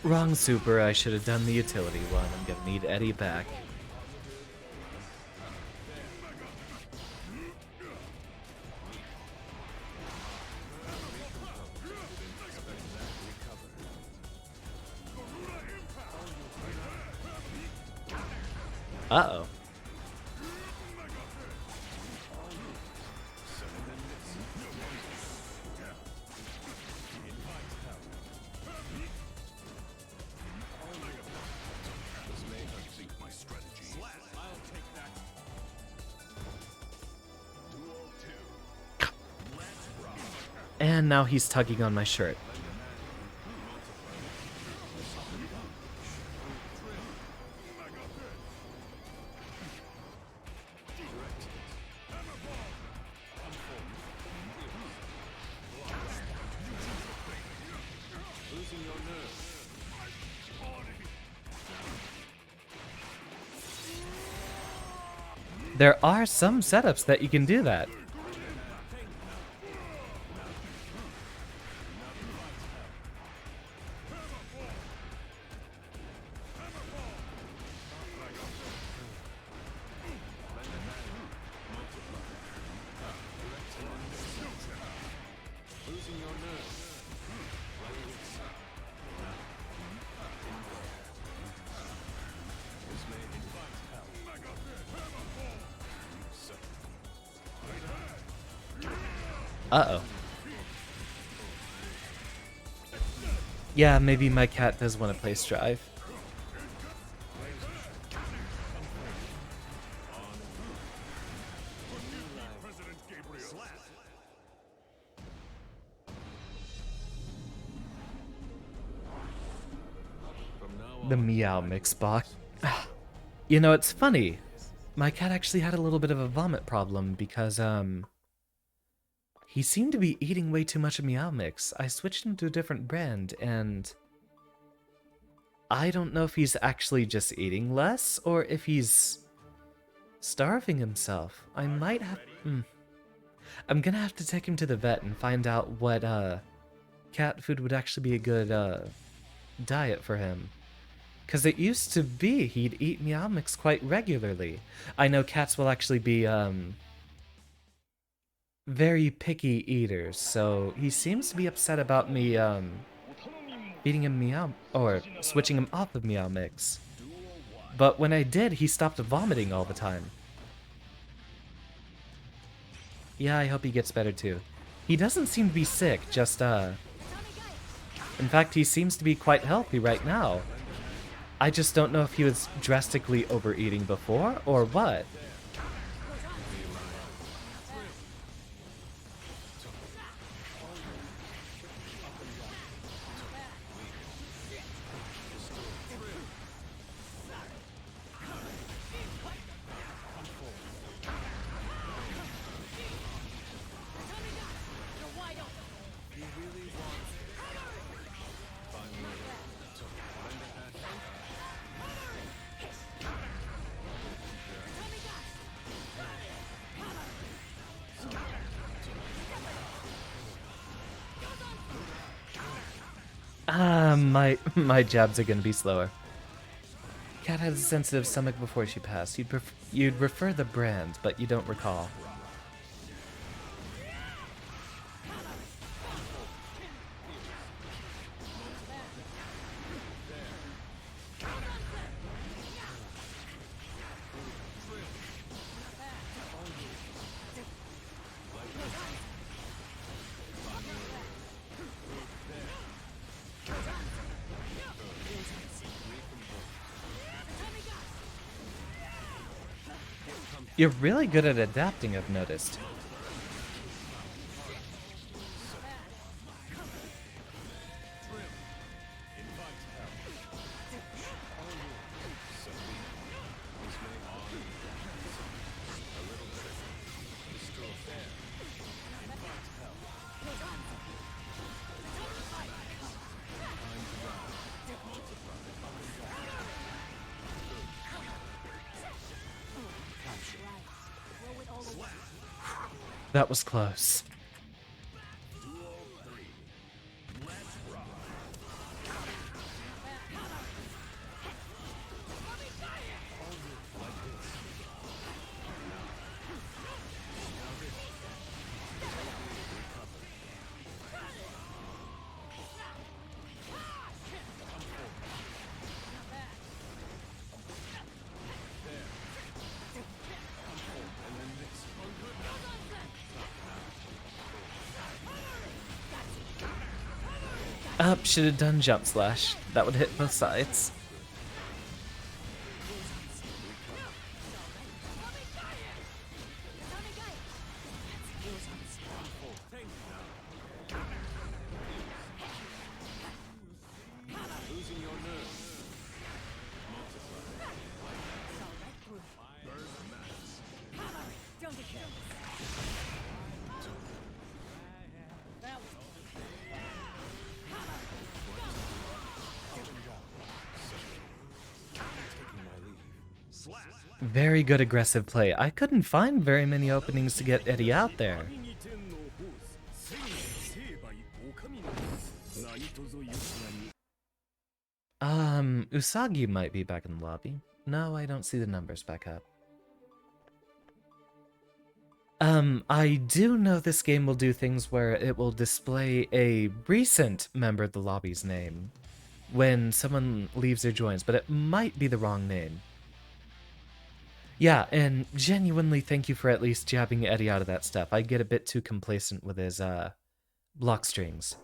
Wrong super, I should have done the utility one. I'm gonna need Eddie back. Uh-oh. And now he's tugging on my shirt. There are some setups that you can do that. Uh-oh. Yeah, maybe my cat does want to play Strive. The meow mix box. You know, it's funny. My cat actually had a little bit of a vomit problem because, he seemed to be eating way too much of Meow Mix. I switched him to a different brand, and I don't know if he's actually just eating less, or if he's starving himself. I might have... I'm gonna have to take him to the vet and find out what cat food would actually be a good diet for him. Because it used to be he'd eat Meow Mix quite regularly. I know cats will actually be very picky eaters, so he seems to be upset about me feeding him Meow or switching him off of Meow Mix. But when I did, he stopped vomiting all the time. Yeah, I hope he gets better too. He doesn't seem to be sick, just in fact, he seems to be quite healthy right now. I just don't know if he was drastically overeating before or what. My jabs are gonna be slower. Cat had a sensitive stomach before she passed. You'd refer the brand, but you don't recall. You're really good at adapting, I've noticed. That was close. Should have done jump slash. That would hit both sides. Very good aggressive play. I couldn't find very many openings to get Eddie out there. Usagi might be back in the lobby. No, I don't see the numbers back up. I do know this game will do things where it will display a recent member of the lobby's name when someone leaves or joins, but it might be the wrong name. Yeah, and genuinely thank you for at least jabbing Eddie out of that stuff. I get a bit too complacent with his, block strings.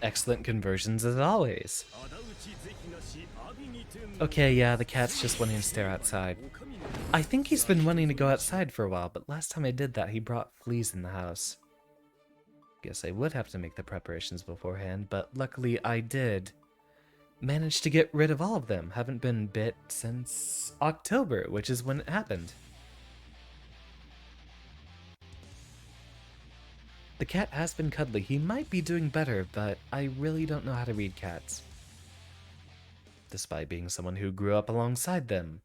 Excellent conversions as always. Okay, yeah, the cat's just wanting to stare outside. I think he's been wanting to go outside for a while, but last time I did that, he brought fleas in the house. Guess I would have to make the preparations beforehand, but luckily I did manage to get rid of all of them. Haven't been bit since October, which is when it happened. The cat has been cuddly. He might be doing better, but I really don't know how to read cats. Despite being someone who grew up alongside them.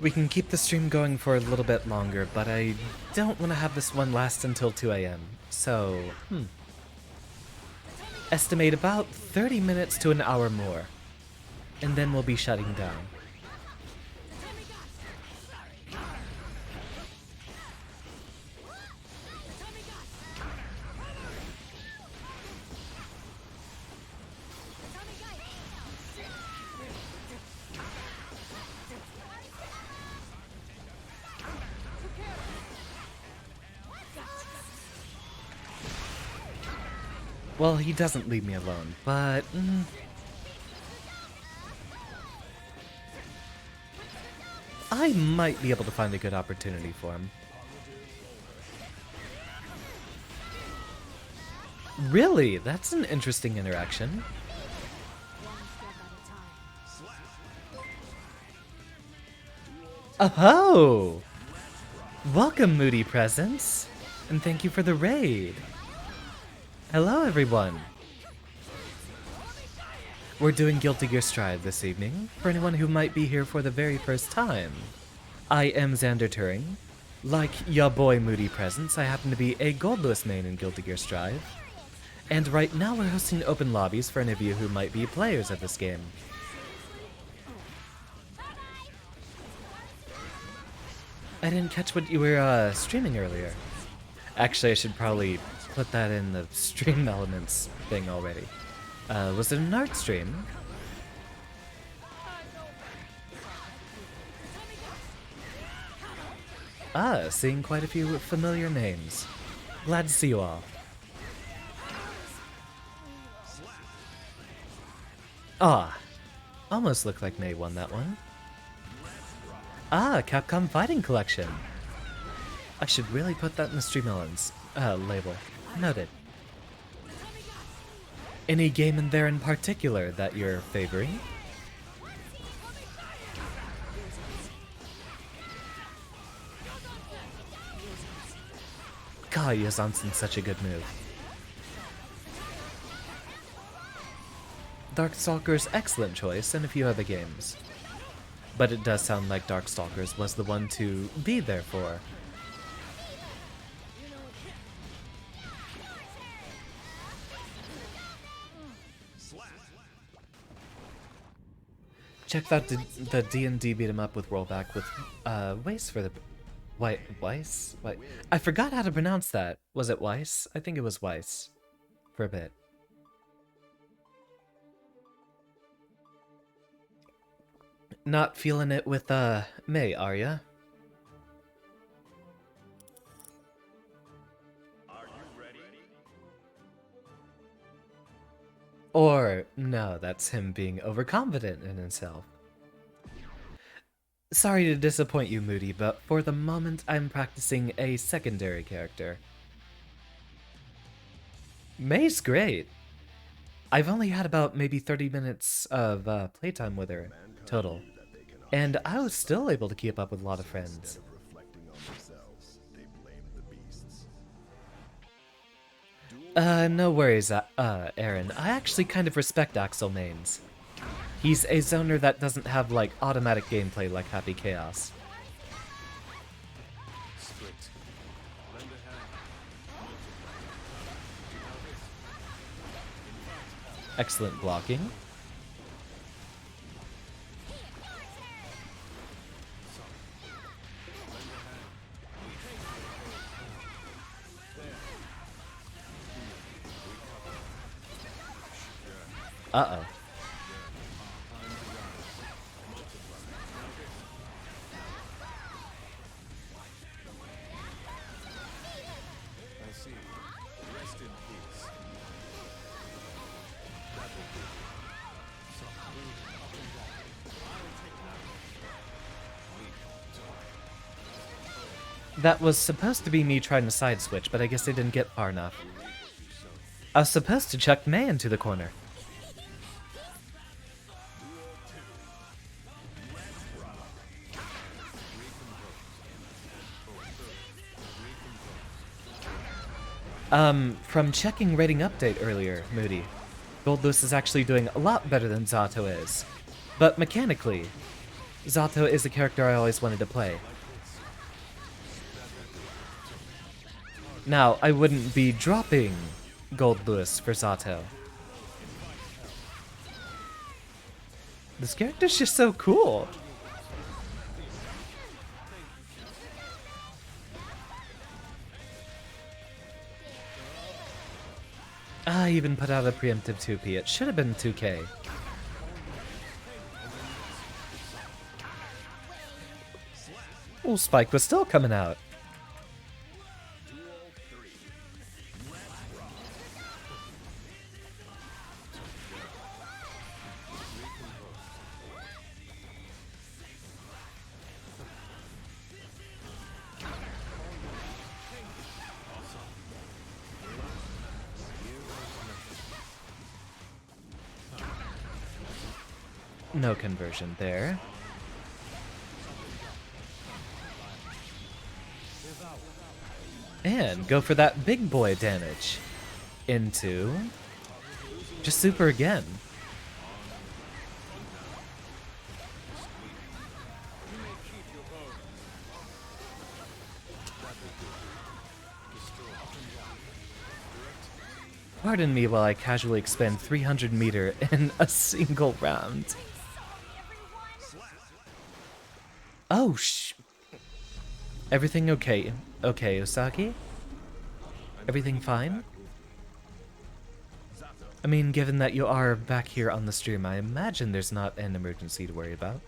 We can keep the stream going for a little bit longer, but I don't want to have this one last until 2 a.m. So, estimate about 30 minutes to an hour more. And then we'll be shutting down. Well, he doesn't leave me alone, but... I might be able to find a good opportunity for him. Really? That's an interesting interaction. Oh! Welcome, Moody Presence! And thank you for the raid! Hello, everyone! We're doing Guilty Gear Strive this evening, for anyone who might be here for the very first time. I am Xander Turing. Like ya boy Moody Presence, I happen to be a goldless main in Guilty Gear Strive. And right now we're hosting open lobbies for any of you who might be players of this game. I didn't catch what you were streaming earlier. Actually, I should probably put that in the stream elements thing already. Was it an art stream? Ah, seeing quite a few familiar names. Glad to see you all. Ah, almost looked like May won that one. Ah, Capcom Fighting Collection. I should really put that in the stream elements label. Noted. Any game in there in particular that you're favoring? God, Yazansen's such a good move. Darkstalker's excellent choice and a few other games. But it does sound like Darkstalkers was the one to be there for. Check out the D&D beat 'em up with rollback with Weiss for the Weiss? I forgot how to pronounce that. Was it Weiss? I think it was Weiss for a bit. Not feeling it with May, are ya? Are you ready? Or, no, that's him being overconfident in himself. Sorry to disappoint you, Moody, but for the moment I'm practicing a secondary character. May's great. I've only had about maybe 30 minutes of playtime with her, total. And I was still able to keep up with a lot of friends. Reflecting on themselves, they blame the beasts. No worries, Aaron. I actually kind of respect Axel mains. He's a zoner that doesn't have, like, automatic gameplay like Happy Chaos. Strict. Lend a hand. Excellent blocking. Uh-oh. I see. Rest in peace. That will do. So move up and down. I'll take that. We That was supposed to be me trying to side switch, but I guess I didn't get far enough. I was supposed to chuck May into the corner. From checking rating update earlier, Moody, Goldless is actually doing a lot better than Zato is. But mechanically, Zato is a character I always wanted to play. Now, I wouldn't be dropping Goldless for Zato. This character's just so cool. I even put out a preemptive 2P. It should have been 2K. Oh, Spike was still coming out. No conversion there. And go for that big boy damage. Into... just super again. Pardon me while I casually expend 300 meter in a single round. Oh, everything okay? Okay, Osaki? Everything fine? I mean, given that you are back here on the stream, I imagine there's not an emergency to worry about.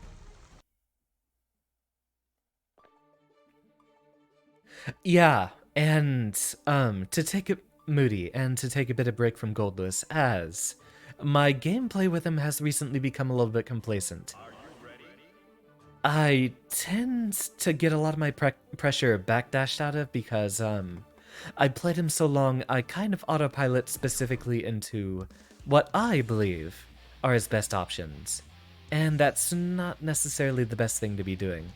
Yeah, and, to take it Moody, and to take a bit of break from Goldless, as my gameplay with him has recently become a little bit complacent. I tend to get a lot of my pressure backdashed out of because I played him so long, I kind of autopilot specifically into what I believe are his best options. And that's not necessarily the best thing to be doing.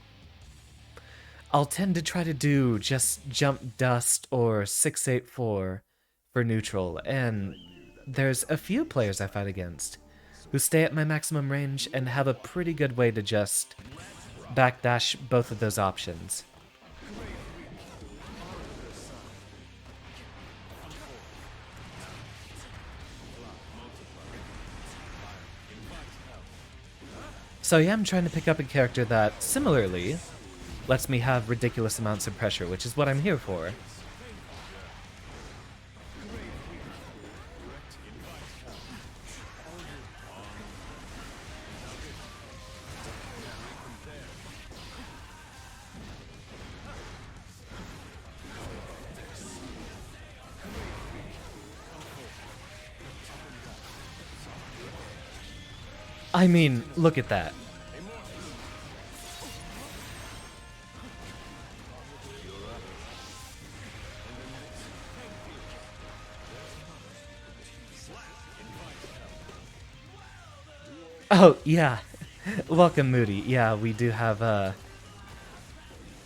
I'll tend to try to do just jump dust or 684 for neutral, and there's a few players I fight against who stay at my maximum range and have a pretty good way to just backdash both of those options. So yeah, I'm trying to pick up a character that, similarly, lets me have ridiculous amounts of pressure, which is what I'm here for. I mean, look at that. Oh, yeah. Welcome, Moody. Yeah, we do have,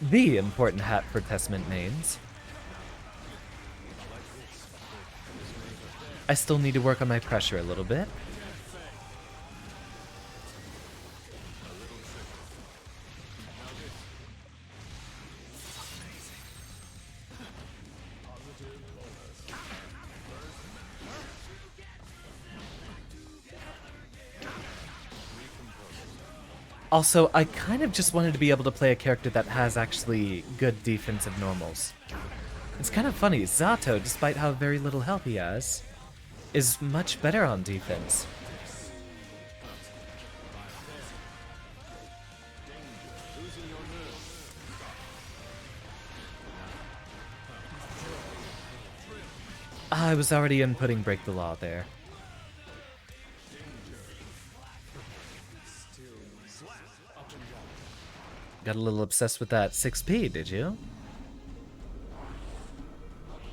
the important hat for Testament mains. I still need to work on my pressure a little bit. Also, I kind of just wanted to be able to play a character that has actually good defensive normals. It's kind of funny, Zato, despite how very little health he has, is much better on defense. I was already inputting break the law there. Got a little obsessed with that 6P, did you?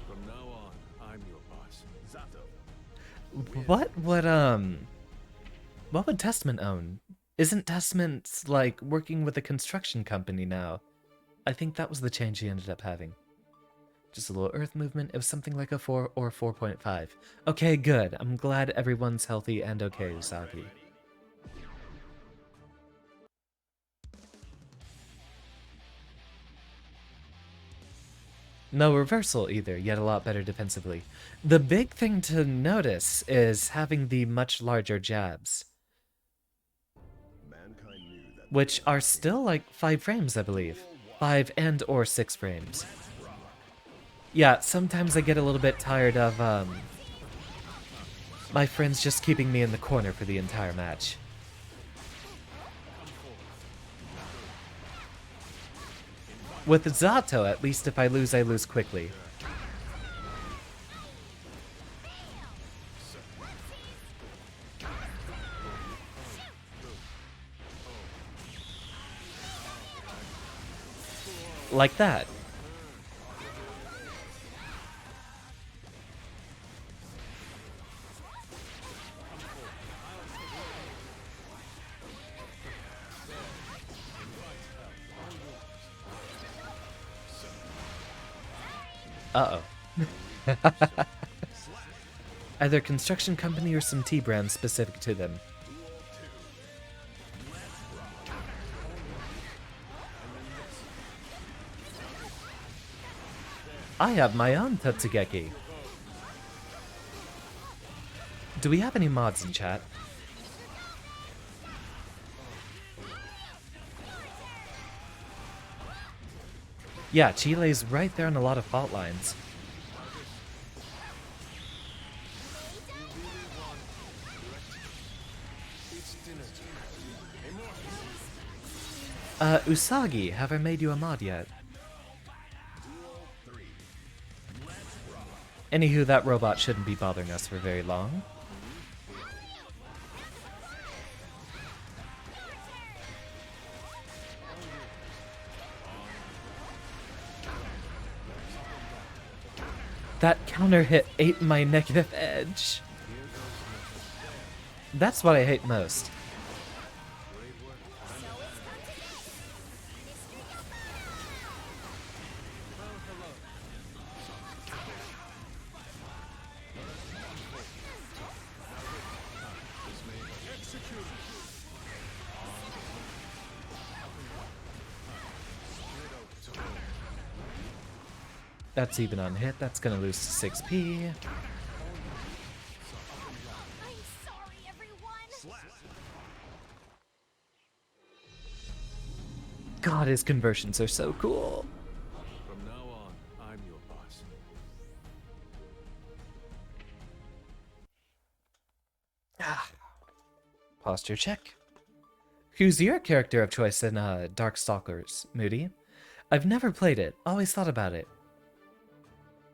From now on, I'm your boss. Zato. What would Testament own? Isn't Testament, like, working with a construction company now? I think that was the change he ended up having. Just a little earth movement. It was something like a 4 or 4.5. Okay, good. I'm glad everyone's healthy and okay, Usagi. No reversal either, yet a lot better defensively. The big thing to notice is having the much larger jabs, Mankind knew that which are still like 5 frames, I believe. 5 and or 6 frames. Yeah, sometimes I get a little bit tired of my friends just keeping me in the corner for the entire match. With Zato, at least if I lose quickly. Like that. Uh-oh. Either construction company or some tea brand specific to them. I have my own Tatsugeki. Do we have any mods in chat? Yeah, Chile's right there on a lot of fault lines. Usagi, have I made you a mod yet? Anywho, that robot shouldn't be bothering us for very long. That counter hit ate my negative edge. That's what I hate most. That's even on hit. That's gonna lose to 6P. I'm sorry, everyone. God, his conversions are so cool. from now on, I'm your boss. Posture check. Who's your character of choice in Darkstalkers, Moody? I've never played it, always thought about it.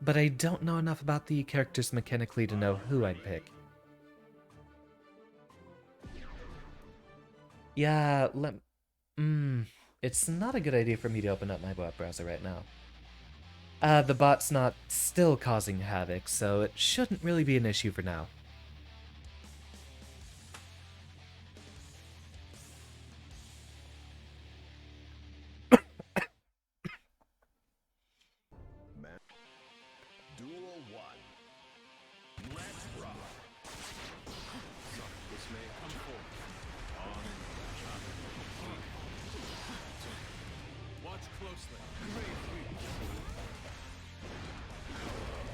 But I don't know enough about the characters mechanically to know who I'd pick. Yeah, it's not a good idea for me to open up my web browser right now. The bot's not still causing havoc, so it shouldn't really be an issue for now. Duel 1. Let's rock. This may come forth. On. Watch closely. Great reach.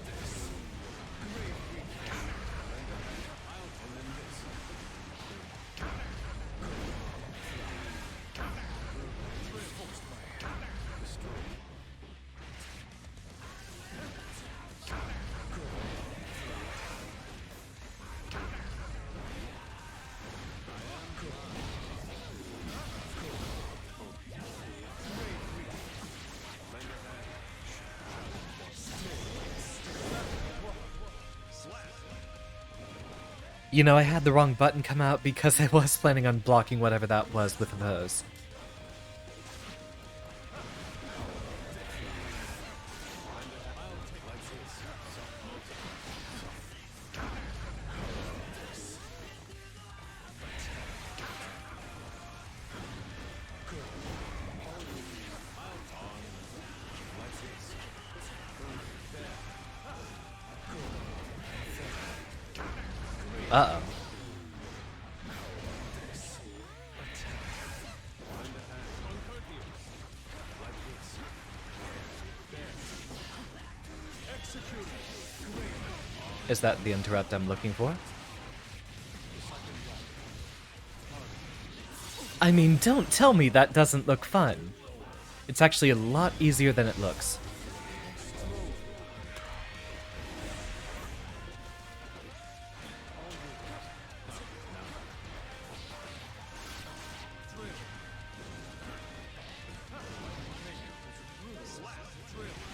This. Great reach. Out and then this. Reinforced by destroy. You know, I had the wrong button come out because I was planning on blocking whatever that was with the hose. Uh-oh. Is that the interrupt I'm looking for? I mean, don't tell me that doesn't look fun. It's actually a lot easier than it looks.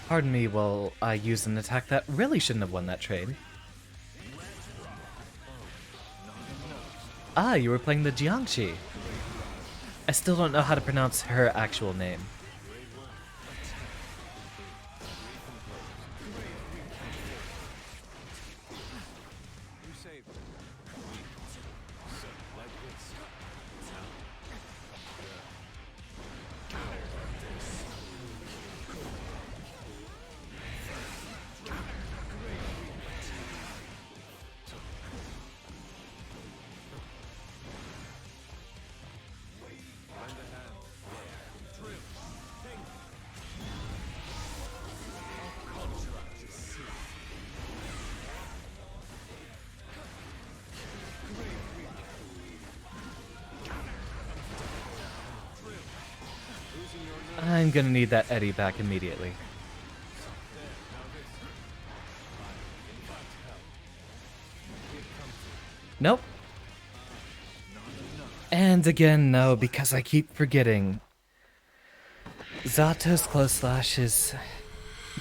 Pardon me while I use an attack that really shouldn't have won that trade. Ah, you were playing the Jiangxi. I still don't know how to pronounce her actual name. I'm gonna need that Eddie back immediately. Nope. And again, no, because I keep forgetting. Zato's close slash is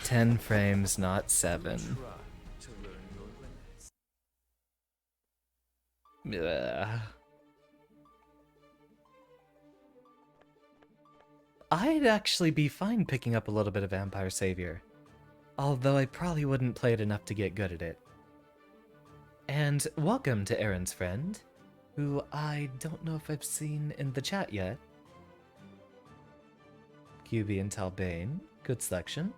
10 frames, not 7. Ugh. I'd actually be fine picking up a little bit of Vampire Savior, although I probably wouldn't play it enough to get good at it. And welcome to Aaron's friend, who I don't know if I've seen in the chat yet. QB and Talbane, good selection.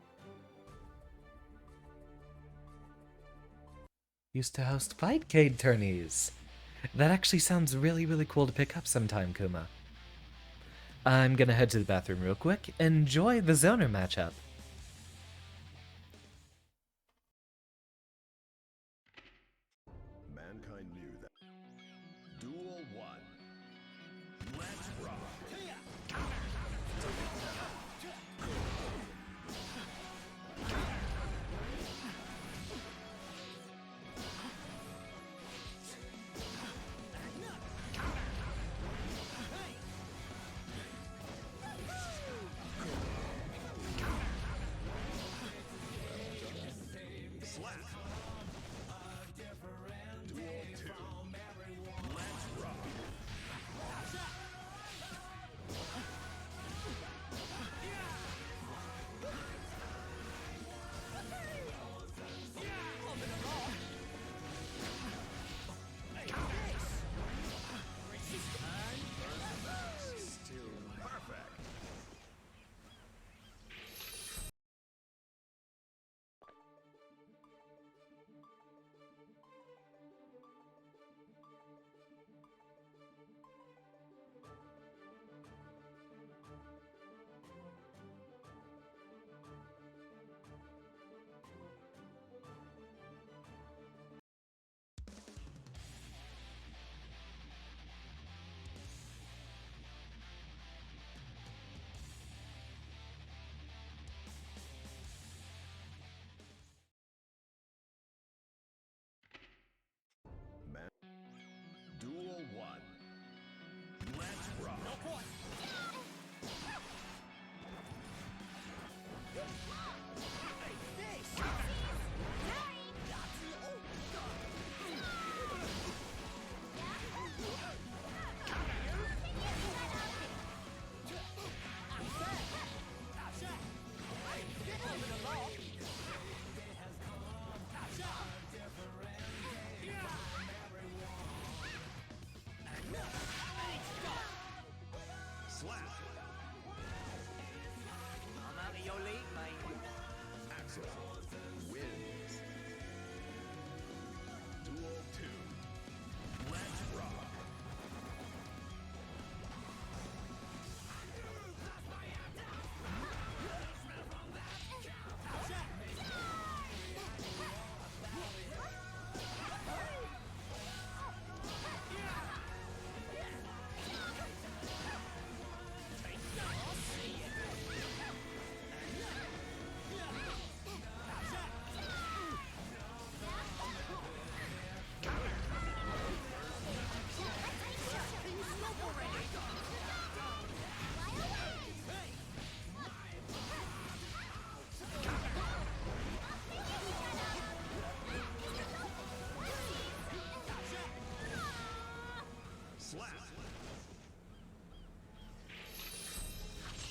Used to host Fightcade tourneys. That actually sounds really cool to pick up sometime, Kuma. I'm gonna head to the bathroom real quick. Enjoy the Zoner matchup. Mankind knew that. Duel 1. Let's rock. Duel 1. Let's rock.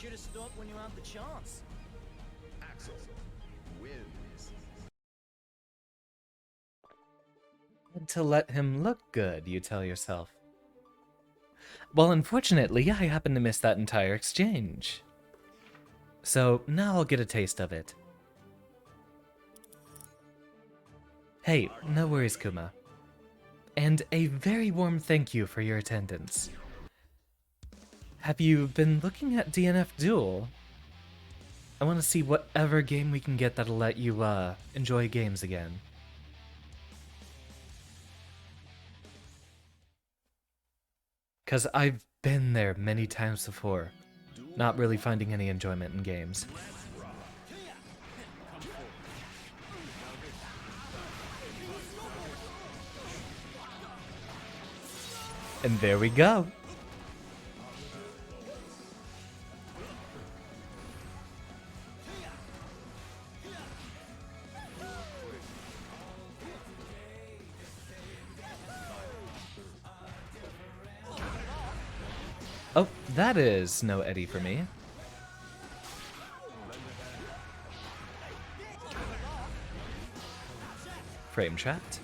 should have stopped when you had the chance. Axel wins. To let him look good, you tell yourself. Well, unfortunately, I happened to miss that entire exchange. So now I'll get a taste of it. Hey, no worries, Kuma. And a very warm thank you for your attendance. Have you been looking at DNF Duel? I want to see whatever game we can get that'll let you, enjoy games again. Cause I've been there many times before, not really finding any enjoyment in games. And there we go. Oh, that is no Eddie for me. Frame trapped.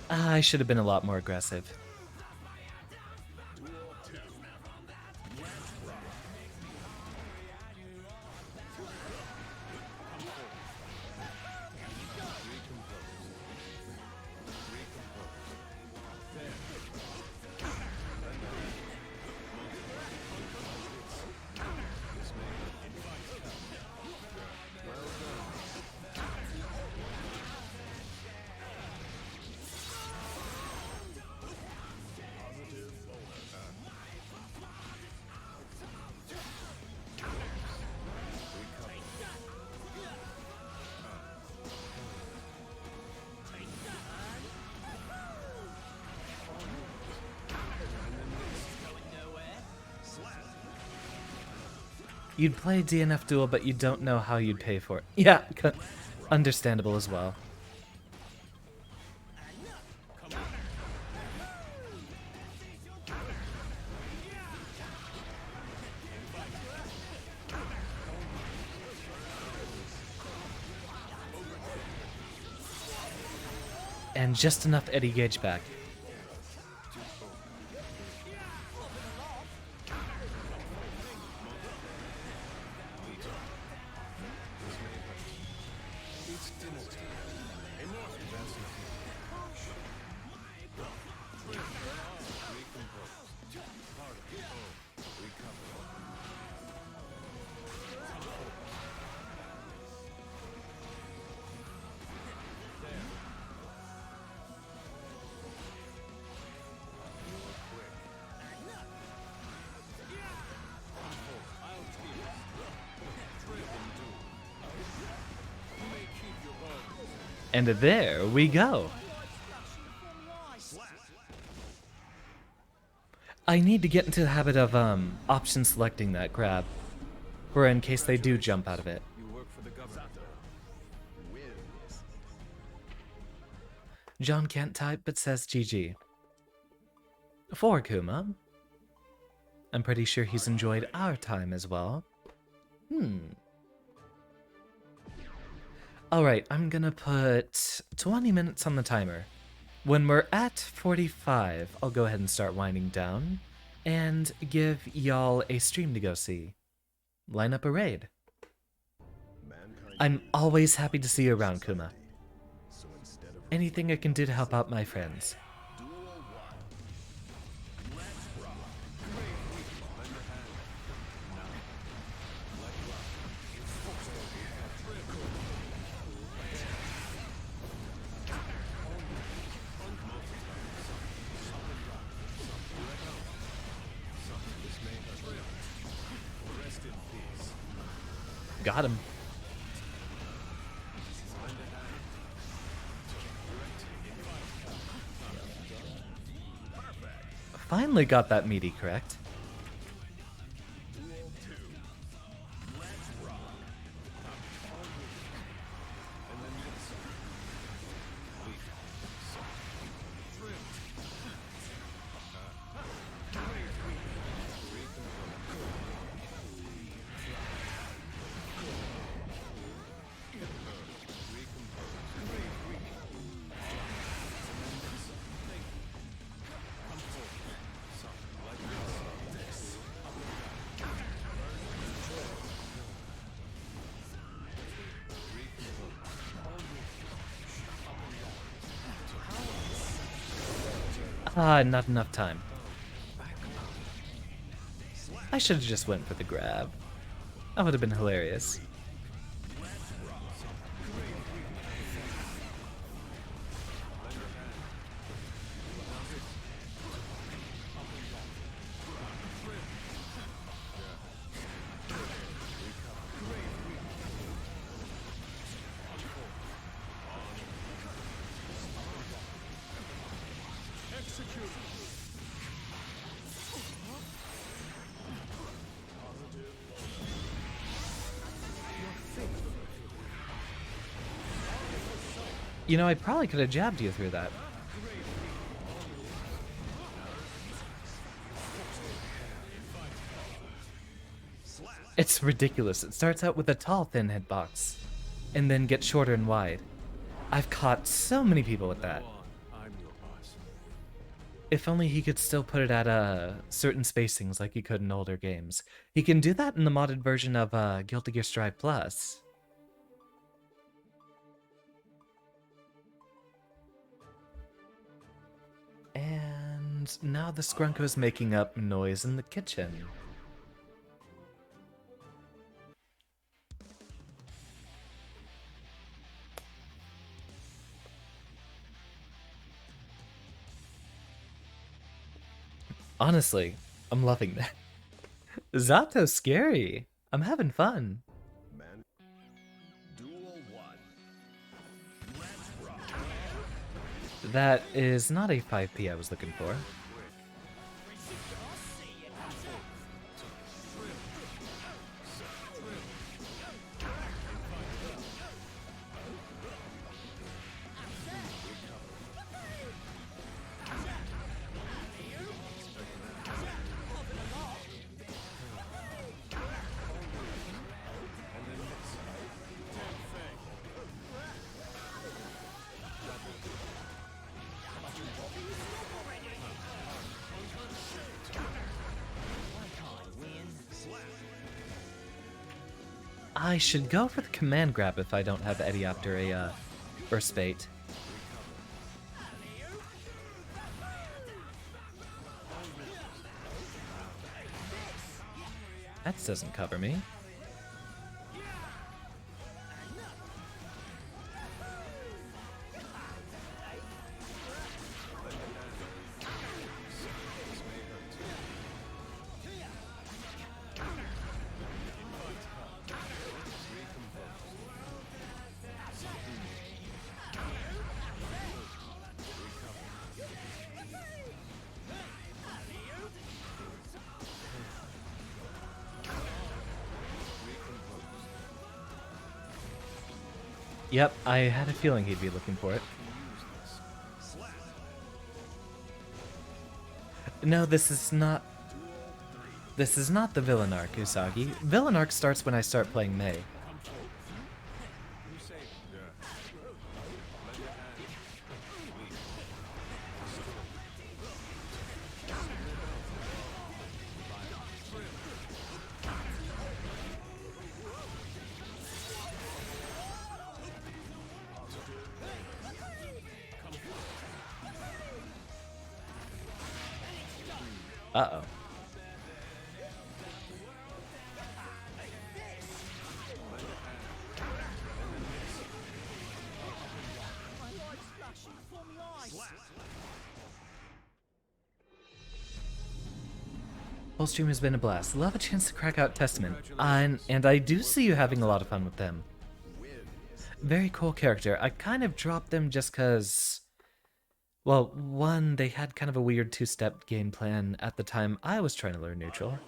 I should have been a lot more aggressive. You'd play DNF Duel, but you don't know how you'd pay for it. Yeah, understandable as well. And just enough Eddie Gage back. And there we go. I need to get into the habit of option selecting that grab, for in case they do jump out of it. You work for the government. Wins. John can't type but says GG. For Kuma. I'm pretty sure he's enjoyed our time as well. Alright, I'm gonna put 20 minutes on the timer. When we're at 45, I'll go ahead and start winding down and give y'all a stream to go see. Line up a raid. Mankind I'm always happy to see you around, Kuma. so instead of Anything I can do to help out my friends. Duel 1. Let's rock. Lend a hand. Now. Let rock. Rest in peace. Got him. Finally got that meaty correct. Duel 2. Let's rock. And then this. Ah, not enough time. I should have just went for the grab. That would have been hilarious. You know, I probably could have jabbed you through that. It's ridiculous. It starts out with a tall, thin hitbox, and then gets shorter and wide. I've caught so many people with that. I'm your boss. If only he could still put it at certain spacings like he could in older games. He can do that in the modded version of Guilty Gear Strive Plus. And now the Skrunko's making up noise in the kitchen. Honestly, I'm loving that. Zato's scary. I'm having fun. Man. Duel 1. Let's rock. That is not a 5P I was looking for. I should go for the command grab if I don't have Eddie after a burst bait. That doesn't cover me. Yep, I had a feeling he'd be looking for it. No, this is not... This is not the villain arc, Usagi. Villain arc starts when I start playing Mei. Uh-oh. Whole stream has been a blast. Love a chance to crack out Testament. And I do see you having a lot of fun with them. Very cool character. I kind of dropped them just because... Well, one, they had kind of a weird two-step game plan at the time I was trying to learn neutral.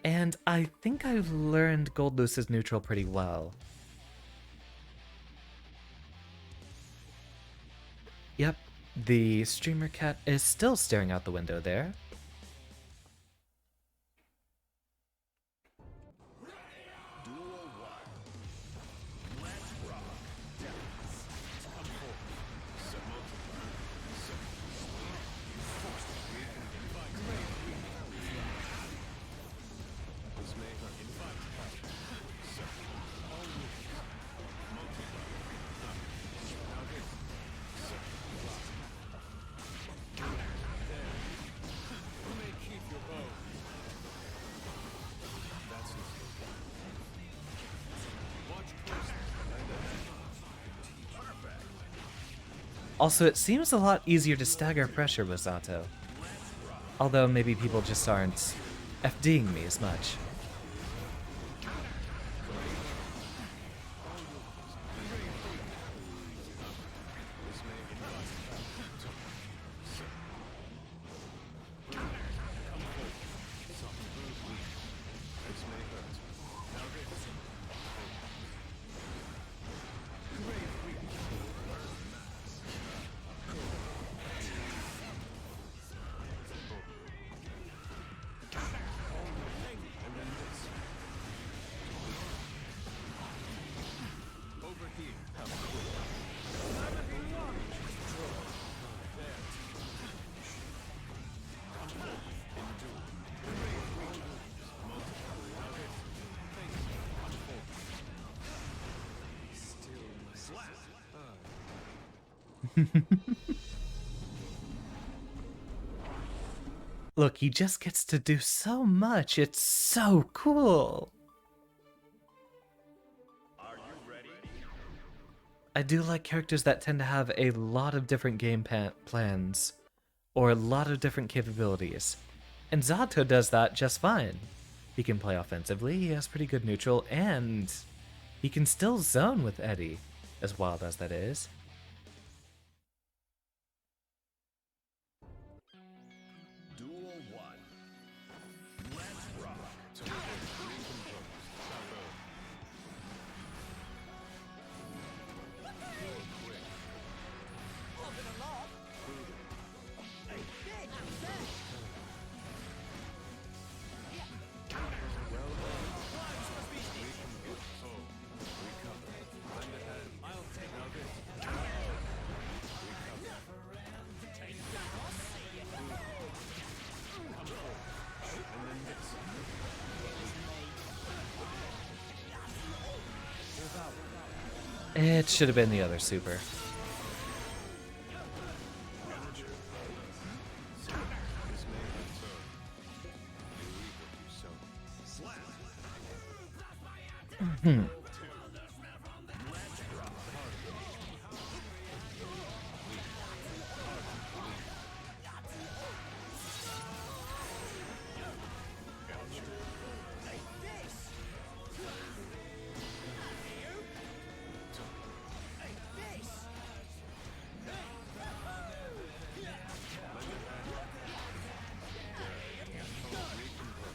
And I think I've learned Gold Luce's neutral pretty well. Yep, the streamer cat is still staring out the window there. Also, it seems a lot easier to stagger pressure with Zato. Although maybe people just aren't FDing me as much. Look, he just gets to do so much. It's so cool. Are you ready? I do like characters that tend to have a lot of different game plans, or a lot of different capabilities. And Zato does that just fine. He can play offensively, he has pretty good neutral, and he can still zone with Eddie, as wild as that is. Duel 1. Let's rock. It should have been the other super.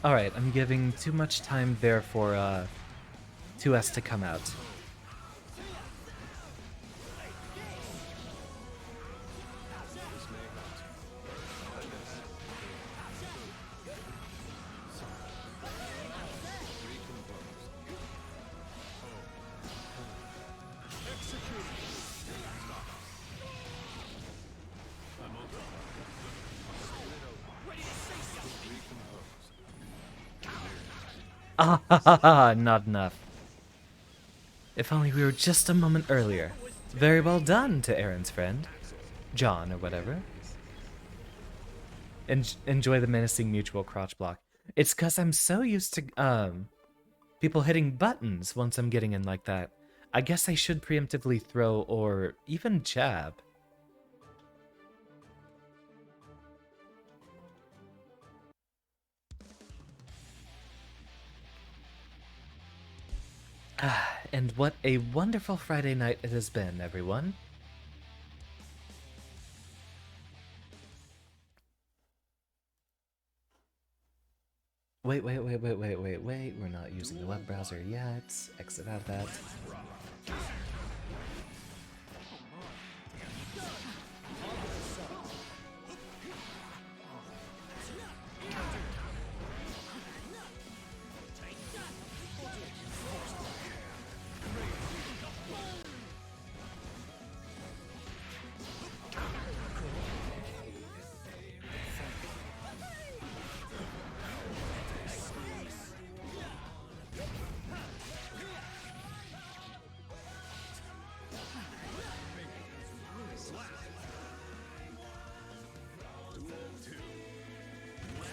Alright, I'm giving too much time there for 2S to come out. Ah, not enough. If only we were just a moment earlier. Very well done to Aaron's friend. John, or whatever. Enjoy the menacing mutual crotch block. It's cause I'm so used to, people hitting buttons once I'm getting in like that. I guess I should preemptively throw or even jab. And what a wonderful Friday night it has been, everyone. Wait. We're not using the web browser yet. Exit out of that.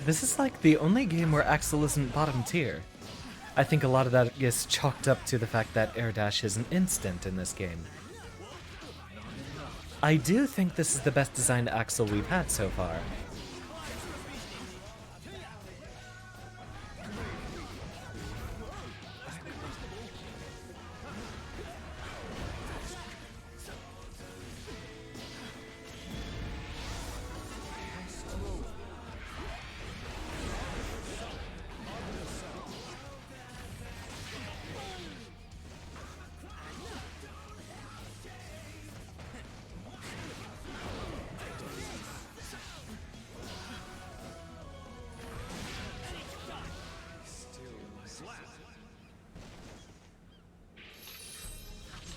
This is like the only game where Axel isn't bottom tier. I think a lot of that gets chalked up to the fact that air dash is an instant in this game. I do think this is the best designed Axel we've had so far.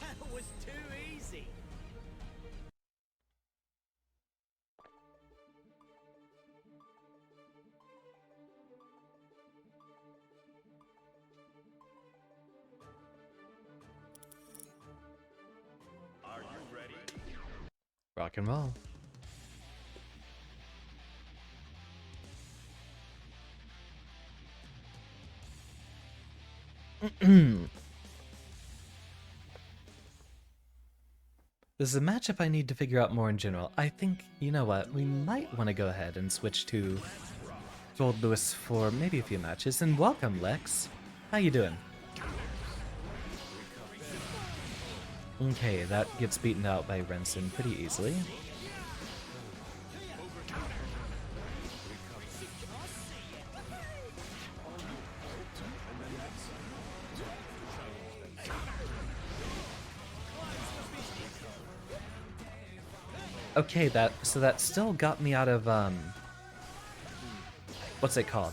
That was too easy. Are you ready? Rock and roll. This is a matchup I need to figure out more in general. I think, you know what, we might want to go ahead and switch to Gold Lewis for maybe a few matches. And welcome, Lex. How you doing? Okay, that gets beaten out by Renson pretty easily. Okay, so that still got me out of what's it called?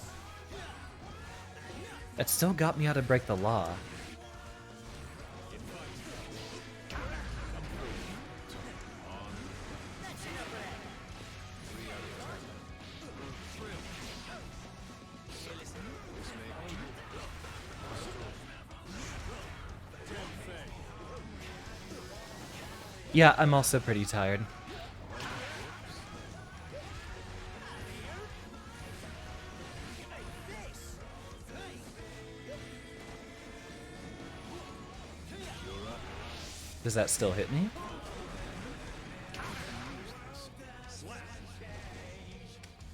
It still got me out of Break the Law. Yeah, I'm also pretty tired. Does that still hit me?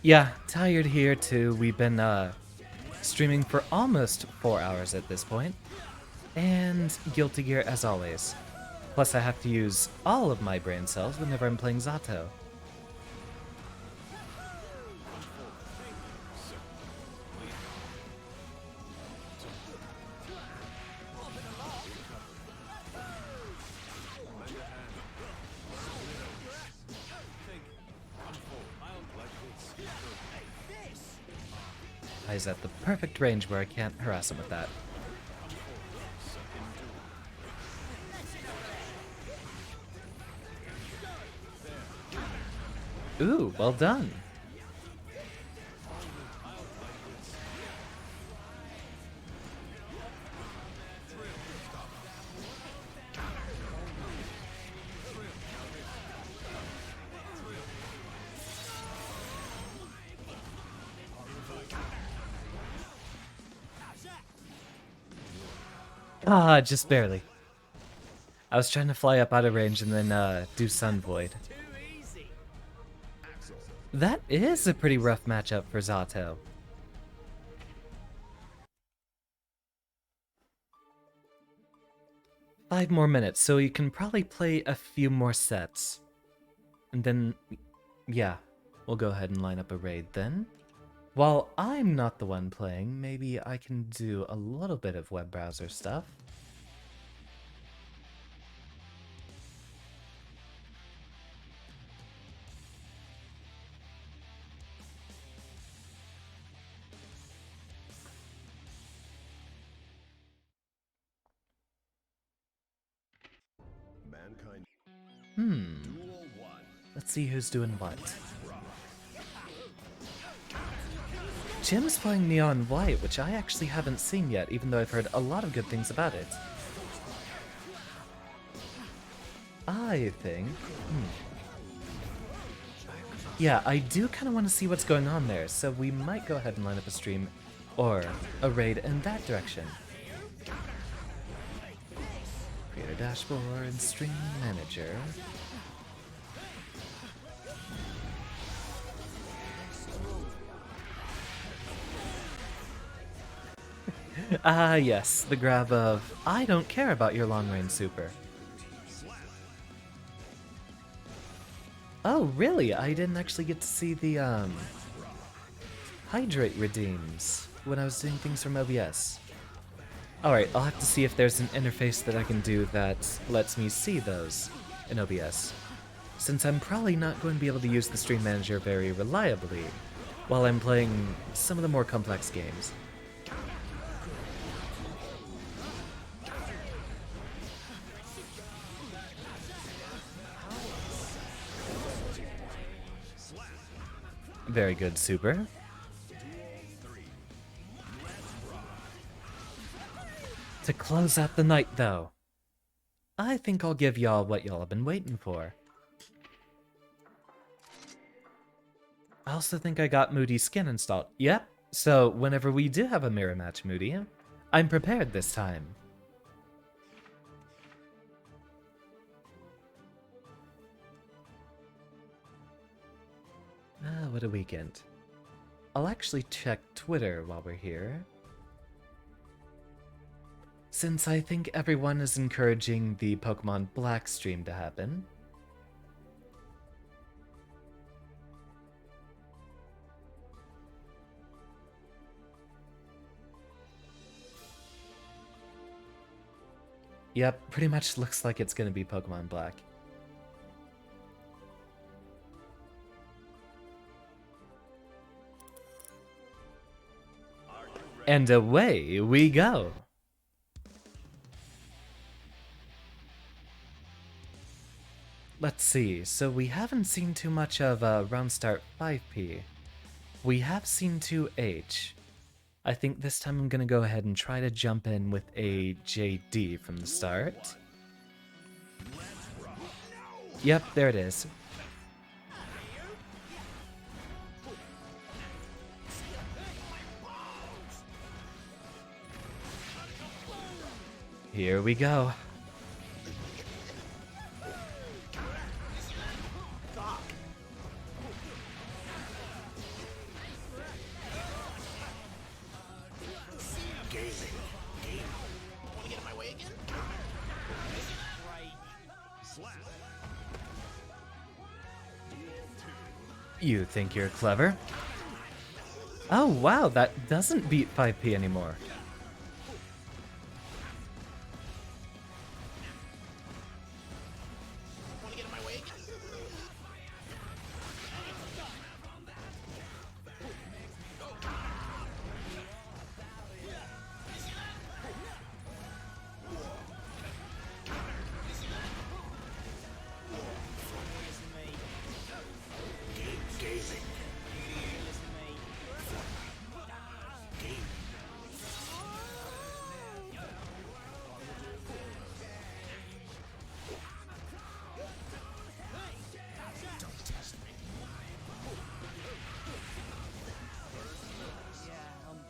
Yeah, tired here too. We've been streaming for almost 4 hours at this point. And Guilty Gear as always. Plus I have to use all of my brain cells whenever I'm playing Zato. He's at the perfect range where I can't harass him with that. Ooh, well done. Ah, just barely. I was trying to fly up out of range and then do Sun Void. Too easy. That is a pretty rough matchup for Zato. Five more minutes, so you can probably play a few more sets. And then, yeah, we'll go ahead and line up a raid then. While I'm not the one playing, maybe I can do a little bit of web browser stuff. Mankind. Hmm, Duel 1. let's see who's doing what. Jim's playing Neon White, which I actually haven't seen yet, even though I've heard a lot of good things about it. I think... Yeah, I do kind of want to see what's going on there, so we might go ahead and line up a stream or a raid in that direction. Create a dashboard, stream manager. Ah, yes, the grab of, I don't care about your long-range super. Oh, really? I didn't actually get to see the, hydrate redeems when I was doing things from OBS. Alright, I'll have to see if there's an interface that I can do that lets me see those in OBS, since I'm probably not going to be able to use the Stream Manager very reliably while I'm playing some of the more complex games. Very good, Super. To close out the night, though, I think I'll give y'all what y'all have been waiting for. I also think I got Moody's skin installed. Yep, so whenever we do have a mirror match, Moody, I'm prepared this time. Ah, what a weekend. I'll actually check Twitter while we're here, since I think everyone is encouraging the Pokemon Black stream to happen. Yep, pretty much looks like it's gonna be Pokemon Black. And away we go! Let's see, so we haven't seen too much of round start 5P. We have seen 2H. I think this time I'm gonna go ahead and try to jump in with a JD from the start. Yep, there it is. Here we go. You think you're clever? Oh wow, that doesn't beat 5P anymore.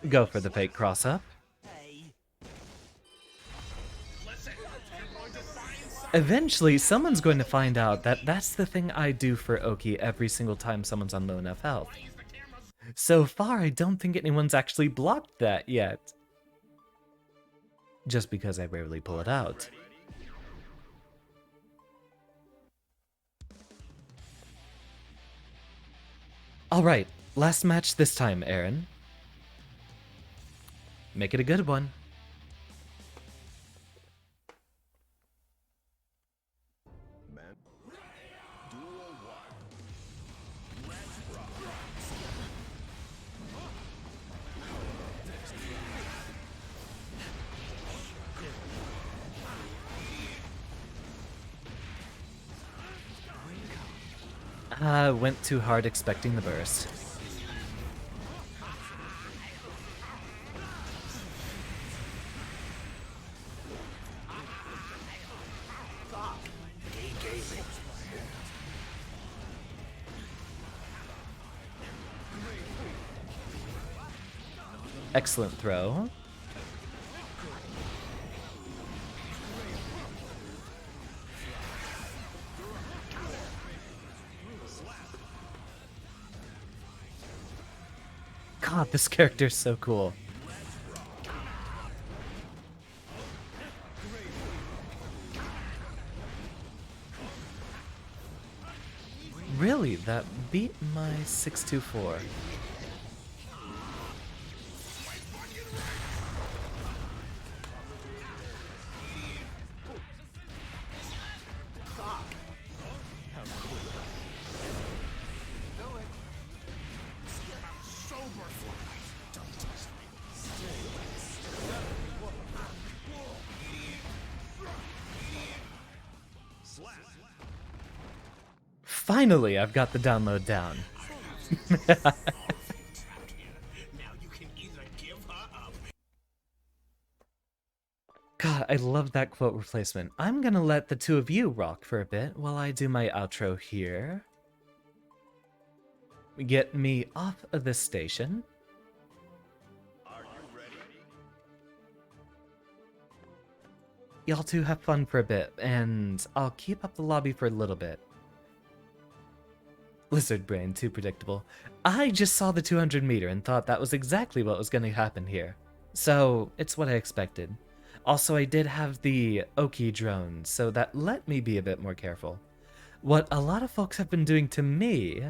Go for the fake cross-up. Eventually, someone's going to find out that that's the thing I do for Oki every single time someone's on low enough health. So far, I don't think anyone's actually blocked that yet. Just because I rarely pull it out. Alright, last match this time, Aaron. Make it a good one. Man. Duel 1. Let's rock. Went too hard expecting the burst. Excellent throw. God, this character is so cool. Really? That beat my 624. Finally, I've got the download down. Now you can either give her up. God, I love that quote replacement. I'm gonna let the two of you rock for a bit while I do my outro here. Get me off of this station. Are you ready? Y'all two have fun for a bit, and I'll keep up the lobby for a little bit. Lizard brain, too predictable. I just saw the 200 meter and thought that was exactly what was going to happen here. So, it's what I expected. Also, I did have the Oki drone, so that let me be a bit more careful. What a lot of folks have been doing to me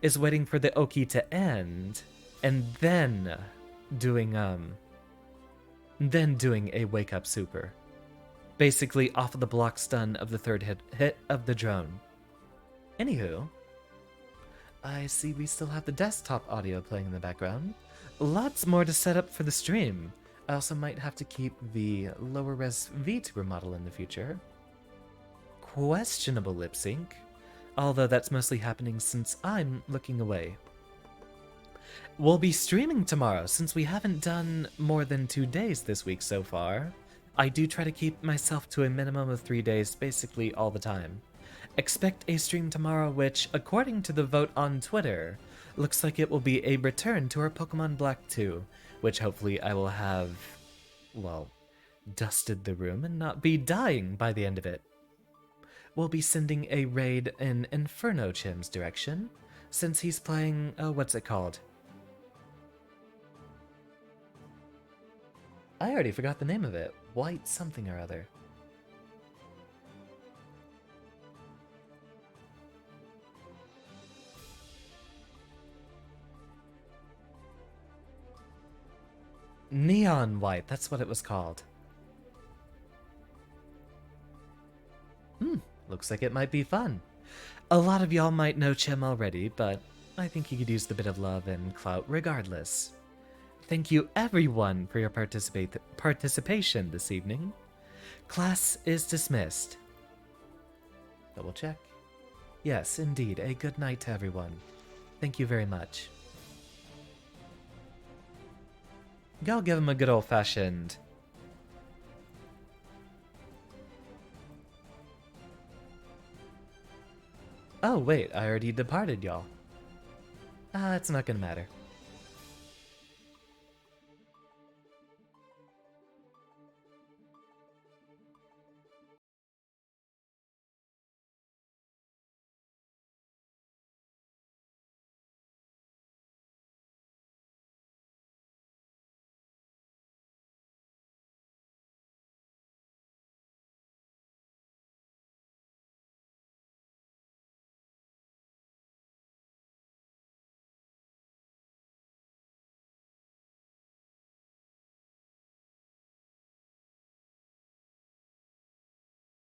is waiting for the Oki to end, and then doing a wake up super. Basically off of the block stun of the third hit of the drone. Anywho, I see we still have the desktop audio playing in the background. Lots more to set up for the stream. I also might have to keep the lower res VTuber model in the future. Questionable lip sync, although that's mostly happening since I'm looking away. We'll be streaming tomorrow since we haven't done more than 2 days this week so far. I do try to keep myself to a minimum of 3 days basically all the time. Expect a stream tomorrow which, according to the vote on Twitter, looks like it will be a return to our Pokemon Black 2, which hopefully I will have, well, dusted the room and not be dying by the end of it. We'll be sending a raid in Inferno Chim's direction, since he's playing, what's it called? I already forgot the name of it. White something or other. Neon White, that's what it was called. Looks like it might be fun. A lot of y'all might know Chim already, but I think he could use the bit of love and clout regardless. Thank you everyone for your participation this evening. Class is dismissed. Double check. Yes, indeed, a good night to everyone. Thank you very much. Go give him a good old-fashioned... Oh, wait, I already departed, y'all. It's not gonna matter.